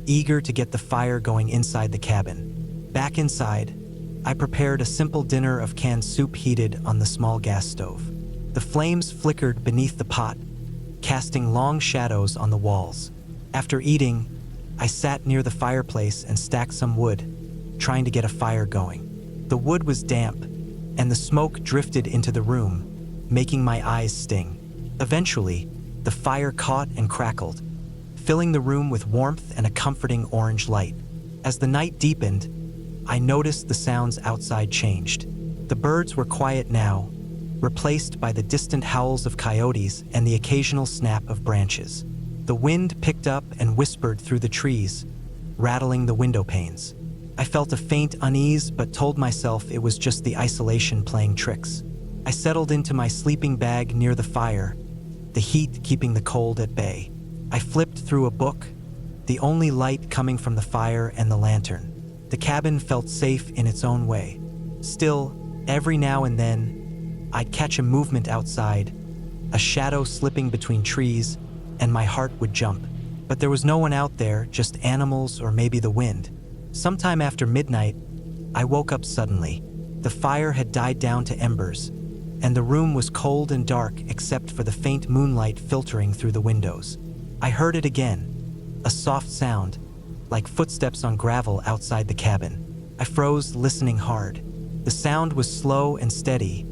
eager to get the fire going inside the cabin. Back inside, I prepared a simple dinner of canned soup heated on the small gas stove. The flames flickered beneath the pot, casting long shadows on the walls. After eating, I sat near the fireplace and stacked some wood, trying to get a fire going. The wood was damp, and the smoke drifted into the room, making my eyes sting. Eventually, The fire caught and crackled, filling the room with warmth and a comforting orange light. As the night deepened, I noticed the sounds outside changed. The birds were quiet now, replaced by the distant howls of coyotes and the occasional snap of branches. The wind picked up and whispered through the trees, rattling the window panes. I felt a faint unease but told myself it was just the isolation playing tricks. I settled into my sleeping bag near the fire, the heat keeping the cold at bay. I flipped through a book, the only light coming from the fire and the lantern. The cabin felt safe in its own way. Still, every now and then, I'd catch a movement outside, a shadow slipping between trees, and my heart would jump. But there was no one out there, just animals or maybe the wind. Sometime after midnight, I woke up suddenly. The fire had died down to embers, and the room was cold and dark except for the faint moonlight filtering through the windows. I heard it again, a soft sound, like footsteps on gravel outside the cabin. I froze, listening hard. The sound was slow and steady,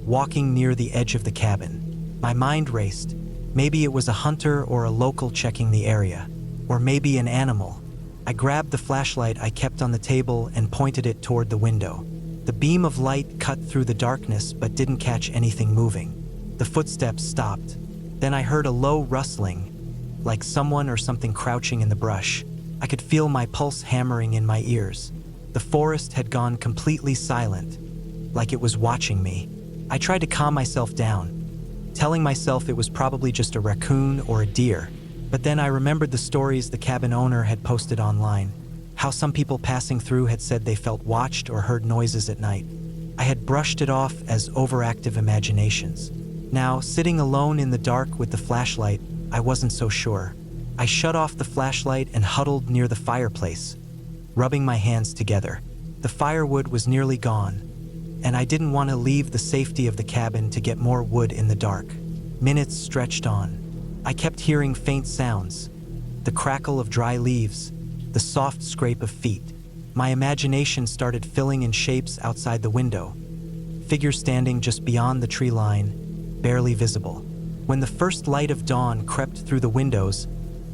walking near the edge of the cabin. My mind raced. Maybe it was a hunter or a local checking the area, or maybe an animal. I grabbed the flashlight I kept on the table and pointed it toward the window. The beam of light cut through the darkness but didn't catch anything moving. The footsteps stopped. Then I heard a low rustling, like someone or something crouching in the brush. I could feel my pulse hammering in my ears. The forest had gone completely silent, like it was watching me. I tried to calm myself down, telling myself it was probably just a raccoon or a deer. But then I remembered the stories the cabin owner had posted online, how some people passing through had said they felt watched or heard noises at night. I had brushed it off as overactive imaginations. Now, sitting alone in the dark with the flashlight, I wasn't so sure. I shut off the flashlight and huddled near the fireplace, rubbing my hands together. The firewood was nearly gone, and I didn't want to leave the safety of the cabin to get more wood in the dark. Minutes stretched on. I kept hearing faint sounds, the crackle of dry leaves, the soft scrape of feet. My imagination started filling in shapes outside the window, figures standing just beyond the tree line, barely visible. When the first light of dawn crept through the windows,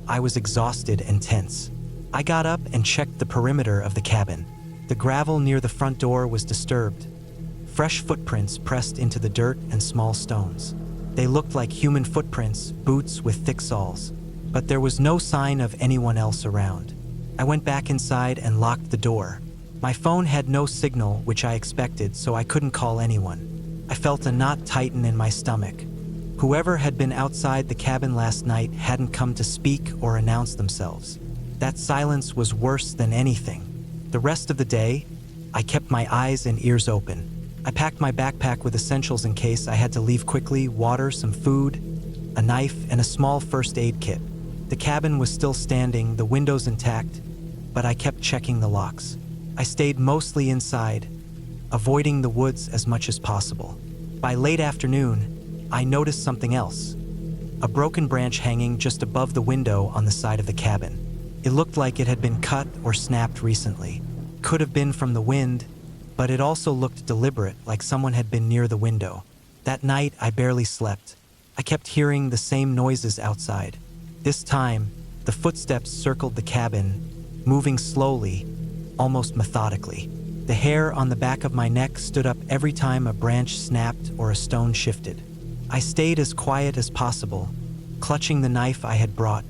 I was exhausted and tense. I got up and checked the perimeter of the cabin. The gravel near the front door was disturbed. Fresh footprints pressed into the dirt and small stones. They looked like human footprints, boots with thick soles. But there was no sign of anyone else around. I went back inside and locked the door. My phone had no signal, which I expected, so I couldn't call anyone. I felt a knot tighten in my stomach. Whoever had been outside the cabin last night hadn't come to speak or announce themselves. That silence was worse than anything. The rest of the day, I kept my eyes and ears open. I packed my backpack with essentials in case I had to leave quickly: water, some food, a knife, and a small first aid kit. The cabin was still standing, the windows intact, but I kept checking the locks. I stayed mostly inside, avoiding the woods as much as possible. By late afternoon, I noticed something else. A broken branch hanging just above the window on the side of the cabin. It looked like it had been cut or snapped recently. Could have been from the wind, but it also looked deliberate, like someone had been near the window. That night, I barely slept. I kept hearing the same noises outside. This time, the footsteps circled the cabin, moving slowly, almost methodically. The hair on the back of my neck stood up every time a branch snapped or a stone shifted. I stayed as quiet as possible, clutching the knife I had brought,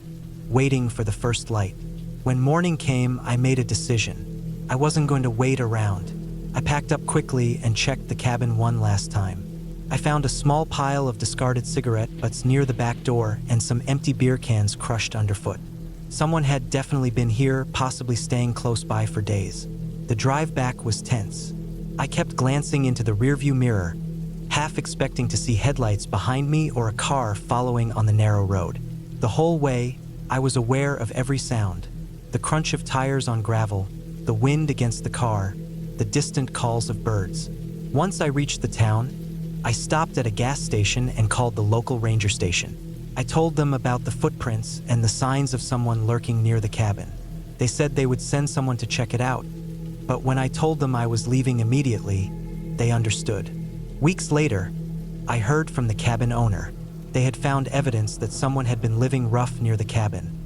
waiting for the first light. When morning came, I made a decision. I wasn't going to wait around. I packed up quickly and checked the cabin one last time. I found a small pile of discarded cigarette butts near the back door and some empty beer cans crushed underfoot. Someone had definitely been here, possibly staying close by for days. The drive back was tense. I kept glancing into the rearview mirror, half expecting to see headlights behind me or a car following on the narrow road. The whole way, I was aware of every sound: the crunch of tires on gravel, the wind against the car, the distant calls of birds. Once I reached the town, I stopped at a gas station and called the local ranger station. I told them about the footprints and the signs of someone lurking near the cabin. They said they would send someone to check it out, but when I told them I was leaving immediately, they understood. Weeks later, I heard from the cabin owner. They had found evidence that someone had been living rough near the cabin.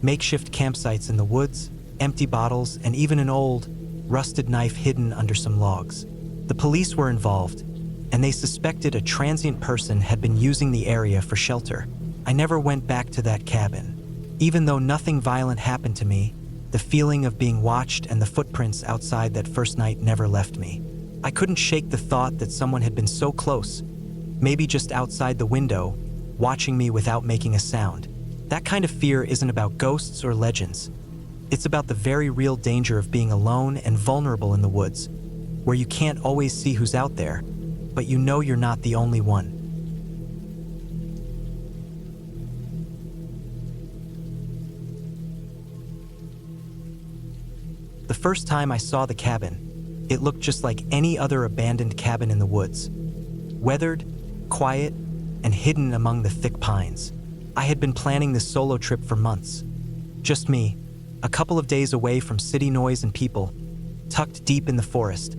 Makeshift campsites in the woods, empty bottles, and even an old, rusted knife hidden under some logs. The police were involved, and they suspected a transient person had been using the area for shelter. I never went back to that cabin. Even though nothing violent happened to me, the feeling of being watched and the footprints outside that first night never left me. I couldn't shake the thought that someone had been so close, maybe just outside the window, watching me without making a sound. That kind of fear isn't about ghosts or legends. It's about the very real danger of being alone and vulnerable in the woods, where you can't always see who's out there, but you know you're not the only one. The first time I saw the cabin, it looked just like any other abandoned cabin in the woods. Weathered, quiet, and hidden among the thick pines. I had been planning this solo trip for months. Just me, a couple of days away from city noise and people, tucked deep in the forest,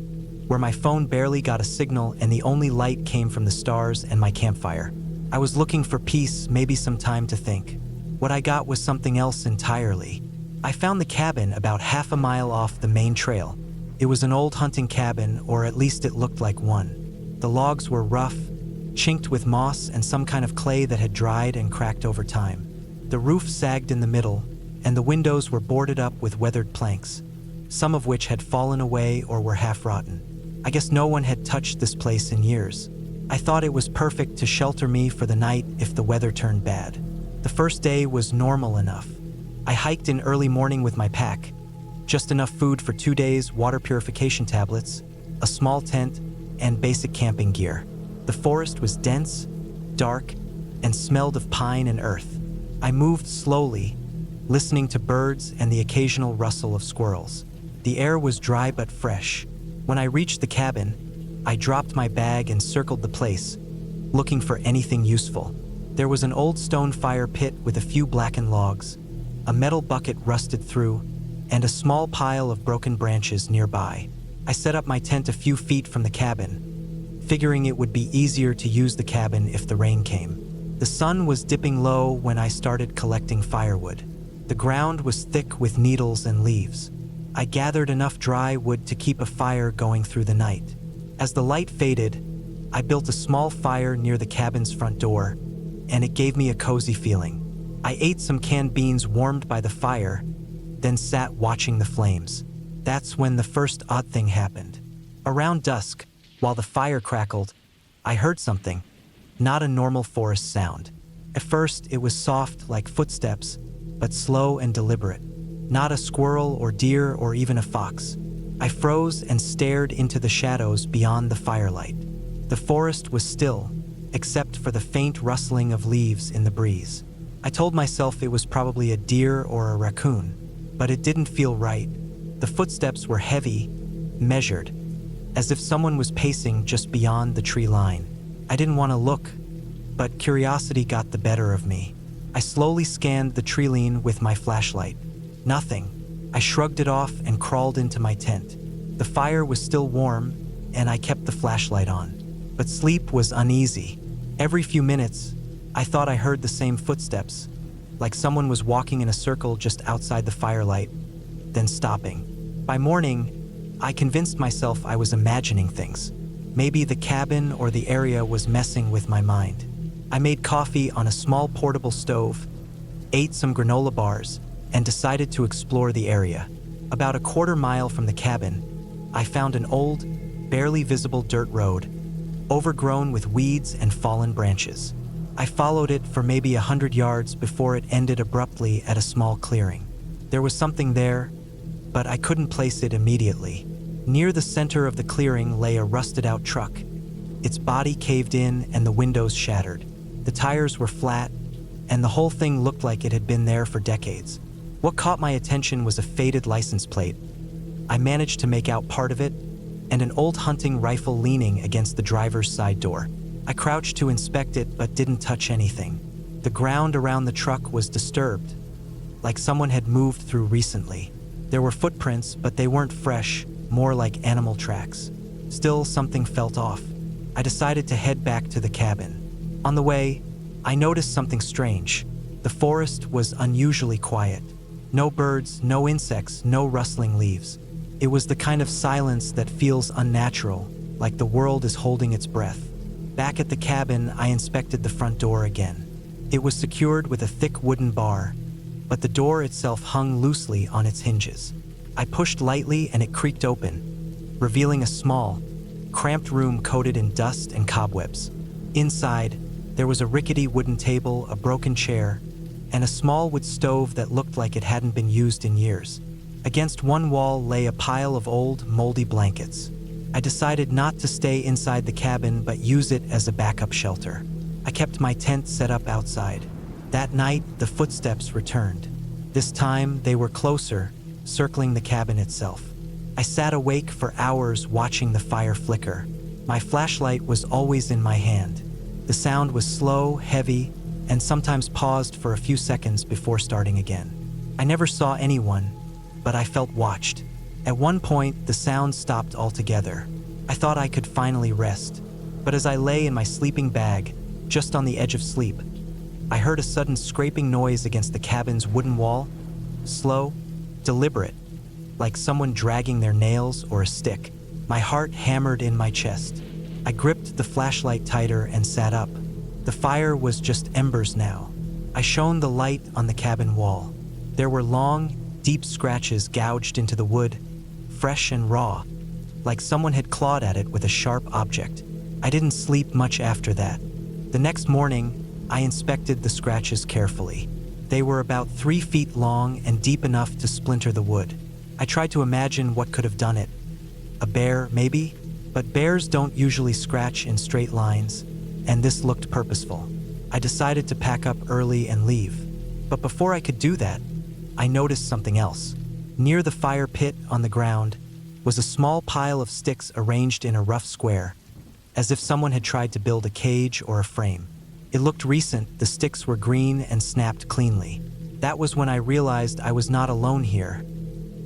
where my phone barely got a signal and the only light came from the stars and my campfire. I was looking for peace, maybe some time to think. What I got was something else entirely. I found the cabin about half a mile off the main trail. It was an old hunting cabin, or at least it looked like one. The logs were rough, chinked with moss and some kind of clay that had dried and cracked over time. The roof sagged in the middle, and the windows were boarded up with weathered planks, some of which had fallen away or were half rotten. I guess no one had touched this place in years. I thought it was perfect to shelter me for the night if the weather turned bad. The first day was normal enough. I hiked in early morning with my pack, just enough food for 2 days, water purification tablets, a small tent, and basic camping gear. The forest was dense, dark, and smelled of pine and earth. I moved slowly, listening to birds and the occasional rustle of squirrels. The air was dry but fresh. When I reached the cabin, I dropped my bag and circled the place, looking for anything useful. There was an old stone fire pit with a few blackened logs, a metal bucket rusted through, and a small pile of broken branches nearby. I set up my tent a few feet from the cabin, figuring it would be easier to use the cabin if the rain came. The sun was dipping low when I started collecting firewood. The ground was thick with needles and leaves. I gathered enough dry wood to keep a fire going through the night. As the light faded, I built a small fire near the cabin's front door, and it gave me a cozy feeling. I ate some canned beans warmed by the fire, then sat watching the flames. That's when the first odd thing happened. Around dusk, while the fire crackled, I heard something, not a normal forest sound. At first, it was soft like footsteps, but slow and deliberate. Not a squirrel or deer or even a fox. I froze and stared into the shadows beyond the firelight. The forest was still, except for the faint rustling of leaves in the breeze. I told myself it was probably a deer or a raccoon, but it didn't feel right. The footsteps were heavy, measured, as if someone was pacing just beyond the tree line. I didn't want to look, but curiosity got the better of me. I slowly scanned the tree line with my flashlight. Nothing. I shrugged it off and crawled into my tent. The fire was still warm, and I kept the flashlight on. But sleep was uneasy. Every few minutes, I thought I heard the same footsteps, like someone was walking in a circle just outside the firelight, then stopping. By morning, I convinced myself I was imagining things. Maybe the cabin or the area was messing with my mind. I made coffee on a small portable stove, ate some granola bars, and decided to explore the area. About a quarter mile from the cabin, I found an old, barely visible dirt road, overgrown with weeds and fallen branches. I followed it for maybe 100 yards before it ended abruptly at a small clearing. There was something there, but I couldn't place it immediately. Near the center of the clearing lay a rusted-out truck. Its body caved in and the windows shattered. The tires were flat, and the whole thing looked like it had been there for decades. What caught my attention was a faded license plate. I managed to make out part of it, and an old hunting rifle leaning against the driver's side door. I crouched to inspect it but didn't touch anything. The ground around the truck was disturbed, like someone had moved through recently. There were footprints, but they weren't fresh, more like animal tracks. Still, something felt off. I decided to head back to the cabin. On the way, I noticed something strange. The forest was unusually quiet. No birds, no insects, no rustling leaves. It was the kind of silence that feels unnatural, like the world is holding its breath. Back at the cabin, I inspected the front door again. It was secured with a thick wooden bar, but the door itself hung loosely on its hinges. I pushed lightly and it creaked open, revealing a small, cramped room coated in dust and cobwebs. Inside, there was a rickety wooden table, a broken chair, and a small wood stove that looked like it hadn't been used in years. Against one wall lay a pile of old, moldy blankets. I decided not to stay inside the cabin but use it as a backup shelter. I kept my tent set up outside. That night, the footsteps returned. This time, they were closer, circling the cabin itself. I sat awake for hours watching the fire flicker. My flashlight was always in my hand. The sound was slow, heavy, and sometimes paused for a few seconds before starting again. I never saw anyone, but I felt watched. At one point, the sound stopped altogether. I thought I could finally rest, but as I lay in my sleeping bag, just on the edge of sleep, I heard a sudden scraping noise against the cabin's wooden wall, slow, deliberate, like someone dragging their nails or a stick. My heart hammered in my chest. I gripped the flashlight tighter and sat up. The fire was just embers now. I shone the light on the cabin wall. There were long, deep scratches gouged into the wood, fresh and raw, like someone had clawed at it with a sharp object. I didn't sleep much after that. The next morning, I inspected the scratches carefully. They were about 3 feet long and deep enough to splinter the wood. I tried to imagine what could have done it. A bear, maybe? But bears don't usually scratch in straight lines, and this looked purposeful. I decided to pack up early and leave. But before I could do that, I noticed something else. Near the fire pit on the ground was a small pile of sticks arranged in a rough square, as if someone had tried to build a cage or a frame. It looked recent. The sticks were green and snapped cleanly. That was when I realized I was not alone here.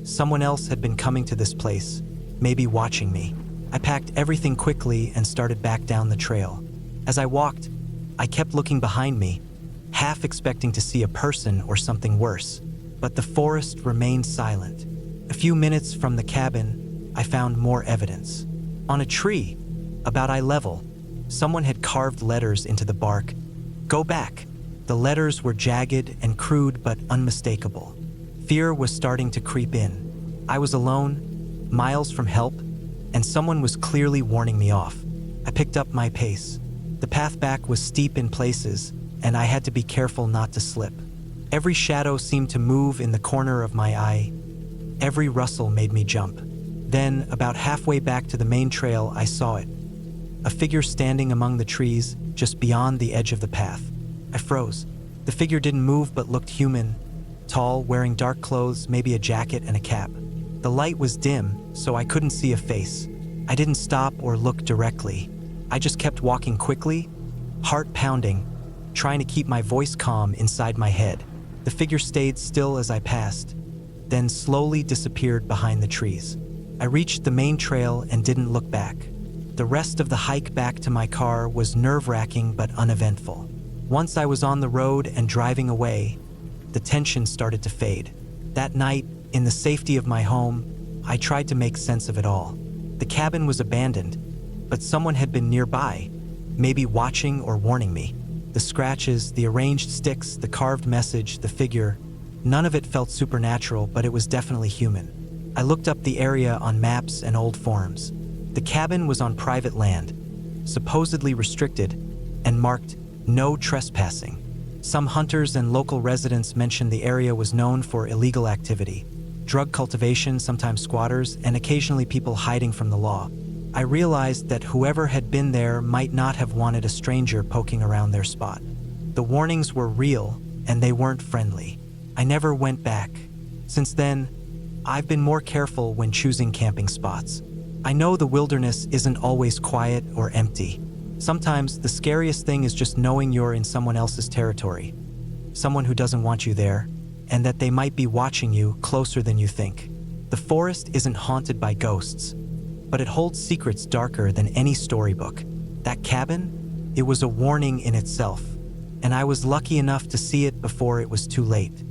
Someone else had been coming to this place, maybe watching me. I packed everything quickly and started back down the trail. As I walked, I kept looking behind me, half expecting to see a person or something worse. But the forest remained silent. A few minutes from the cabin, I found more evidence. On a tree, about eye level, someone had carved letters into the bark. "Go back." The letters were jagged and crude but unmistakable. Fear was starting to creep in. I was alone, miles from help, and someone was clearly warning me off. I picked up my pace. The path back was steep in places, and I had to be careful not to slip. Every shadow seemed to move in the corner of my eye. Every rustle made me jump. Then, about halfway back to the main trail, I saw it. A figure standing among the trees, just beyond the edge of the path. I froze. The figure didn't move but looked human, tall, wearing dark clothes, maybe a jacket and a cap. The light was dim, so I couldn't see a face. I didn't stop or look directly. I just kept walking quickly, heart pounding, trying to keep my voice calm inside my head. The figure stayed still as I passed, then slowly disappeared behind the trees. I reached the main trail and didn't look back. The rest of the hike back to my car was nerve-wracking but uneventful. Once I was on the road and driving away, the tension started to fade. That night, in the safety of my home, I tried to make sense of it all. The cabin was abandoned, but someone had been nearby, maybe watching or warning me. The scratches, the arranged sticks, the carved message, the figure, none of it felt supernatural, but it was definitely human. I looked up the area on maps and old forums. The cabin was on private land, supposedly restricted, and marked no trespassing. Some hunters and local residents mentioned the area was known for illegal activity, drug cultivation, sometimes squatters, and occasionally people hiding from the law. I realized that whoever had been there might not have wanted a stranger poking around their spot. The warnings were real, and they weren't friendly. I never went back. Since then, I've been more careful when choosing camping spots. I know the wilderness isn't always quiet or empty. Sometimes the scariest thing is just knowing you're in someone else's territory, someone who doesn't want you there, and that they might be watching you closer than you think. The forest isn't haunted by ghosts, but it holds secrets darker than any storybook. That cabin? It was a warning in itself. and I was lucky enough to see it before it was too late.